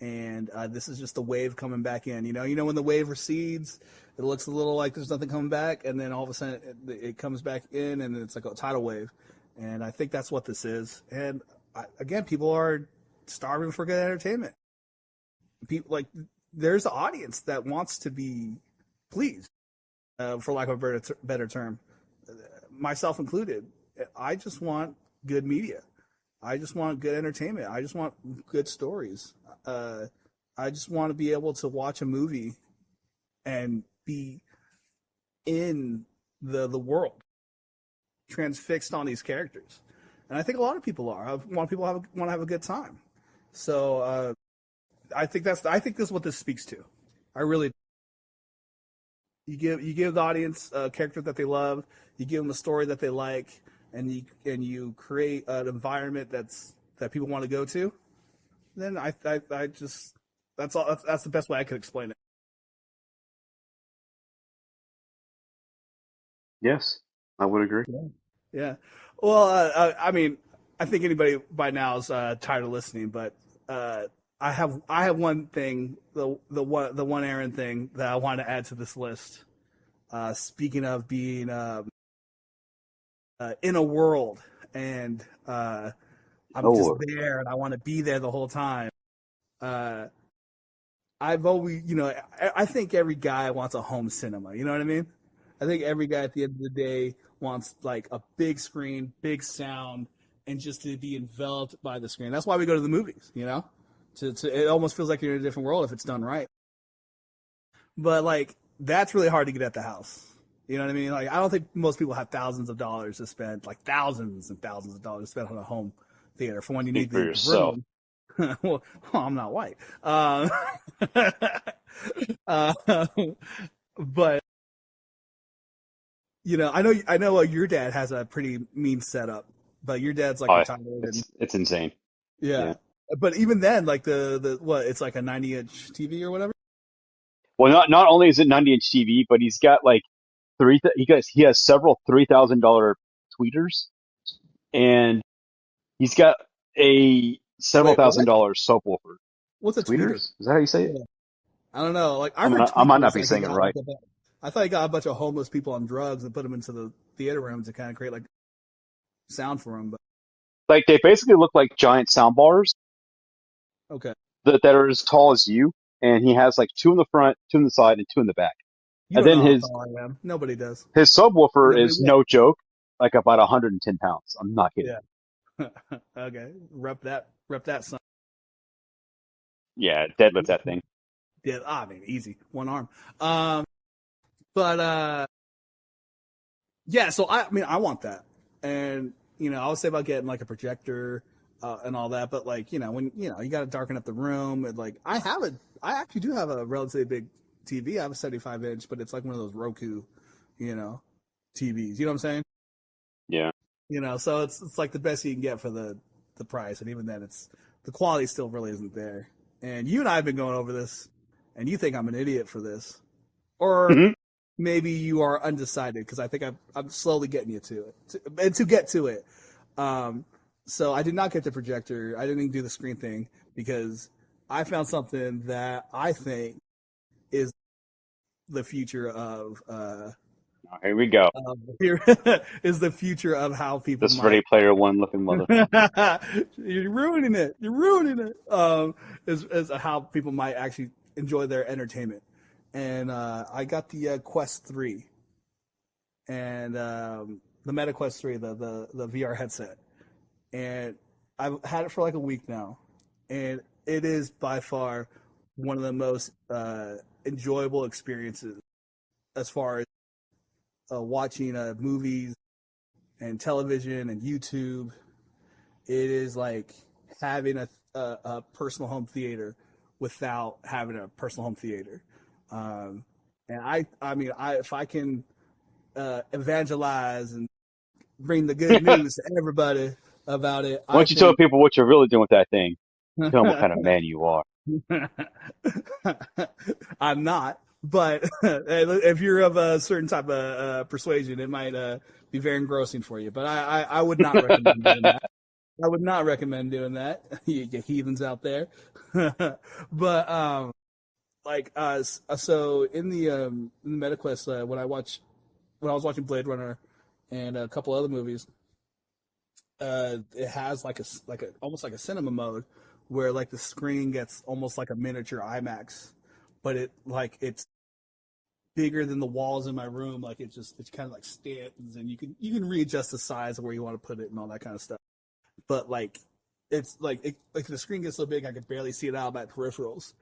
And this is just the wave coming back in. When the wave recedes, it looks a little like there's nothing coming back, and then all of a sudden it comes back in, and it's like a tidal wave. And I think that's what this is. And again, people are starving for good entertainment. People there's an audience that wants to be pleased, for lack of a better term, myself included. I just want good media. I just want good entertainment. I just want good stories. I just want to be able to watch a movie and be in the world, transfixed on these characters. And I think a lot of people are. I want people want to have a good time. So I think this is what this speaks to. I really. You give the audience a character that they love. You give them a story that they like, and you create an environment that people want to go to. then I just that's all. That's the best way I could explain it. Yes, I would agree. Yeah. Yeah. Well, I mean, I think anybody by now is tired of listening, but uh, I have one thing, the one Aaron thing that I want to add to this list. Speaking of being in a world and I'm just Oh, there and I want to be there the whole time. Uh, I've always, I think every guy wants a home cinema. You know what I mean? I think every guy at the end of the day wants like a big screen, big sound, and just to be enveloped by the screen. That's why we go to the movies. It almost feels like you're in a different world if it's done right. But like that's really hard to get at the house. You know what I mean? Like I don't think most people have thousands of dollars to spend, like thousands and thousands of dollars to spend on a home theater. For one, you speak need for the yourself. room. Well, I'm not white. Uh, but I know your dad has a pretty mean setup, but your dad's like Oh, retired and it's insane. yeah. Yeah. But even then, like the what, it's like a 90-inch TV or whatever. Well, not only is it 90-inch TV, but he's got like he has several $3,000 tweeters, and he's got a several Wait, thousand what? dollar subwoofer. What's a tweeter? Tweeters? Is that how you say it? Yeah. I don't know. Like I heard I might tweakers, not be like he saying it got like right. I thought he got a bunch of homeless people on drugs and put them into the theater room to kind of create like sound for them. But Like they basically look like giant sound bars okay, that are as tall as you, and he has like two in the front, two in the side, and two in the back. you And don't then know how tall I am. Nobody does. his subwoofer Nobody is will. no joke, like about 110 pounds. I'm not kidding. Yeah. Okay. Rep that son. Yeah, deadlift that thing. Yeah. I mean, easy. One arm. But yeah. So I mean, I want that, and I was say about getting like a projector and all that, but like when you got to darken up the room, and like I actually do have a relatively big TV. I have a 75-inch, but it's like one of those Roku, you know, TVs. You know what I'm saying? Yeah. So it's like the best you can get for the price, and even then, it's the quality still really isn't there. And you and I have been going over this, and you think I'm an idiot for this, or Hmm. maybe you are undecided because I think I'm slowly getting you to it, and to get to it. Um, so I did not get the projector. I didn't even do the screen thing because I found something that I think is the future Here we go. here is the future of how people This Ready might. Player One looking mother. You're ruining it. You're ruining it. Is how people might actually enjoy their entertainment. And I got the Quest 3 and the Meta Quest 3, the VR headset. And I've had it for like a week now. And it is by far one of the most enjoyable experiences as far as watching movies and television and YouTube. It is like having a personal home theater without having a personal home theater. And I mean, if I can evangelize and bring the good Why news to everybody about it, I don't you tell think. people what you're really doing with that thing? Tell them what kind of man you are. I'm not, but if you're of a certain type of persuasion, it might be very engrossing for you. But I would not recommend doing that. I would not recommend doing that. You heathens out there. But so in the MetaQuest, when I was watching Blade Runner and a couple other movies, it has like a almost like a cinema mode where like the screen gets almost like a miniature IMAX, but it's bigger than the walls in my room. Like it's kind of like stands, and you can readjust the size of where you want to put it and all that kind of stuff. But like it's like the screen gets so big I could barely see it out of my peripherals.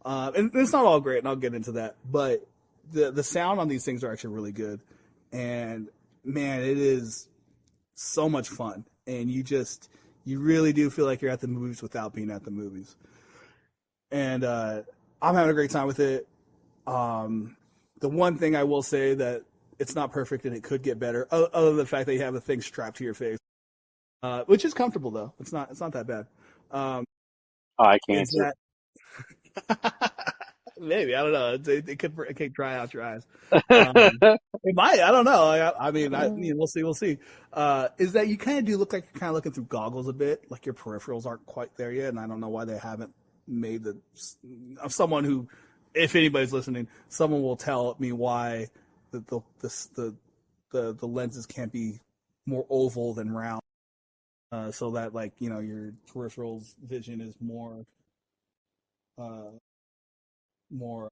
And it's not all great, and I'll get into that. But the sound on these things are actually really good, and man, it is so much fun. And you really do feel like you're at the movies without being at the movies. And I'm having a great time with it. The one thing I will say that it's not perfect and it could get better, other than the fact that you have the thing strapped to your face, which is comfortable though. It's not that bad. I can't is answer. that maybe I don't know. It could dry out your eyes. It might. I don't know. I mean, we'll see. We'll see. Is that you kind of do look like you're kind of looking through goggles a bit, like your peripherals aren't quite there yet, and I don't know why they haven't made the. Of someone who, if anybody's listening, someone will tell me why the lenses can't be more oval than round, so that like your peripherals vision is uh, more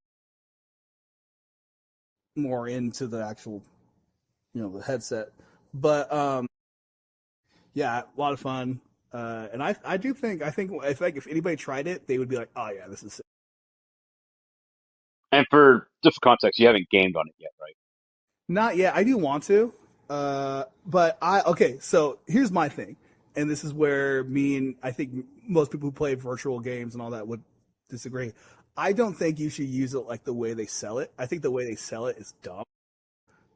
more into the actual the headset. But yeah, a lot of fun. And I think if anybody tried it, they would be like, oh yeah, this is sick. And for just for context, you haven't gamed on it yet, right? Not yet. I do want to. But okay, so here's my thing. And this is where me and I think most people who play virtual games and all that would disagree. I don't think you should use it like the way they sell it. I think the way they sell it is dumb.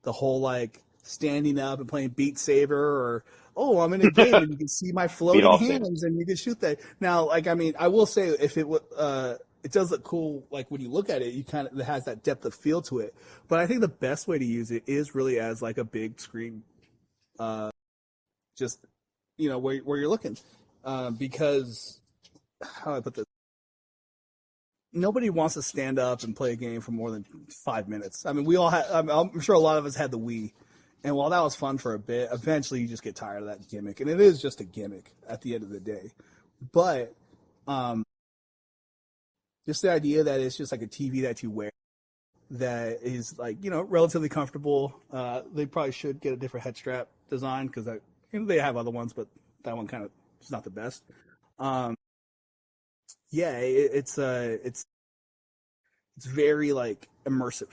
The whole like standing up and playing Beat Saber, or oh, I'm in a game and you can see my Beat floating off saves. hands and you can shoot that. Now, like I mean, I will say if it would it does look cool like when you look at it, you kind of it has that depth of feel to it. But I think the best way to use it is really as like a big screen, just where you're looking, because how do I put this? Nobody wants to stand up and play a game for more than 5 minutes. I mean, we all had. I'm sure a lot of us had the Wii, and while that was fun for a bit, eventually you just get tired of that gimmick, and it is just a gimmick at the end of the day. But um, just the idea that it's just like a TV that you wear that is like relatively comfortable. They probably should get a different head strap design because they have other ones, but that one kind of is not the best. Um, yeah, it's very like immersive.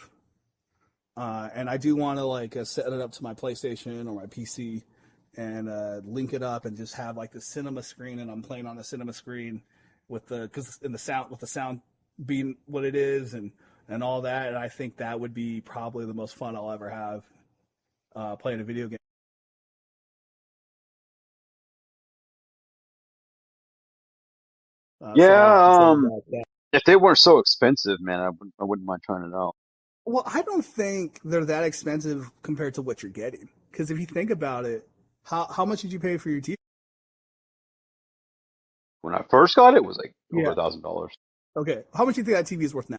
And I do want to like set it up to my PlayStation or my PC and link it up and just have like the cinema screen, and I'm playing on the cinema screen with the sound being what it is and all that. And I think that would be probably the most fun I'll ever have playing a video game. So I'm excited Yeah. about that. If they weren't so expensive, man, I wouldn't mind trying it out. Well, I don't think they're that expensive compared to what you're getting. Because if you think about it, how much did you pay for your TV? When I first got it, it was like over Yeah. $1,000. Okay. How much do you think that TV is worth now?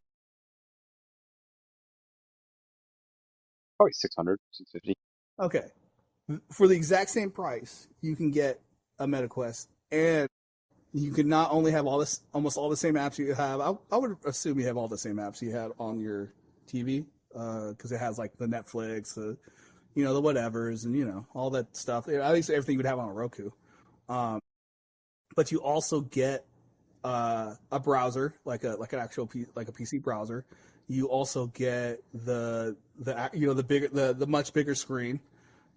Probably 600, 650. Okay. For the exact same price, you can get a MetaQuest, and you can not only have almost all the same apps you have. I would assume you have all the same apps you had on your TV, because it has like the Netflix, the whatevers, and all that stuff. At least everything you would have on a Roku. Um, but you also get a browser, like an actual like a PC browser. You also get the bigger the much bigger screen.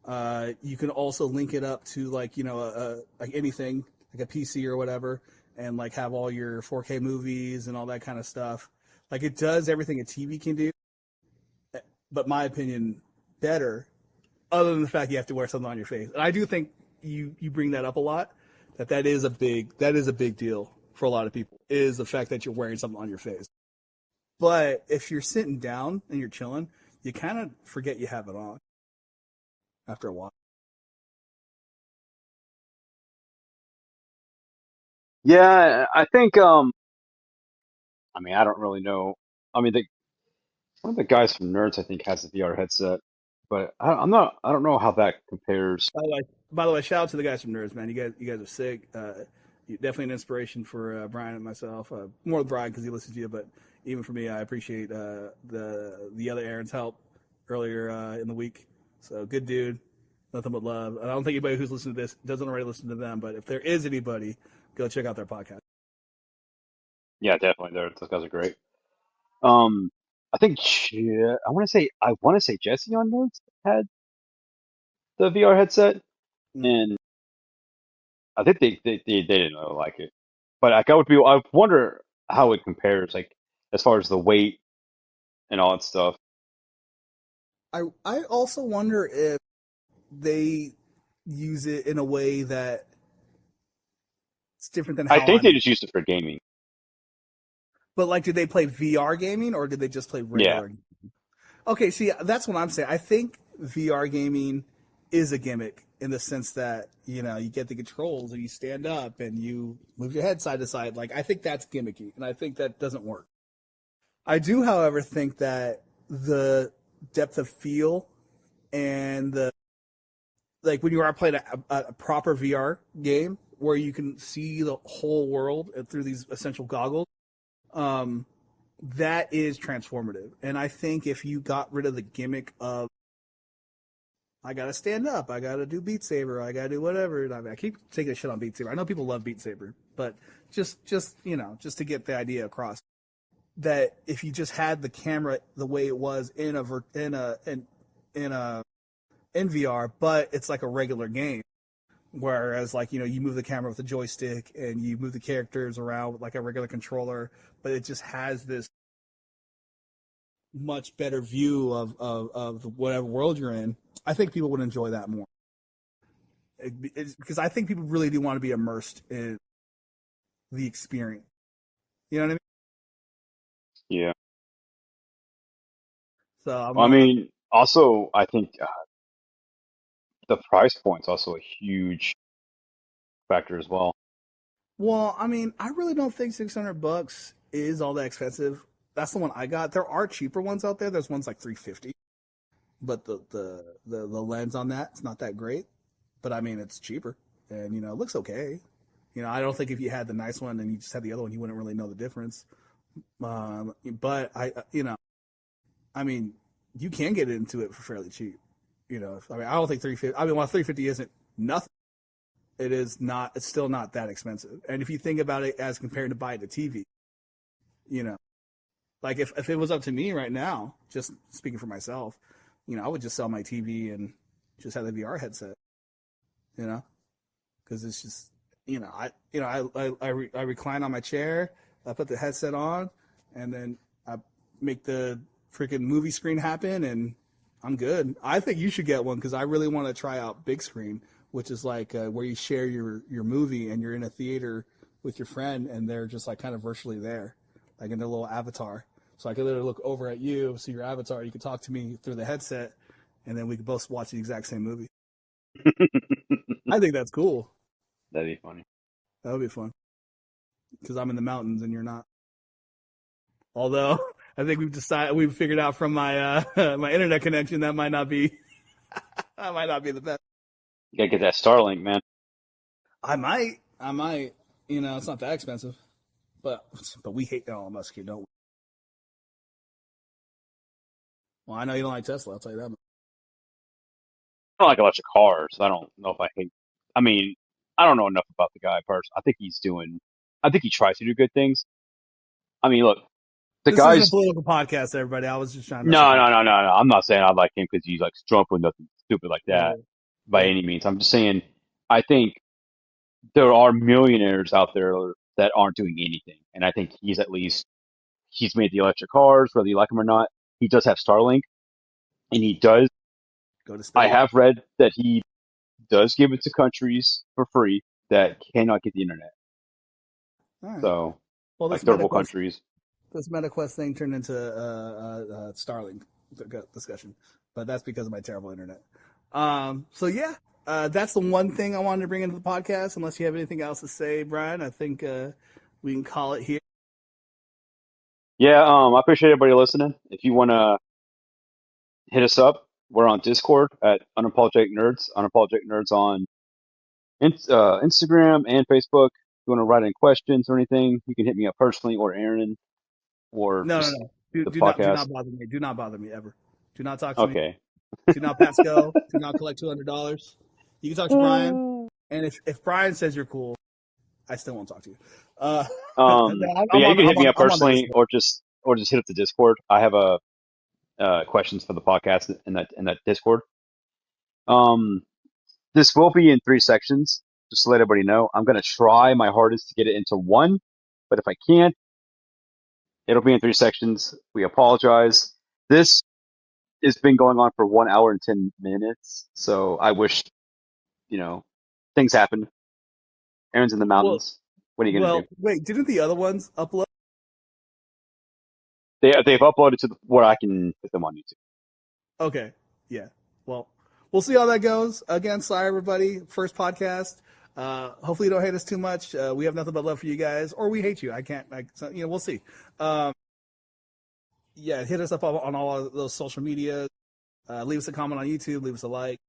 You can also link it up to like like anything like a PC or whatever, and like have all your 4K movies and all that kind of stuff. Like it does everything a TV can do, but my opinion, better. Other than the fact you have to wear something on your face, and I do think you bring that up a lot. That is a big deal for a lot of people. Is the fact that you're wearing something on your face. But if you're sitting down and you're chilling, you kind of forget you have it on after a while. Yeah, I think. I mean, I don't really know. I mean, one of the guys from Nerds, I think, has a VR headset, but I'm not. I don't know how that compares. By the way, shout out to the guys from Nerds, man. You guys are sick. You're definitely an inspiration for Brian and myself. More Brian because he listens to you, but even for me, I appreciate the other Aaron's help earlier in the week. So good dude, nothing but love. And I don't think anybody who's listening to this doesn't already listen to them, but if there is anybody, go check out their podcast. Yeah, definitely. Those guys are great. Um, I think I want to say Jesse on Nerds had the VR headset, Mm. and I think they didn't really like it. But like, I wonder how it compares, like as far as the weight and all that stuff. I also wonder if they use it in a way that it's different than I how think I'm. they just used it for gaming. But like, did they play VR gaming or did they just play Yeah. regular? Okay, see, that's what I'm saying. I think VR gaming is a gimmick in the sense that you get the controls and you stand up and you move your head side to side. Like, I think that's gimmicky, and I think that doesn't work. I do, however, think that the depth of feel and the like when you are playing a proper VR game where you can see the whole world through these essential goggles, um, that is transformative. And I think if you got rid of the gimmick of I gotta stand up, I gotta do Beat Saber, I gotta do whatever. I keep taking a shit on Beat Saber. I know people love Beat Saber, but just to get the idea across that if you just had the camera the way it was in VR, but it's like a regular game. Whereas, like, you move the camera with a joystick and you move the characters around with like a regular controller, but it just has this much better view of whatever world you're in. I think people would enjoy that more. Because I think people really do want to be immersed in the experience. You know what I mean? Yeah. So I'm I one of mean, also, I think the price point's also a huge factor as well. Well, I mean, I really don't think $600 is all that expensive. That's the one I got. There are cheaper ones out there. There's ones like 350, but the lens on that it's not that great. But I mean, it's cheaper, and it looks okay. I don't think if you had the nice one and you just had the other one, you wouldn't really know the difference. But I mean, you can get into it for fairly cheap. I mean, I don't think 350. I mean, while 350 isn't nothing, it is not. It's still not that expensive. And if you think about it as compared to buying a TV, you know, like if it was up to me right now, just speaking for myself, I would just sell my TV and just have the VR headset. You know, because it's just I recline on my chair, I put the headset on, and then I make the freaking movie screen happen, and I'm good. I think you should get one because I really want to try out big screen, which is like where you share your movie and you're in a theater with your friend, and they're just like kind of virtually there, like in their little avatar. So I could literally look over at you, see your avatar. You could talk to me through the headset, and then we could both watch the exact same movie. I think that's cool. That'd be funny. That would be fun because I'm in the mountains and you're not. Although I think we've figured out from my my internet connection that might not be that might not be the best. You gotta get that Starlink, man. I might. It's not that expensive, but we hate Elon Musk here, don't we? Well, I know you don't like Tesla. I'll tell you that much. I don't like electric cars. I don't know if I hate. I mean, I don't know enough about the guy personally. I think he tries to do good things. I mean, look, the This isn't a guy's. political podcast, everybody. I was just trying to mess with No, no, people. no, no, no. I'm not saying I like him because he's like Trump or nothing stupid like that Yeah, by yeah. any means. I'm just saying I think there are millionaires out there that aren't doing anything, and I think he's made the electric cars, whether you like him or not. He does have Starlink, and he does. Go to I space. have read that he does give it to countries for free that cannot get the internet. All right. So, Well, like third world countries. this MetaQuest thing turned into Starlink discussion, but that's because of my terrible internet. So yeah, that's the one thing I wanted to bring into the podcast. Unless you have anything else to say, Brian, I think we can call it here. Yeah, I appreciate everybody listening. If you want to hit us up, we're on Discord at Unapologetic Nerds. Unapologetic Nerds on Instagram and Facebook. If you want to write any questions or anything, you can hit me up personally or Aaron or No, no, just no. the Do podcast. not bother me. Do not bother me ever. Do not talk to me. Okay. Do not pass go. Do not collect $200. You can talk to Brian, and if Brian says you're cool, I still won't talk to you. No, But yeah, you can hit me up I'm on the personally Discord. or just hit up the Discord. I have a questions for the podcast in that Discord. Um, this will be in 3 sections, just to let everybody know. I'm gonna try my hardest to get it into one, but if I can't, it'll be in 3 sections. We apologize. This has been going on for 1 hour and 10 minutes, so I wish you know things happen. Aaron's in the Well, mountains. What are you gonna do? wait. Didn't the other ones upload? they've uploaded to where I can put them on YouTube. Okay. Yeah. Well, we'll see how that goes. Again, sorry everybody. First podcast. Hopefully you don't hate us too much. We have nothing but love for you guys, or we hate you. I can't. So, we'll see. Yeah, hit us up on all of those social media. Leave us a comment on YouTube. Leave us a like,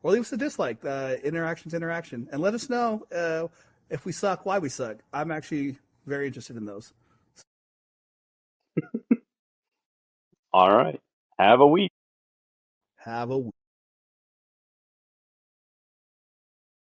or leave us a dislike. Interaction's interaction, and let us know if we suck, why we suck. I'm actually very interested in those. All right. Have a week. Have a